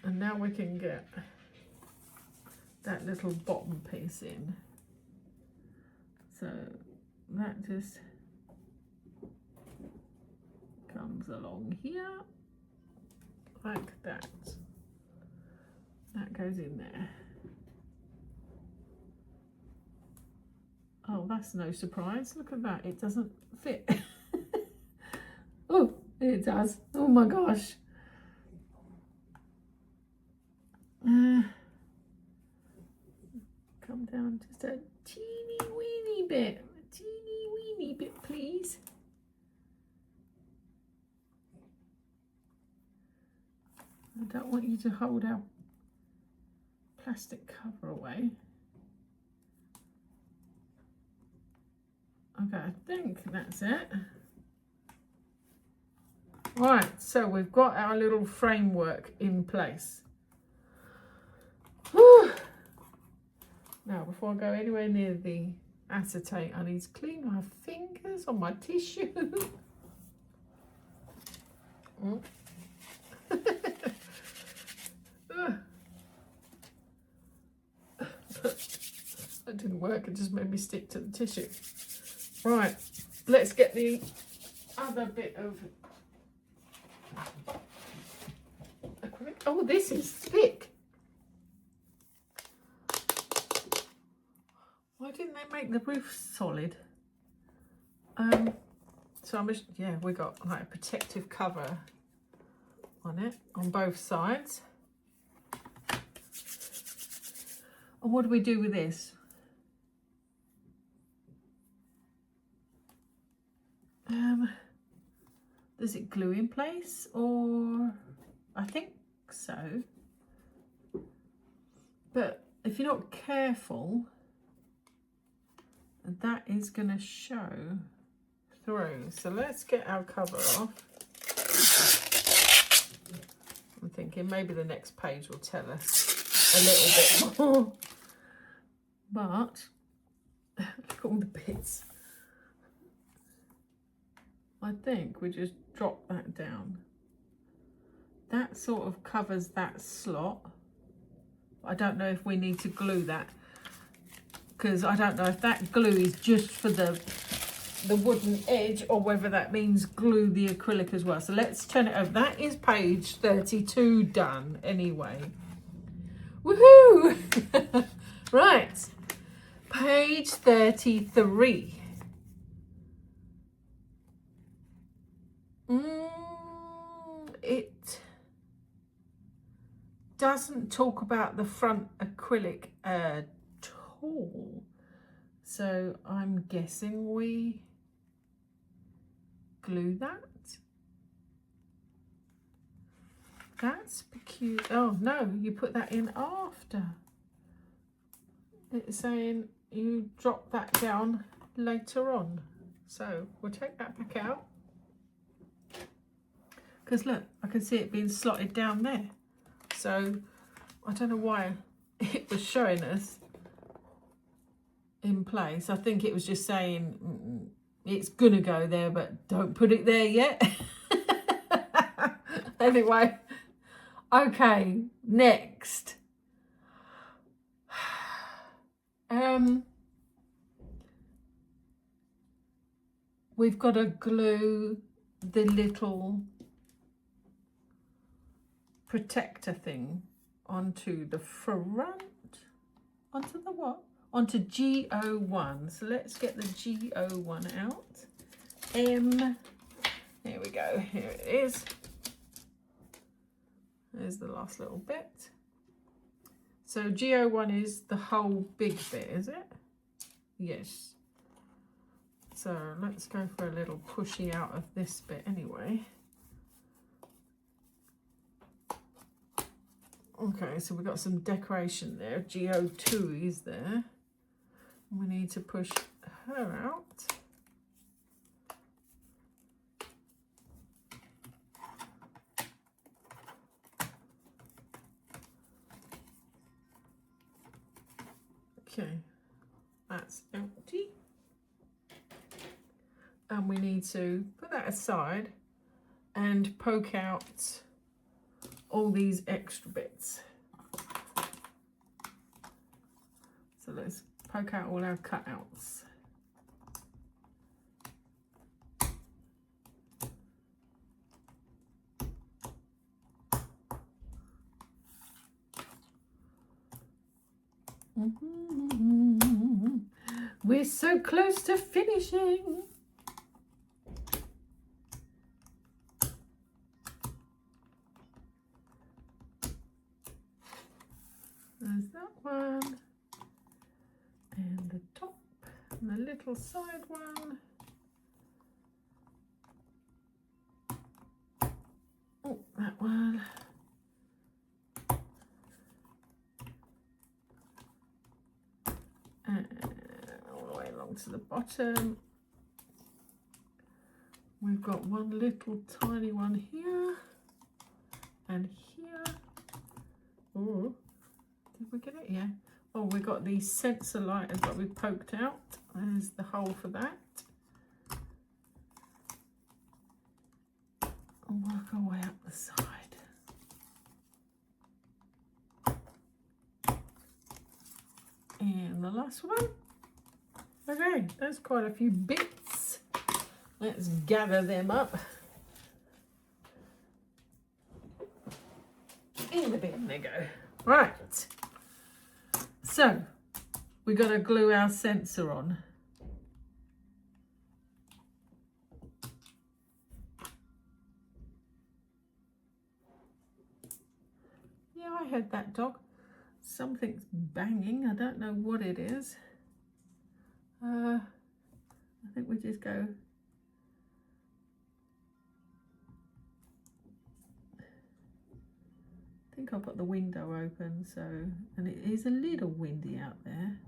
and now we can get that little bottom piece in. So that just comes along here like that. That goes in there. Oh, that's no surprise. Look at that. It doesn't fit. Oh, it does. Oh my gosh. Come down just a teeny weeny bit. A teeny weeny bit, please. I don't want you to hold our plastic cover away. Okay, I think that's it. Right, so we've got our little framework in place. Whew. Now, before I go anywhere near the acetate, I need to clean my fingers on my tissue. That didn't work, it just made me stick to the tissue. Right, let's get the other bit of acrylic. Oh, this is thick. Why didn't they make the roof solid? So I'm just, yeah, we got like a protective cover on it on both sides. And what do we do with this? Does it glue in place, or I think so, but if you're not careful, that is going to show through. So let's get our cover off. I'm thinking maybe the next page will tell us a little bit more, but look at all the bits. I think we just drop that down. That sort of covers that slot. I don't know if we need to glue that, because I don't know if that glue is just for the wooden edge or whether that means glue the acrylic as well. So let's turn it over. That is page 32 done anyway. Woohoo! Right, page 33. It doesn't talk about the front acrylic at all, so I'm guessing we glue that. That's peculiar. Oh no, you put that in after. It's saying you drop that down later on, so we'll take that back out. Because look, I can see it being slotted down there. So I don't know why it was showing us in place. I think it was just saying it's gonna go there, but don't put it there yet. Anyway, okay, next. We've got to glue the little protector thing onto the front, onto the what? Onto G01. So let's get the G01 out. Here we go, here it is. There's the last little bit. So G01 is the whole big bit, is it? Yes. So let's go for a little pushy out of this bit anyway. Okay, so we've got some decoration there. G02 is there. We need to push her out. Okay, that's empty. And we need to put that aside and poke out all these extra bits. So let's poke out all our cutouts. We're so close to finishing. There's that one. And the top and the little side one. Oh, that one. And all the way along to the bottom. We've got one little tiny one here and here. Oh, did we get it? Yeah. Oh, we got these Censor lighters that we poked out. There's the hole for that. And work our way up the side. And the last one. Okay, there's quite a few bits. Let's gather them up. In the bin they go. Right. So, we got to glue our Censor on. Yeah, I heard that dog. Something's banging. I don't know what it is. I think we just go. I think I've got the window open, so, and it is a little windy out there.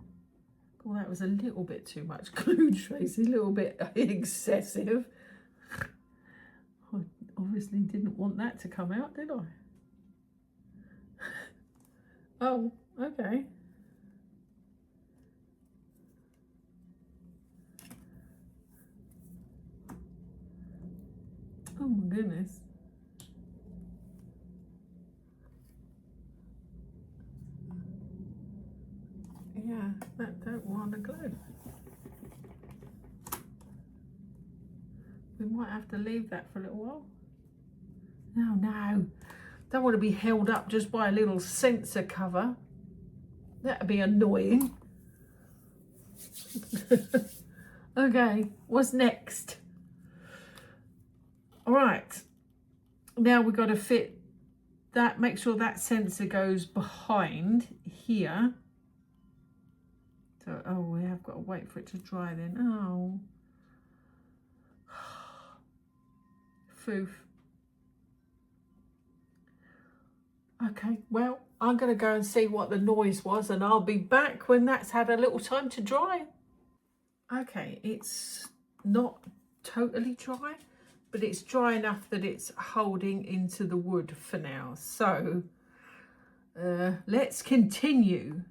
Oh, that was a little bit too much glue, Tracy, a little bit excessive. I obviously didn't want that to come out, did I? Oh, okay. Oh my goodness. Yeah, that don't want to glue. We might have to leave that for a little while. No, no. Don't want to be held up just by a little Censor cover. That'd be annoying. Okay, what's next? All right. Now we've got to fit that, make sure that Censor goes behind here. So, oh, we have got to wait for it to dry then. Oh. Foof. Okay, well, I'm going to go and see what the noise was, and I'll be back when that's had a little time to dry. Okay, it's not totally dry, but it's dry enough that it's holding into the wood for now. So, let's continue.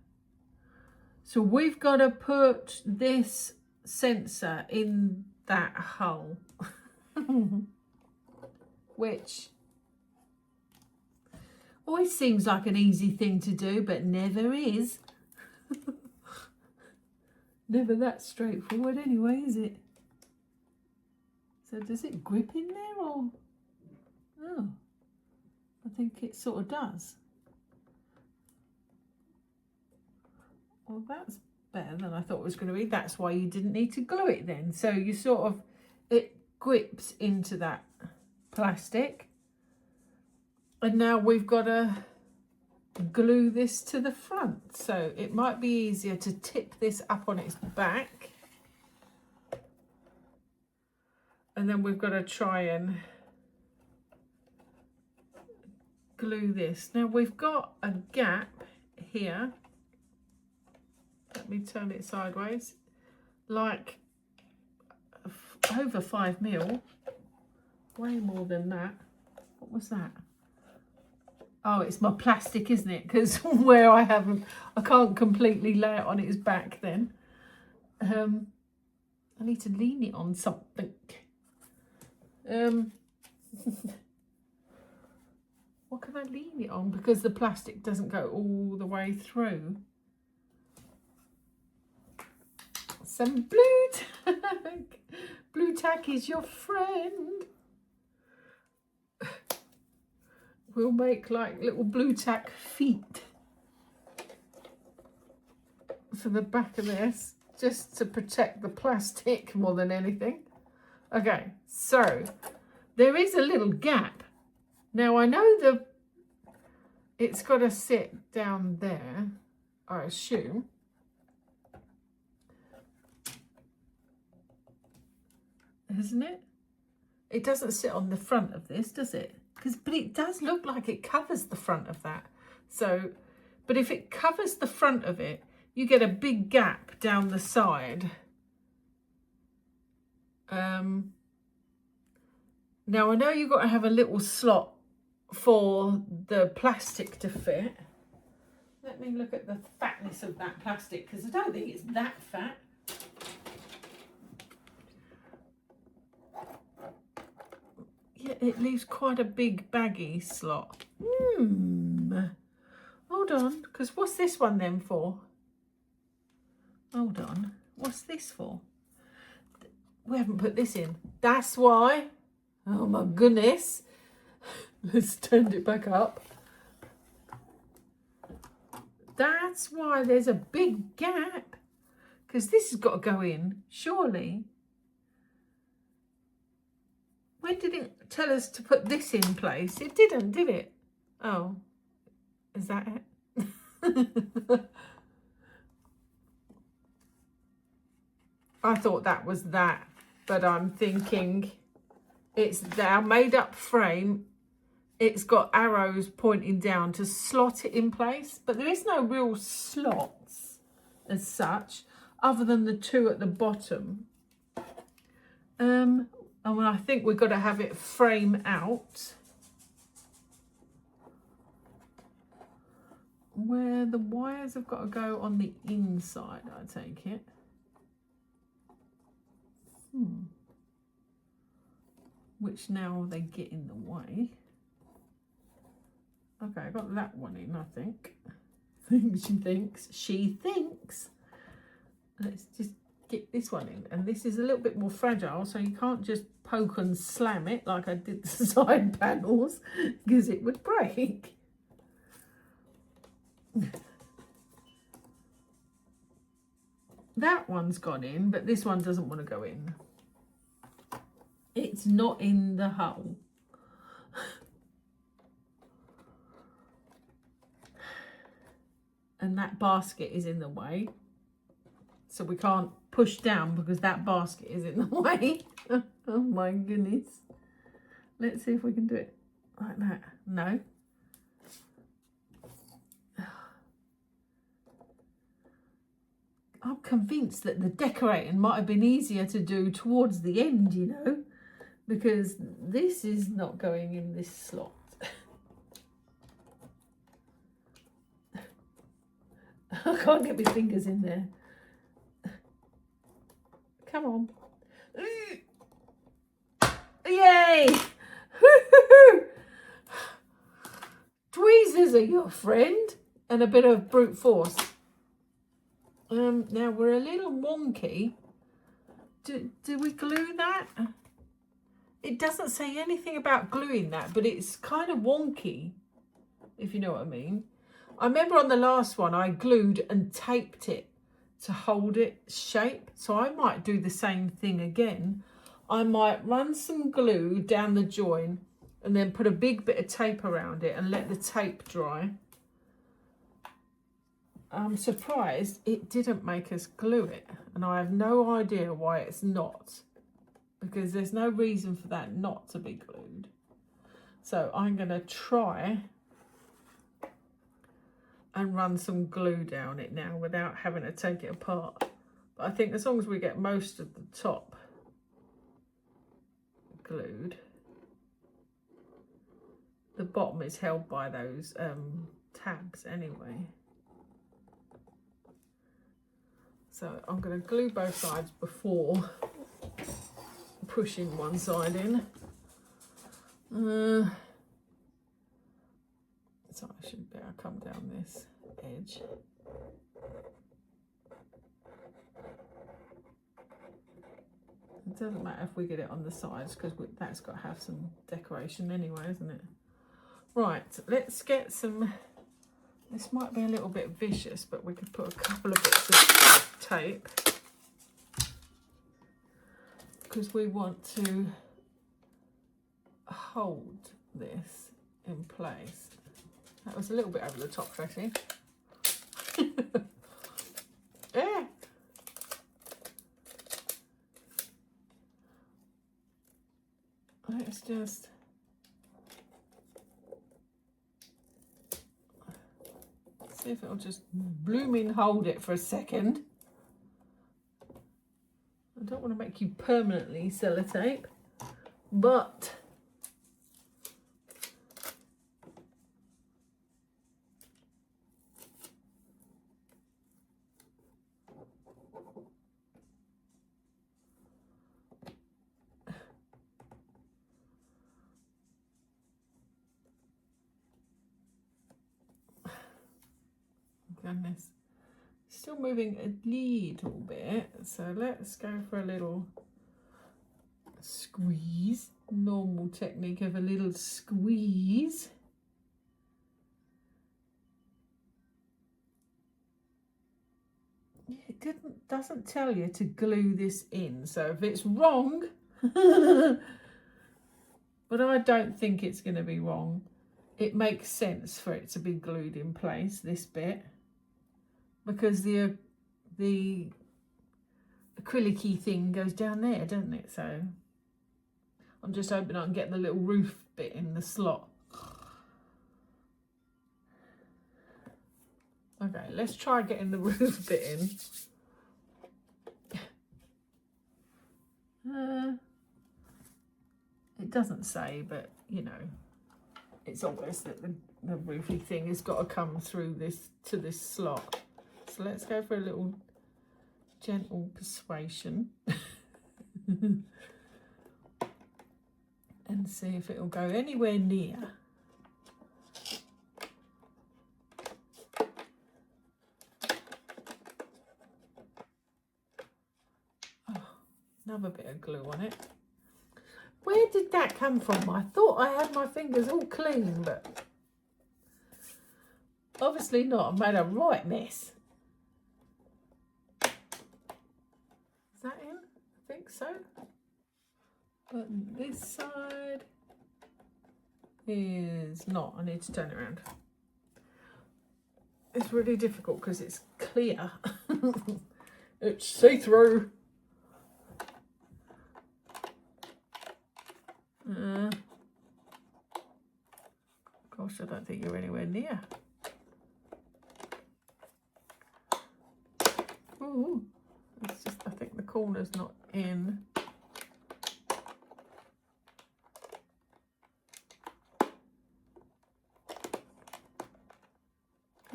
So we've got to put this Censor in that hole, which always seems like an easy thing to do, but never is. Never that straightforward anyway, is it? So does it grip in there, or? Oh, I think it sort of does. Well, that's better than I thought it was going to be. That's why you didn't need to glue it then. So you sort of, it grips into that plastic. And now we've got to glue this to the front. So it might be easier to tip this up on its back. And then we've got to try and glue this. Now we've got a gap here. Let me turn it sideways. Like over 5 mil. Way more than that. What was that? Oh, it's my plastic, isn't it? Because where I can't completely lay it on its back then. I need to lean it on something. What can I lean it on? Because the plastic doesn't go all the way through. Some blue tack. Blue tack is your friend. We'll make like little blue tack feet for the back of this. just to protect the plastic more than anything. Okay, so there is a little gap. Now I know it's got to sit down there, I assume. Isn't it? It doesn't sit on the front of this, does it? But it does look like it covers the front of that. So, but if it covers the front of it, you get a big gap down the side. Now I know you've got to have a little slot for the plastic to fit. Let me look at the fatness of that plastic, because I don't think it's that fat. Yeah, it leaves quite a big baggy slot. Hold on, because what's this one then for? Hold on, what's this for? We haven't put this in. That's why. Oh my goodness. Let's turn it back up. That's why there's a big gap. Because this has got to go in, surely. When did it tell us to put this in place? It didn't, did it? Oh, is that it? I thought that was that, but I'm thinking it's our made-up frame. It's got arrows pointing down to slot it in place, but there is no real slots as such, other than the two at the bottom. And I think we've got to have it frame out, where the wires have got to go on the inside, I take it. Which now they get in the way. Okay, I got that one in, I think. She thinks. Let's just get this one in. And this is a little bit more fragile, so you can't just poke and slam it like I did the side panels, because it would break. That one's gone in, but this one doesn't want to go in. It's not in the hole. And that basket is in the way. So we can't push down because that basket is in the way. Oh my goodness. Let's see if we can do it like that. No. I'm convinced that the decorating might have been easier to do towards the end, you know, because this is not going in this slot. I can't get my fingers in there. Come on. Yay! Tweezers are your friend, and a bit of brute force. Now we're a little wonky. Do we glue that? It doesn't say anything about gluing that, but it's kind of wonky, if you know what I mean. I remember on the last one I glued and taped it to hold its shape, so I might do the same thing again. I might run some glue down the join and then put a big bit of tape around it and let the tape dry. I'm surprised it didn't make us glue it, and I have no idea why it's not, because there's no reason for that not to be glued. So I'm going to try and run some glue down it now without having to take it apart. But I think as long as we get most of the top glued, the bottom is held by those tabs anyway. So I'm going to glue both sides before pushing one side in. So I should be able to come down this edge. It doesn't matter if we get it on the sides, because that's got to have some decoration anyway, isn't it? Right, let's get some. This might be a little bit vicious, but we could put a couple of bits of tape. because we want to hold this in place. That was a little bit over the top, Tracy. Yeah. Let's just see if it'll just blooming hold it for a second. I don't want to make you permanently sellotape, but goodness, still moving a little bit, so let's go for a little squeeze. Normal technique of a little squeeze. It doesn't tell you to glue this in, so if it's wrong, but I don't think it's going to be wrong. It makes sense for it to be glued in place, this bit, because the acrylic-y thing goes down there, doesn't it? So I'm just hoping I can get the little roof bit in the slot. Okay, let's try getting the roof bit in. It doesn't say, but you know, it's obvious that the roofy thing has got to come through this to this slot. So let's go for a little gentle persuasion and see if it'll go anywhere near. Oh, another bit of glue on it. Where did that come from? I thought I had my fingers all clean, but obviously not. I made a right mess. Is that in? I think so. But this side is not. I need to turn it around. It's really difficult because it's clear. It's see-through. Gosh, I don't think you're anywhere near. Ooh, it's just, I think the corner's not in.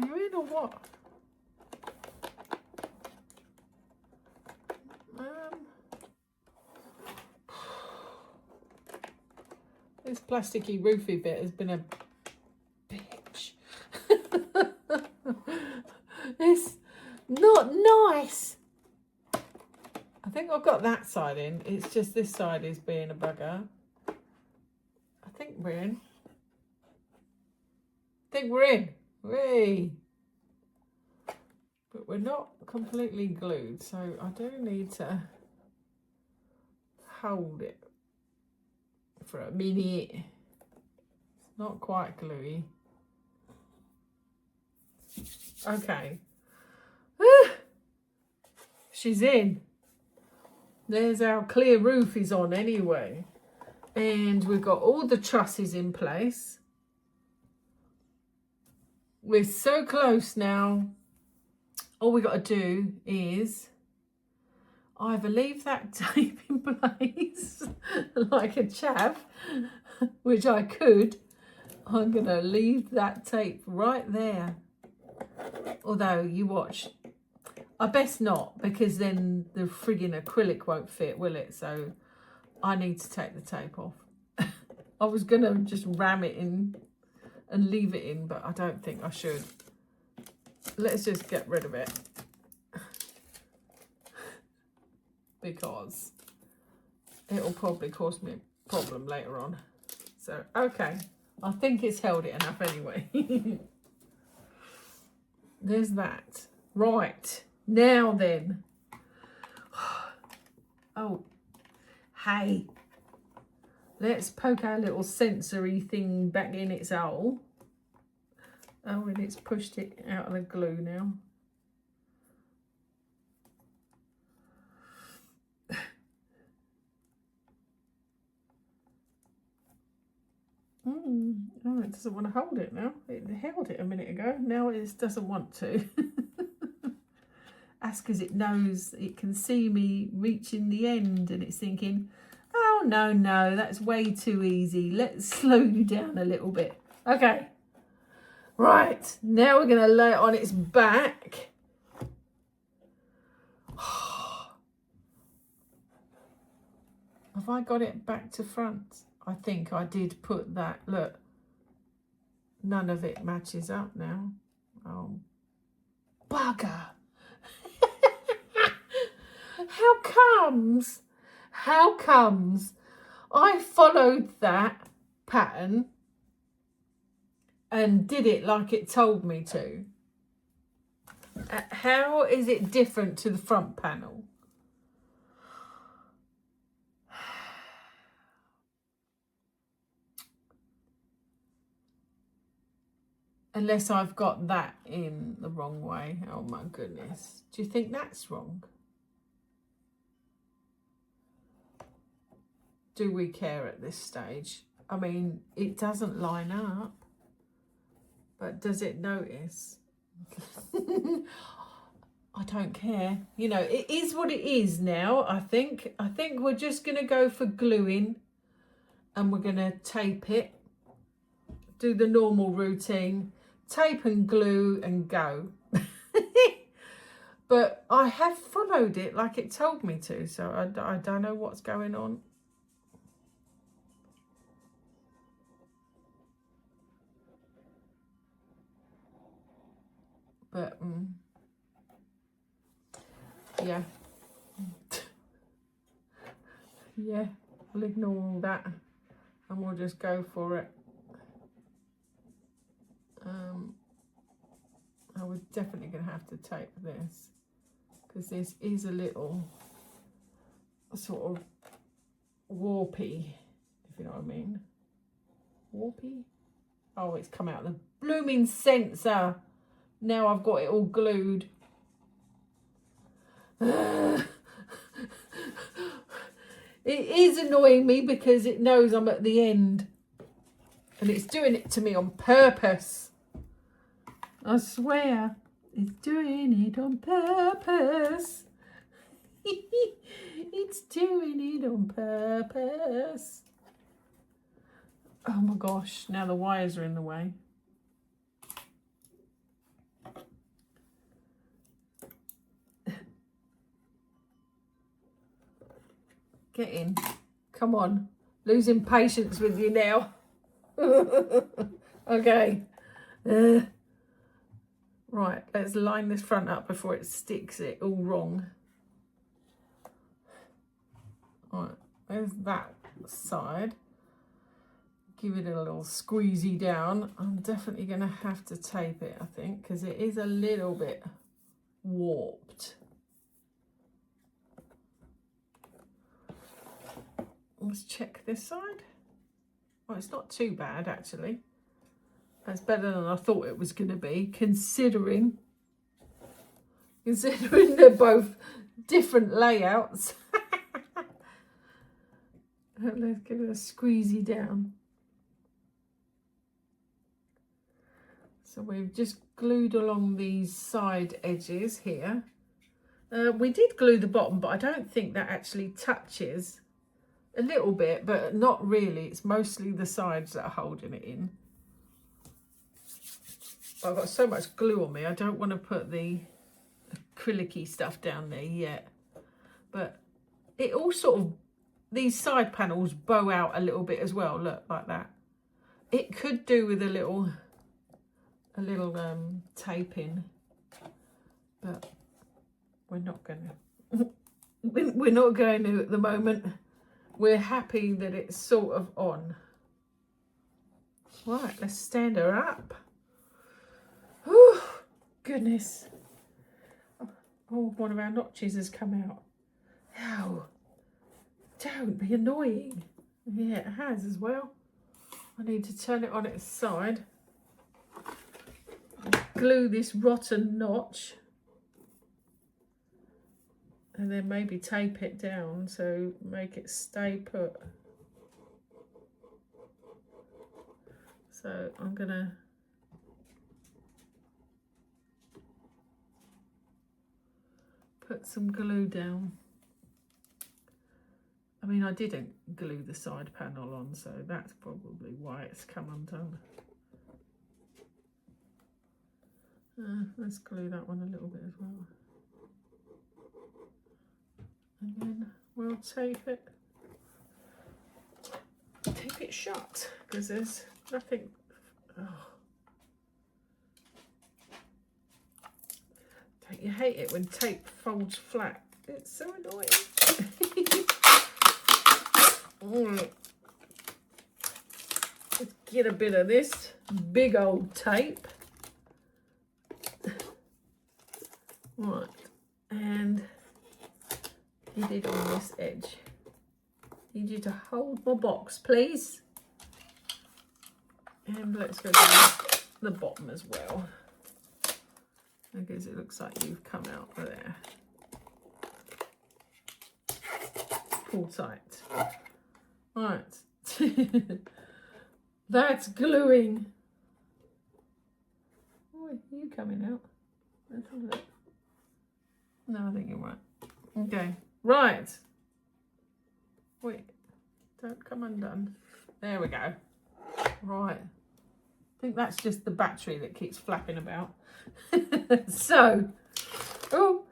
Are you in or what? This plasticky roofy bit has been a bitch. It's not nice. I think I've got that side in. It's just this side is being a bugger. I think we're in. Whee! But we're not completely glued, so I do need to hold it for a minute. It's not quite gluey. Okay. She's in. There's our clear roof is on anyway. And we've got all the trusses in place. We're so close now. All we got to do is either leave that tape in place like a chav, which I could. I'm going to leave that tape right there. Although, you watch. I best not, because then the friggin' acrylic won't fit, will it? So I need to take the tape off. I was going to just ram it in and leave it in, but I don't think I should. Let's just get rid of it. Because it'll probably cause me a problem later on. So, okay. I think it's held it enough anyway. There's that. Right. Now then. Oh. Hey, let's poke our little sensory thing back in its hole. Oh, and it's pushed it out of the glue now. Oh, it doesn't want to hold it now. It held it a minute ago. Now it just doesn't want to. That's because it knows it can see me reaching the end and it's thinking, oh, no, that's way too easy. Let's slow you down a little bit. Okay. Right. Now we're going to lay it on its back. Have I got it back to front? I think I did put that. Look. None of it matches up now. Oh, bugger. How comes I followed that pattern and did it like it told me to? How is it different to the front panel? Unless I've got that in the wrong way. Oh my goodness. Do you think that's wrong? Do we care at this stage? I mean, it doesn't line up. But does it notice? I don't care. You know, it is what it is now, I think. I think we're just going to go for gluing. And we're going to tape it. Do the normal routine. Tape and glue and go. But I have followed it like it told me to. So I don't know what's going on. But, yeah. Yeah, we'll ignore all that. And we'll just go for it. I was definitely going to have to tape this. Because this is a little sort of warpy, if you know what I mean. Warpy? Oh, it's come out of the blooming Censor. Now I've got it all glued. It is annoying me because it knows I'm at the end. And it's doing it to me on purpose. I swear. It's doing it on purpose. It's doing it on purpose. Oh my gosh, now the wires are in the way. Get in. Come on. Losing patience with you now. Okay. Right, let's line this front up before it sticks it all wrong. Right, there's that side. Give it a little squeezy down. I'm definitely going to have to tape it, I think, because it is a little bit warped. Let's check this side. Well, it's not too bad, actually. That's better than I thought it was going to be, considering they're both different layouts. Let's give it a squeezy down. So we've just glued along these side edges here. We did glue the bottom, but I don't think that actually touches. A little bit, but not really. It's mostly the sides that are holding it in. I've got so much glue on me, I don't want to put the acrylic-y stuff down there yet. But it all sort of, these side panels bow out a little bit as well, look, like that. It could do with a little taping, but we're not going to. We're not going to at the moment. We're happy that it's sort of on. Right, let's stand her up. Oh, goodness. Oh, one of our notches has come out. Ow. Don't be annoying. Yeah, it has as well. I need to turn it on its side. Glue this rotten notch. And then maybe tape it down so make it stay put. So I'm gonna put some glue down. I mean, I didn't glue the side panel on, so that's probably why it's come undone. Let's glue that one a little bit as well. And then we'll tape it shut, because there's nothing. Oh. Don't you hate it when tape folds flat? It's so annoying. Let's get a bit of this big old tape. Right, and get it on this edge. Need you to hold my box, please. And let's go down the bottom as well, because it looks like you've come out of there. Pull tight. Right. That's gluing. Oh, are you coming out? Let's have a look. No, I think you're right. Okay. Right. Wait. Don't come undone. There we go. Right. I think that's just the battery that keeps flapping about. So, oh,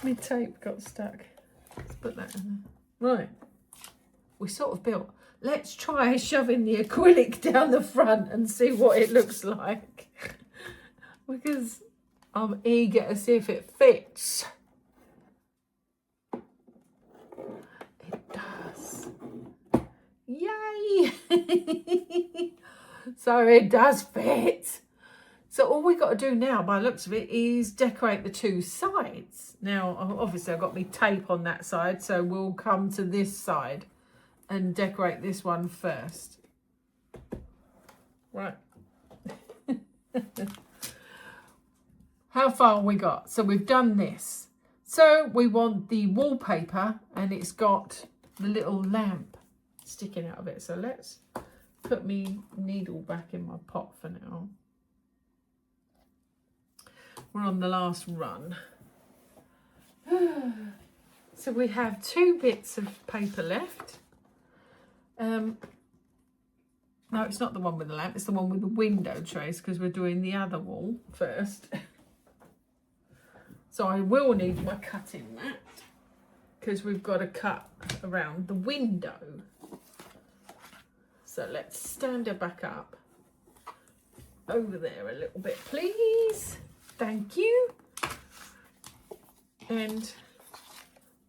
my tape got stuck. Let's put that in there. Right. We sort of built. Let's try shoving the acrylic down the front and see what it looks like. Because I'm eager to see if it fits. It does. Yay! So it does fit. So all we got to do now, by the looks of it, is decorate the two sides. Now, obviously I've got my tape on that side, so we'll come to this side and decorate this one first. Right. How far we got? So we've done this. So we want the wallpaper, and it's got the little lamp sticking out of it. So let's put me needle back in my pot for now. We're on the last run. So we have 2 bits of paper left. No, it's not the one with the lamp, it's the one with the window trace, because we're doing the other wall first. So I will need my cutting mat, because we've got to cut around the window. So let's stand her back up over there a little bit, please. Thank you. And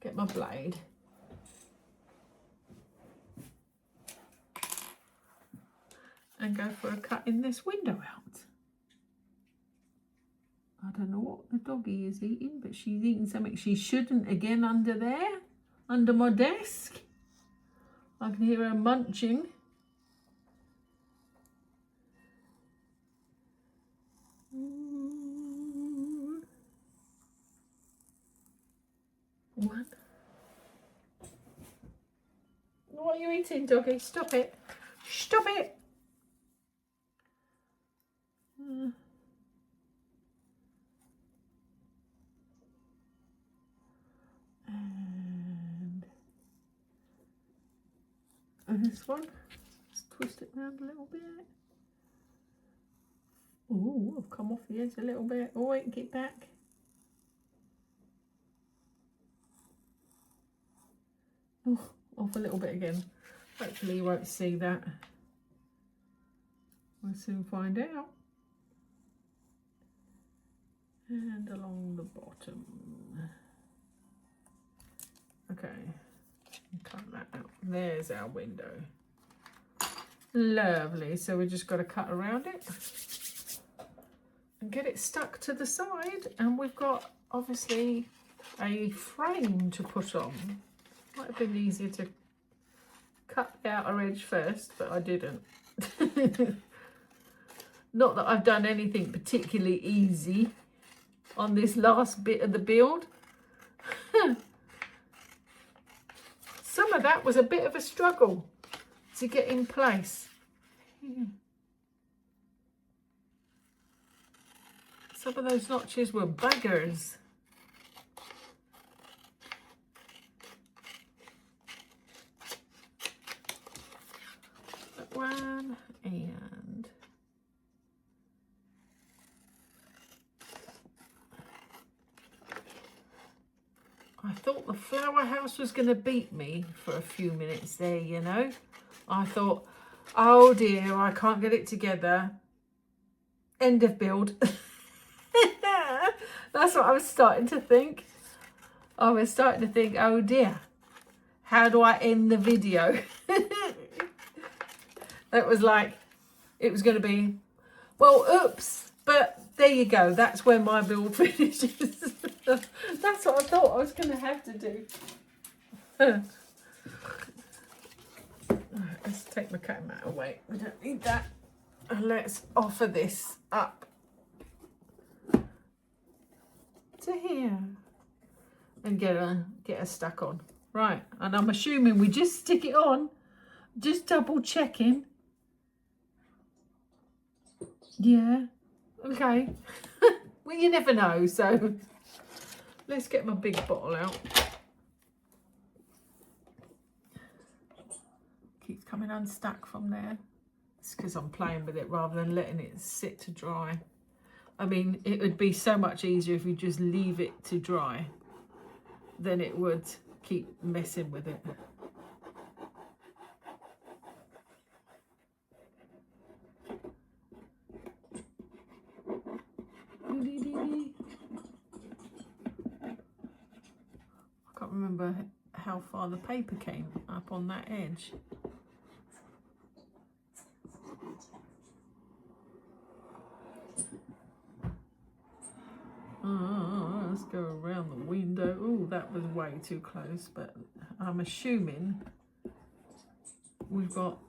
get my blade. And go for a cut in this window out. I don't know what the doggy is eating, but she's eating something she shouldn't again under there, under my desk. I can hear her munching. One. What are you eating, doggy? Stop it. Stop it. And this one, just twist it round a little bit. Oh, I've come off the edge a little bit. Oh, wait, get back. Oh, off a little bit again. Hopefully you won't see that. We'll soon find out. And along the bottom. Okay, cut that out. There's our window. Lovely. So we just got to cut around it and get it stuck to the side. And we've got obviously a frame to put on. Might have been easier to cut the outer edge first, but I didn't. Not that I've done anything particularly easy on this last bit of the build. Some of that was a bit of a struggle to get in place. Some of those notches were buggers. That one, and I thought the flower house was going to beat me for a few minutes there, you know. I thought, oh dear, I can't get it together. End of build. That's what I was starting to think. I was starting to think, oh dear, how do I end the video? That was like, it was going to be, well, oops, but there you go. That's where my build finishes. That's what I thought I was going to have to do. Right, let's take my cutting mat away. We don't need that. And let's offer this up to here and get her stuck on. Right, and I'm assuming we just stick it on, just double checking. Yeah, okay. Well, you never know, so let's get my big bottle out. Keeps coming unstuck from there. It's because I'm playing with it rather than letting it sit to dry. I mean, it would be so much easier if you just leave it to dry than it would keep messing with it. I can't remember how far the paper came up on that edge. Oh, let's go around the window. Oh, that was way too close, but I'm assuming we've got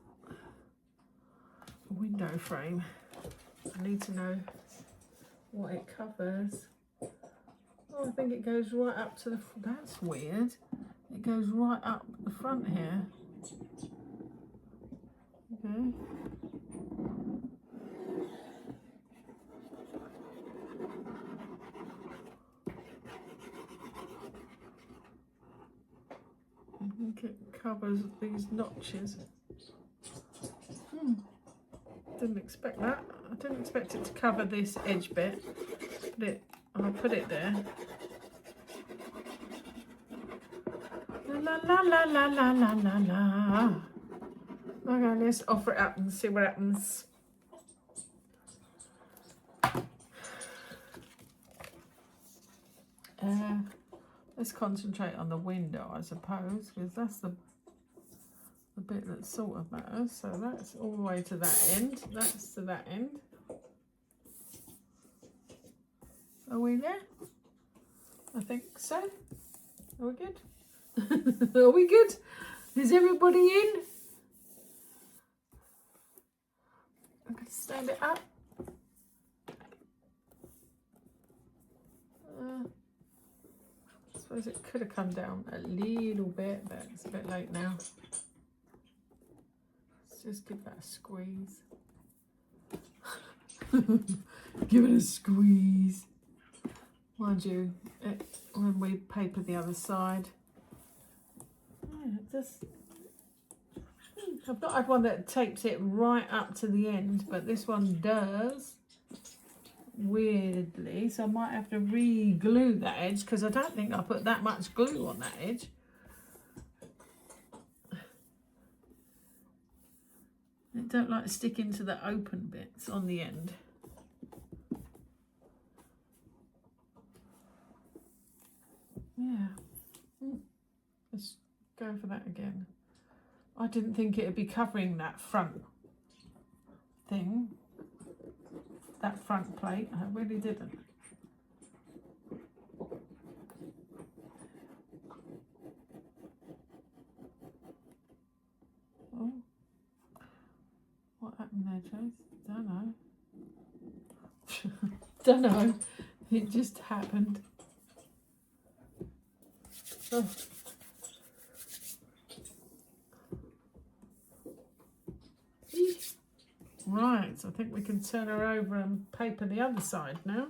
a window frame. I need to know what it covers. Oh, I think it goes right up to the, that's weird. It goes right up the front here. Okay. I think it covers these notches. Didn't expect that. I didn't expect it to cover this edge bit, but I'll put it there. La la la la la la la la. Okay, let's offer it up and see what happens. Let's concentrate on the window, I suppose, because that's the bit that sort of matters. So that's all the way to that end. That's to that end. Are we there? I think so. Are we good? Are we good? Is everybody in? I'm going to stand it up. I suppose it could have come down a little bit, but it's a bit late now. Let's just give that a squeeze. Give it a squeeze. Mind you, when we paper the other side, I've not had one that tapes it right up to the end, but this one does, weirdly. So I might have to re-glue that edge, because I don't think I put that much glue on that edge. It don't like sticking to the open bits on the end. Yeah. Let's go for that again. I didn't think it would be covering that front thing, that front plate. I really didn't. happen there, Trace? Don't know. Don't know. It just happened. Oh. Right, so I think we can turn her over and paper the other side now.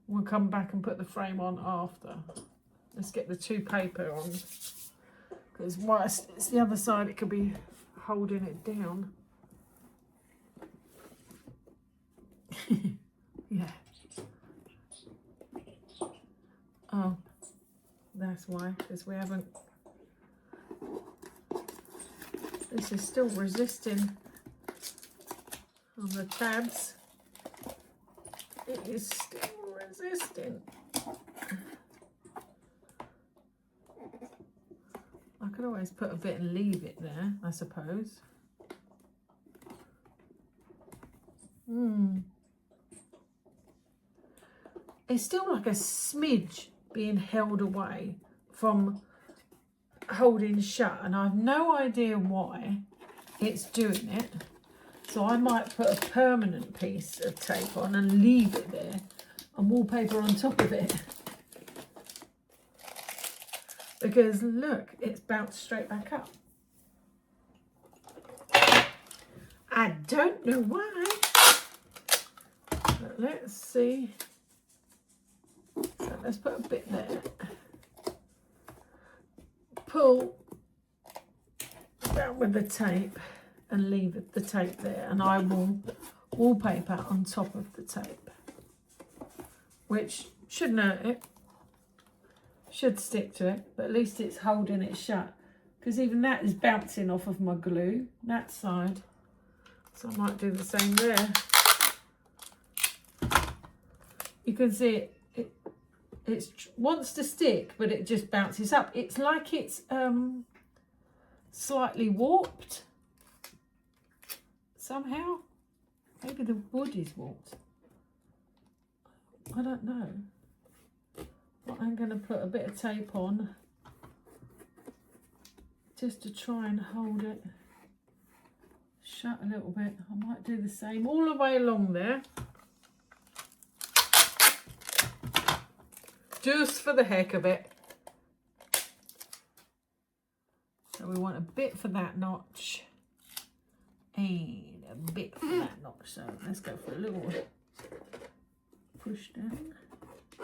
We'll come back and put the frame on after. Let's get the two paper on, because whilst it's the other side, it could be holding it down. Yeah. Oh, that's why, because we haven't. This is still resisting on the tabs. It is still resisting. I could always put a bit and leave it there, I suppose. It's still like a smidge being held away from holding shut, and I have no idea why it's doing it. So I might put a permanent piece of tape on and leave it there and wallpaper on top of it. Because look, it's bounced straight back up. I don't know why. But let's see. So let's put a bit there. Pull down with the tape and leave the tape there, and I will wallpaper on top of the tape, which shouldn't hurt it, should stick to it, but at least it's holding it shut, because even that is bouncing off of my glue, that side. So I might do the same there. You can see it wants to stick, but it just bounces up. It's like it's slightly warped somehow. Maybe the wood is warped. I don't know. But I'm going to put a bit of tape on just to try and hold it shut a little bit. I might do the same all the way along there. Just for the heck of it. So we want a bit for that notch and a bit for that notch. So let's go for a little push down.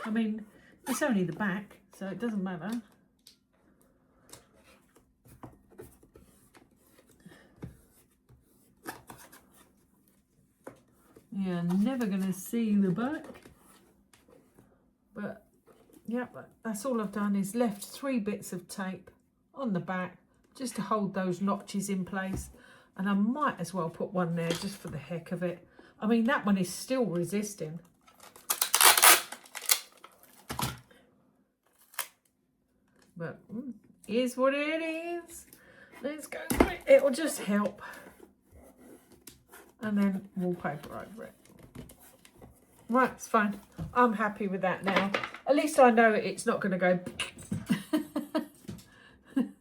I mean, it's only the back, so it doesn't matter. You're never going to see the back. But yeah, that's all I've done is left 3 bits of tape on the back just to hold those notches in place. And I might as well put one there just for the heck of it. I mean, that one is still resisting. But is what it is. Let's go for it. It'll just help. And then wallpaper over it. Right, it's fine. I'm happy with that now. At least I know it's not going to go. And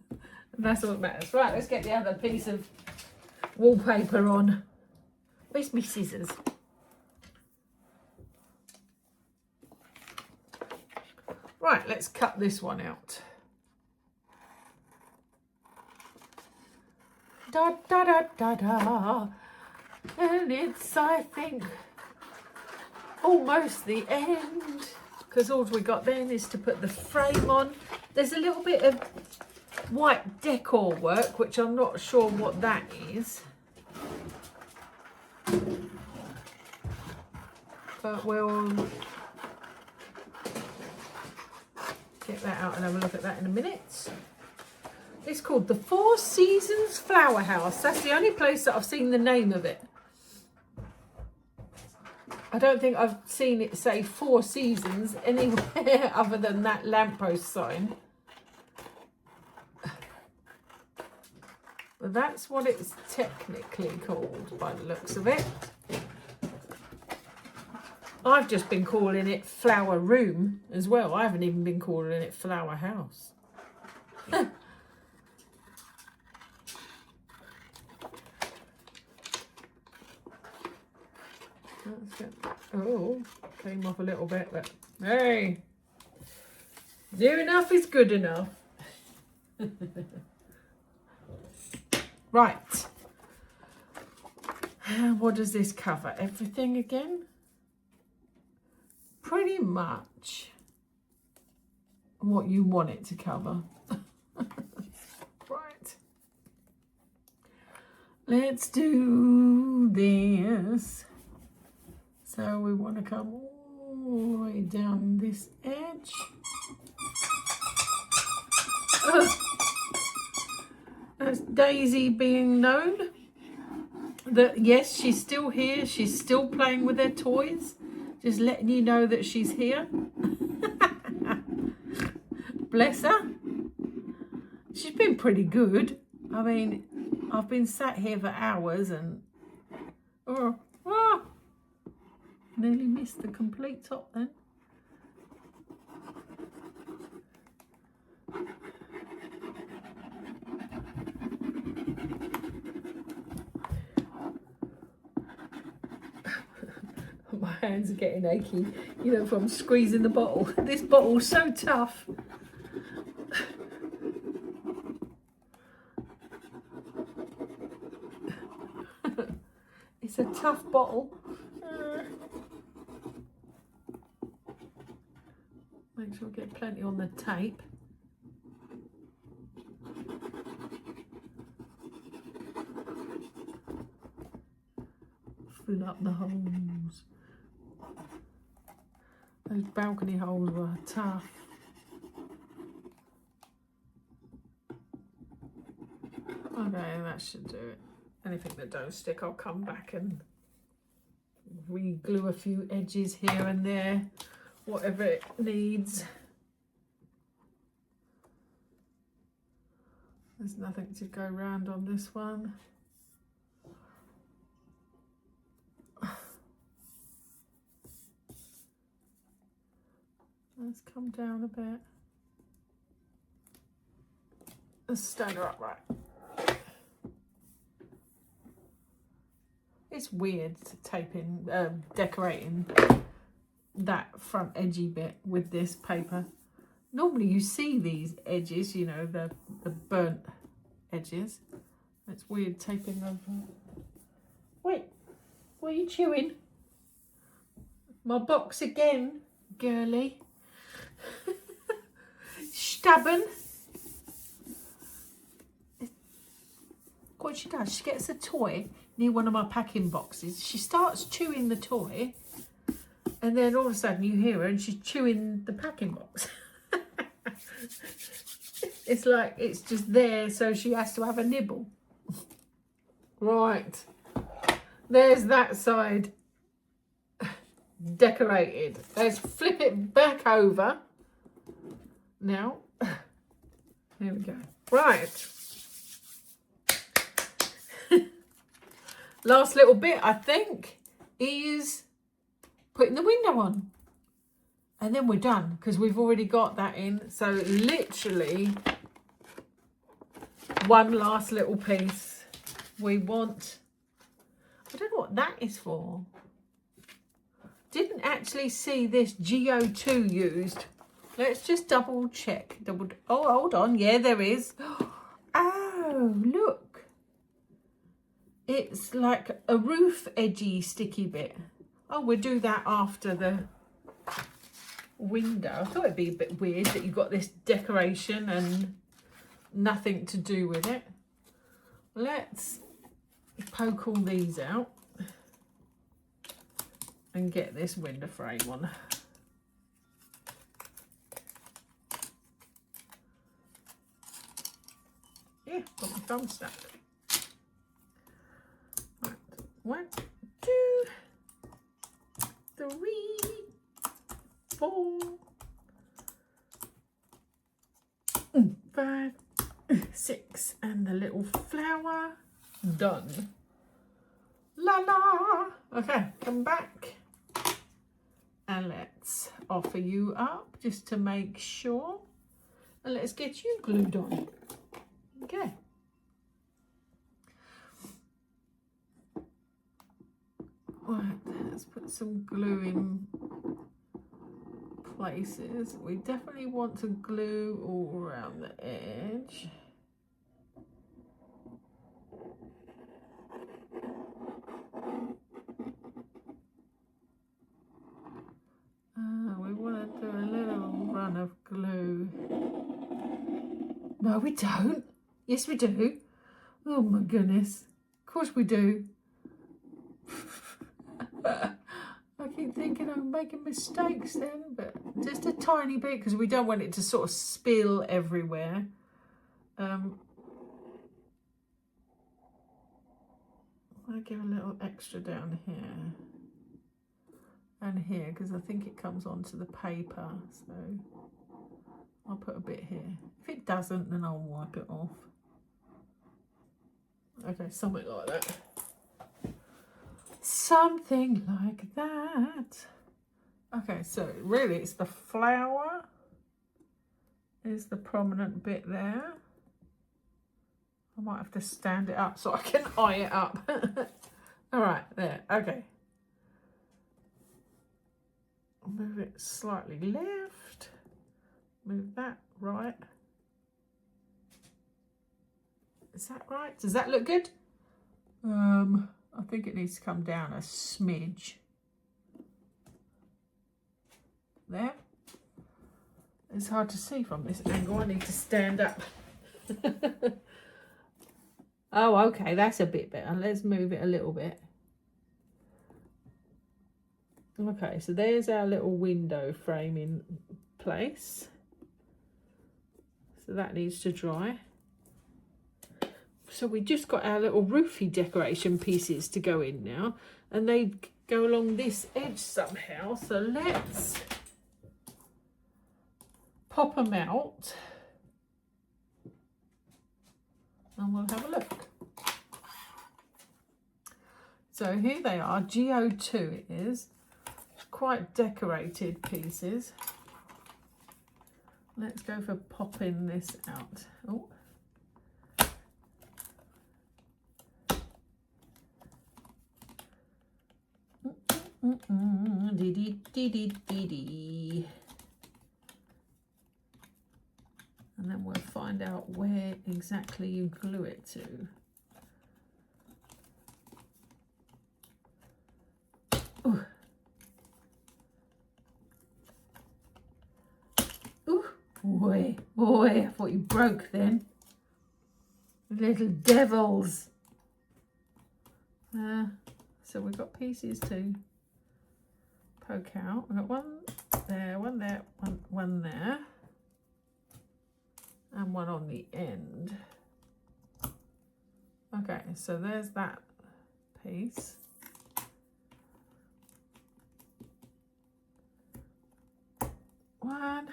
that's all that matters. Right, let's get the other piece of wallpaper on. Where's my scissors? Right, let's cut this one out. Da da da da da. And it's, I think, almost the end, because all we got then is to put the frame on. There's a little bit of white decor work, which I'm not sure what that is, but we'll get that out and have a look at that in a minute. It's called the Four Seasons Flower House. That's the only place that I've seen the name of it. I don't think I've seen it say Four Seasons anywhere other than that lamppost sign. But that's what it's technically called by the looks of it. I've just been calling it Flower Room as well. I haven't even been calling it Flower House. That's good. Oh, came off a little bit, but hey, near enough is good enough. Right. What does this cover? Everything again? Pretty much what you want it to cover. Right. Let's do this. So we want to come all the way down this edge. That's Daisy being known that yes, she's still here. She's still playing with her toys. Just letting you know that she's here. Bless her. She's been pretty good. I mean, I've been sat here for hours and nearly missed the complete top then. My hands are getting achy, you know, from squeezing the bottle. This bottle's so tough. It's a tough bottle. Make sure I get plenty on the tape. Fill up the holes. Those balcony holes were tough. Okay, that should do it. Anything that don't stick, I'll come back and re-glue a few edges here and there, whatever it needs. There's nothing to go round on this one. Let's come down a bit. Let's stand her up right. It's weird taping, decorating that front edgy bit with this paper. Normally you see these edges, you know, the burnt edges. It's weird taping over. Wait, what are you chewing? My box again, girly. Stubborn. What she does, she gets a toy near one of my packing boxes. She starts chewing the toy, and then all of a sudden you hear her and she's chewing the packing box. It's like it's just there, so she has to have a nibble. Right. There's that side decorated. Let's flip it back over. Now, here we go. Right. Last little bit, I think, is putting the window on. And then we're done, because we've already got that in. So literally, one last little piece. We want, I don't know what that is for. Didn't actually see this GO2 used. Let's just double check. Oh, hold on. Yeah, there is. Oh, look. It's like a roof edgy sticky bit. Oh, we'll do that after the window. I thought it'd be a bit weird that you got this decoration and nothing to do with it. Let's poke all these out and get this window frame on. Yeah, got my thumb stuck. Right. 1, 2, 3, 4, 5, 6, and the little flower. Done. La la. Okay, come back. And let's offer you up just to make sure. And let's get you glued on. Okay. Right, let's put some glue in places. We definitely want to glue all around the edge. We want to do a little run of glue. No, we don't. Yes, we do. Oh my goodness. Of course we do. I keep thinking I'm making mistakes then, but just a tiny bit because we don't want it to sort of spill everywhere. I give a little extra down here and here because I think it comes onto the paper, so I'll put a bit here. If it doesn't, then I'll wipe it off. Okay, something like that. Something like that. Okay, so really it's the flower is the prominent bit there. I might have to stand it up so I can eye it up. All right, there, okay. Move it slightly left. Move that right. Is that right? Does that look good? I think it needs to come down a smidge. There. It's hard to see from this angle. I need to stand up. Oh, okay, that's a bit better. Let's move it a little bit. Okay, so there's our little window frame in place. So that needs to dry. So we just got our little roofy decoration pieces to go in now, and they go along this edge somehow. So let's pop them out and we'll have a look. So here they are, GO2 it is, quite decorated pieces. Let's go for popping this out. Oh. Dee-dee-dee-dee-dee. And then we'll find out where exactly you glue it to. Ooh. Ooh. Boy, I thought you broke then. Little devils. So we've got pieces to poke out. We've got one there, one there, and one on the end. Okay, so there's that piece. One,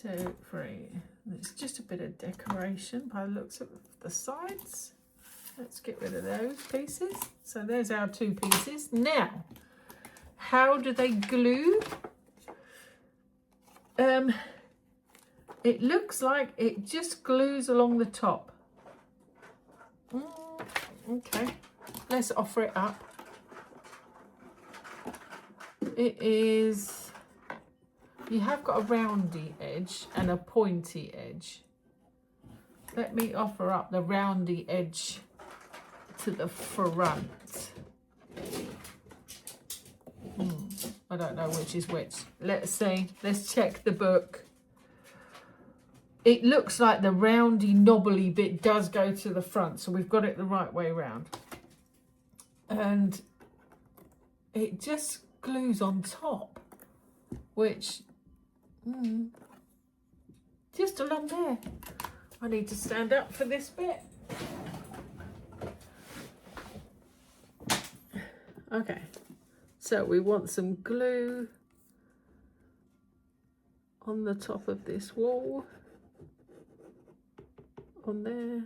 two, three. It's just a bit of decoration by the looks of the sides. Let's get rid of those pieces. So there's our two pieces. Now, how do they glue? It looks like it just glues along the top. Okay, let's offer it up. It is, you have got a roundy edge and a pointy edge. Let me offer up the roundy edge to the front. I don't know which is which. Let's see. Let's check the book. It looks like the roundy, knobbly bit does go to the front, so we've got it the right way round. And it just glues on top, which, just along there. I need to stand up for this bit. Okay, so we want some glue on the top of this wall. On there,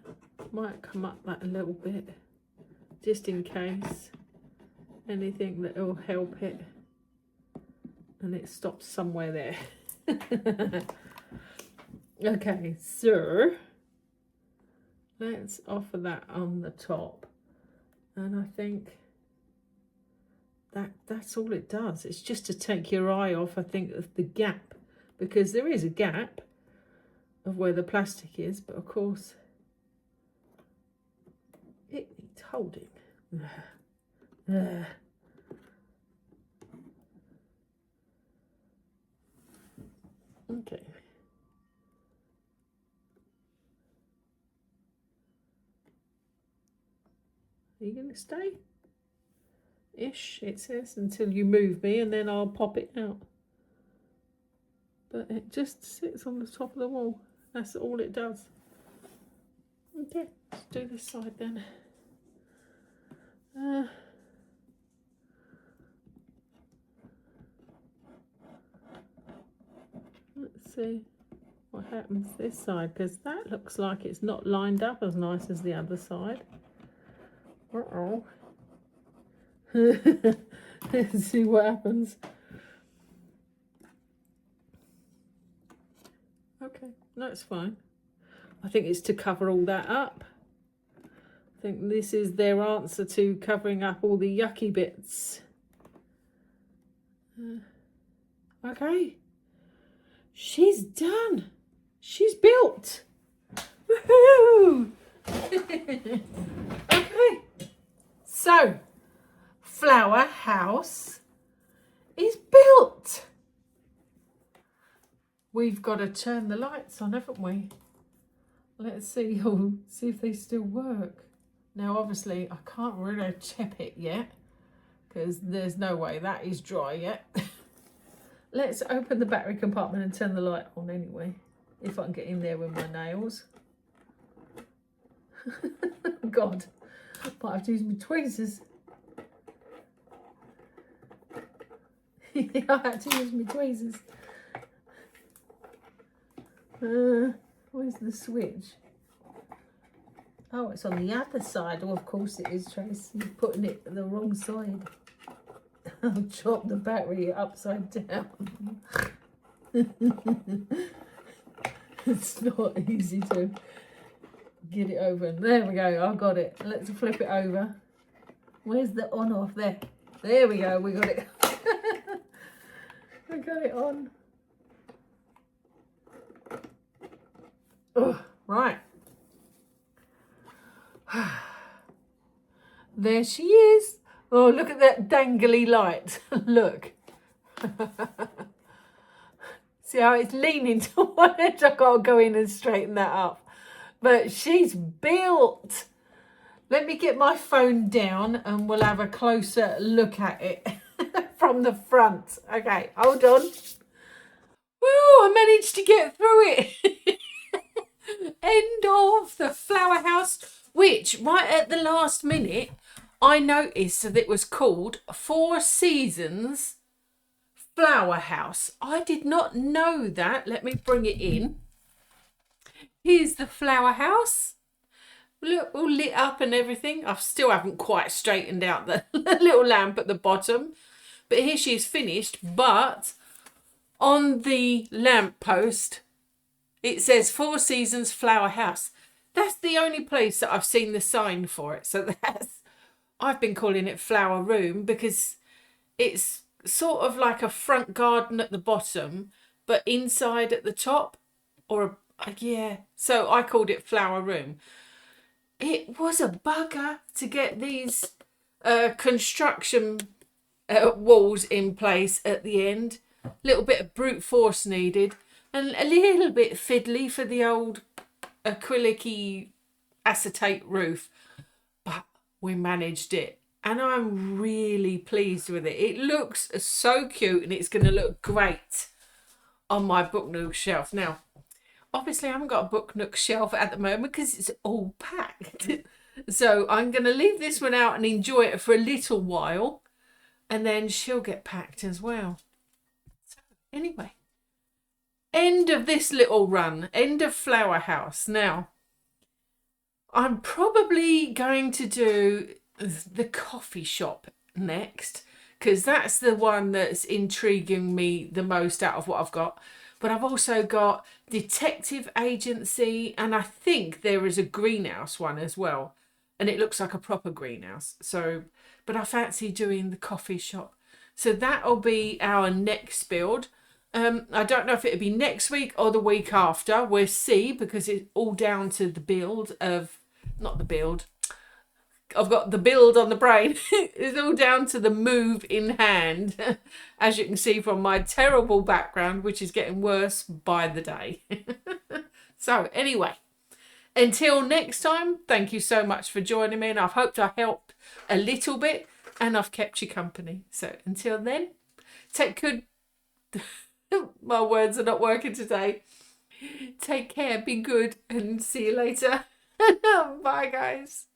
might come up that a little bit, just in case. Anything that will help it. And it stops somewhere there. Okay, so let's offer that on the top. And I think that's all it does. It's just to take your eye off, I think, of the gap, because there is a gap of where the plastic is, but of course it needs holding. Okay. Are you going to stay? Ish, it says, until you move me, and then I'll pop it out. But it just sits on the top of the wall. That's all it does. Okay, let's do this side then. Let's see what happens this side, because that looks like it's not lined up as nice as the other side. Uh-oh. Let's see what happens. Okay, that's fine. I think it's to cover all that up. I think this is their answer to covering up all the yucky bits. Okay. She's done. She's built. Woohoo! Okay. So, Flower House is built. We've got to turn the lights on, haven't we? Let's see. Oh, see if they still work. Now, obviously, I can't really tip it yet because there's no way that is dry yet. Let's open the battery compartment and turn the light on anyway, if I can get in there with my nails. God, might have to use my tweezers. I had to use my tweezers. Where's the switch? Oh, it's on the other side. Oh, of course it is, Trace. You're putting it the wrong side. I'll chop the battery upside down. It's not easy to get it over. There we go. I got it. Let's flip it over. Where's the on off? There. There we go. We got it. I got it on. Oh, right. There she is. Oh, look at that dangly light. Look. See how it's leaning toward it? I've got to go in and straighten that up. But she's built. Let me get my phone down and we'll have a closer look at it from the front. Okay, hold on. Woo, I managed to get through it. End of the Flower House, which right at the last minute, I noticed that it was called Four Seasons Flower House. I did not know that. Let me bring it in. Here's the flower house. Look, all lit up and everything. I still haven't quite straightened out the little lamp at the bottom. But here she is finished. But on the lamp post, it says Four Seasons Flower House. That's the only place that I've seen the sign for it. So I've been calling it Flower Room because it's sort of like a front garden at the bottom, but inside at the top, or yeah. So I called it Flower Room. It was a bugger to get these construction walls in place at the end. A little bit of brute force needed, and a little bit fiddly for the old acrylic-y acetate roof, but we managed it. And I'm really pleased with it. It looks so cute and it's going to look great on my Book Nook shelf. Now, obviously I haven't got a Book Nook shelf at the moment because it's all packed. So I'm going to leave this one out and enjoy it for a little while. And then she'll get packed as well. So anyway, end of this little run. End of Flower House. Now, I'm probably going to do the coffee shop next because that's the one that's intriguing me the most out of what I've got. But I've also got detective agency, and I think there is a greenhouse one as well, and it looks like a proper greenhouse. So but I fancy doing the coffee shop. So that'll be our next build. I don't know if it'll be next week or the week after. We'll see, because it's all down to the build of, not the build. I've got the build on the brain. It's all down to the move in hand, as you can see from my terrible background, which is getting worse by the day. So anyway, until next time, thank you so much for joining me, and I've hoped I helped a little bit and I've kept you company. So until then, take good... My words are not working today. Take care, be good, and see you later. Bye, guys.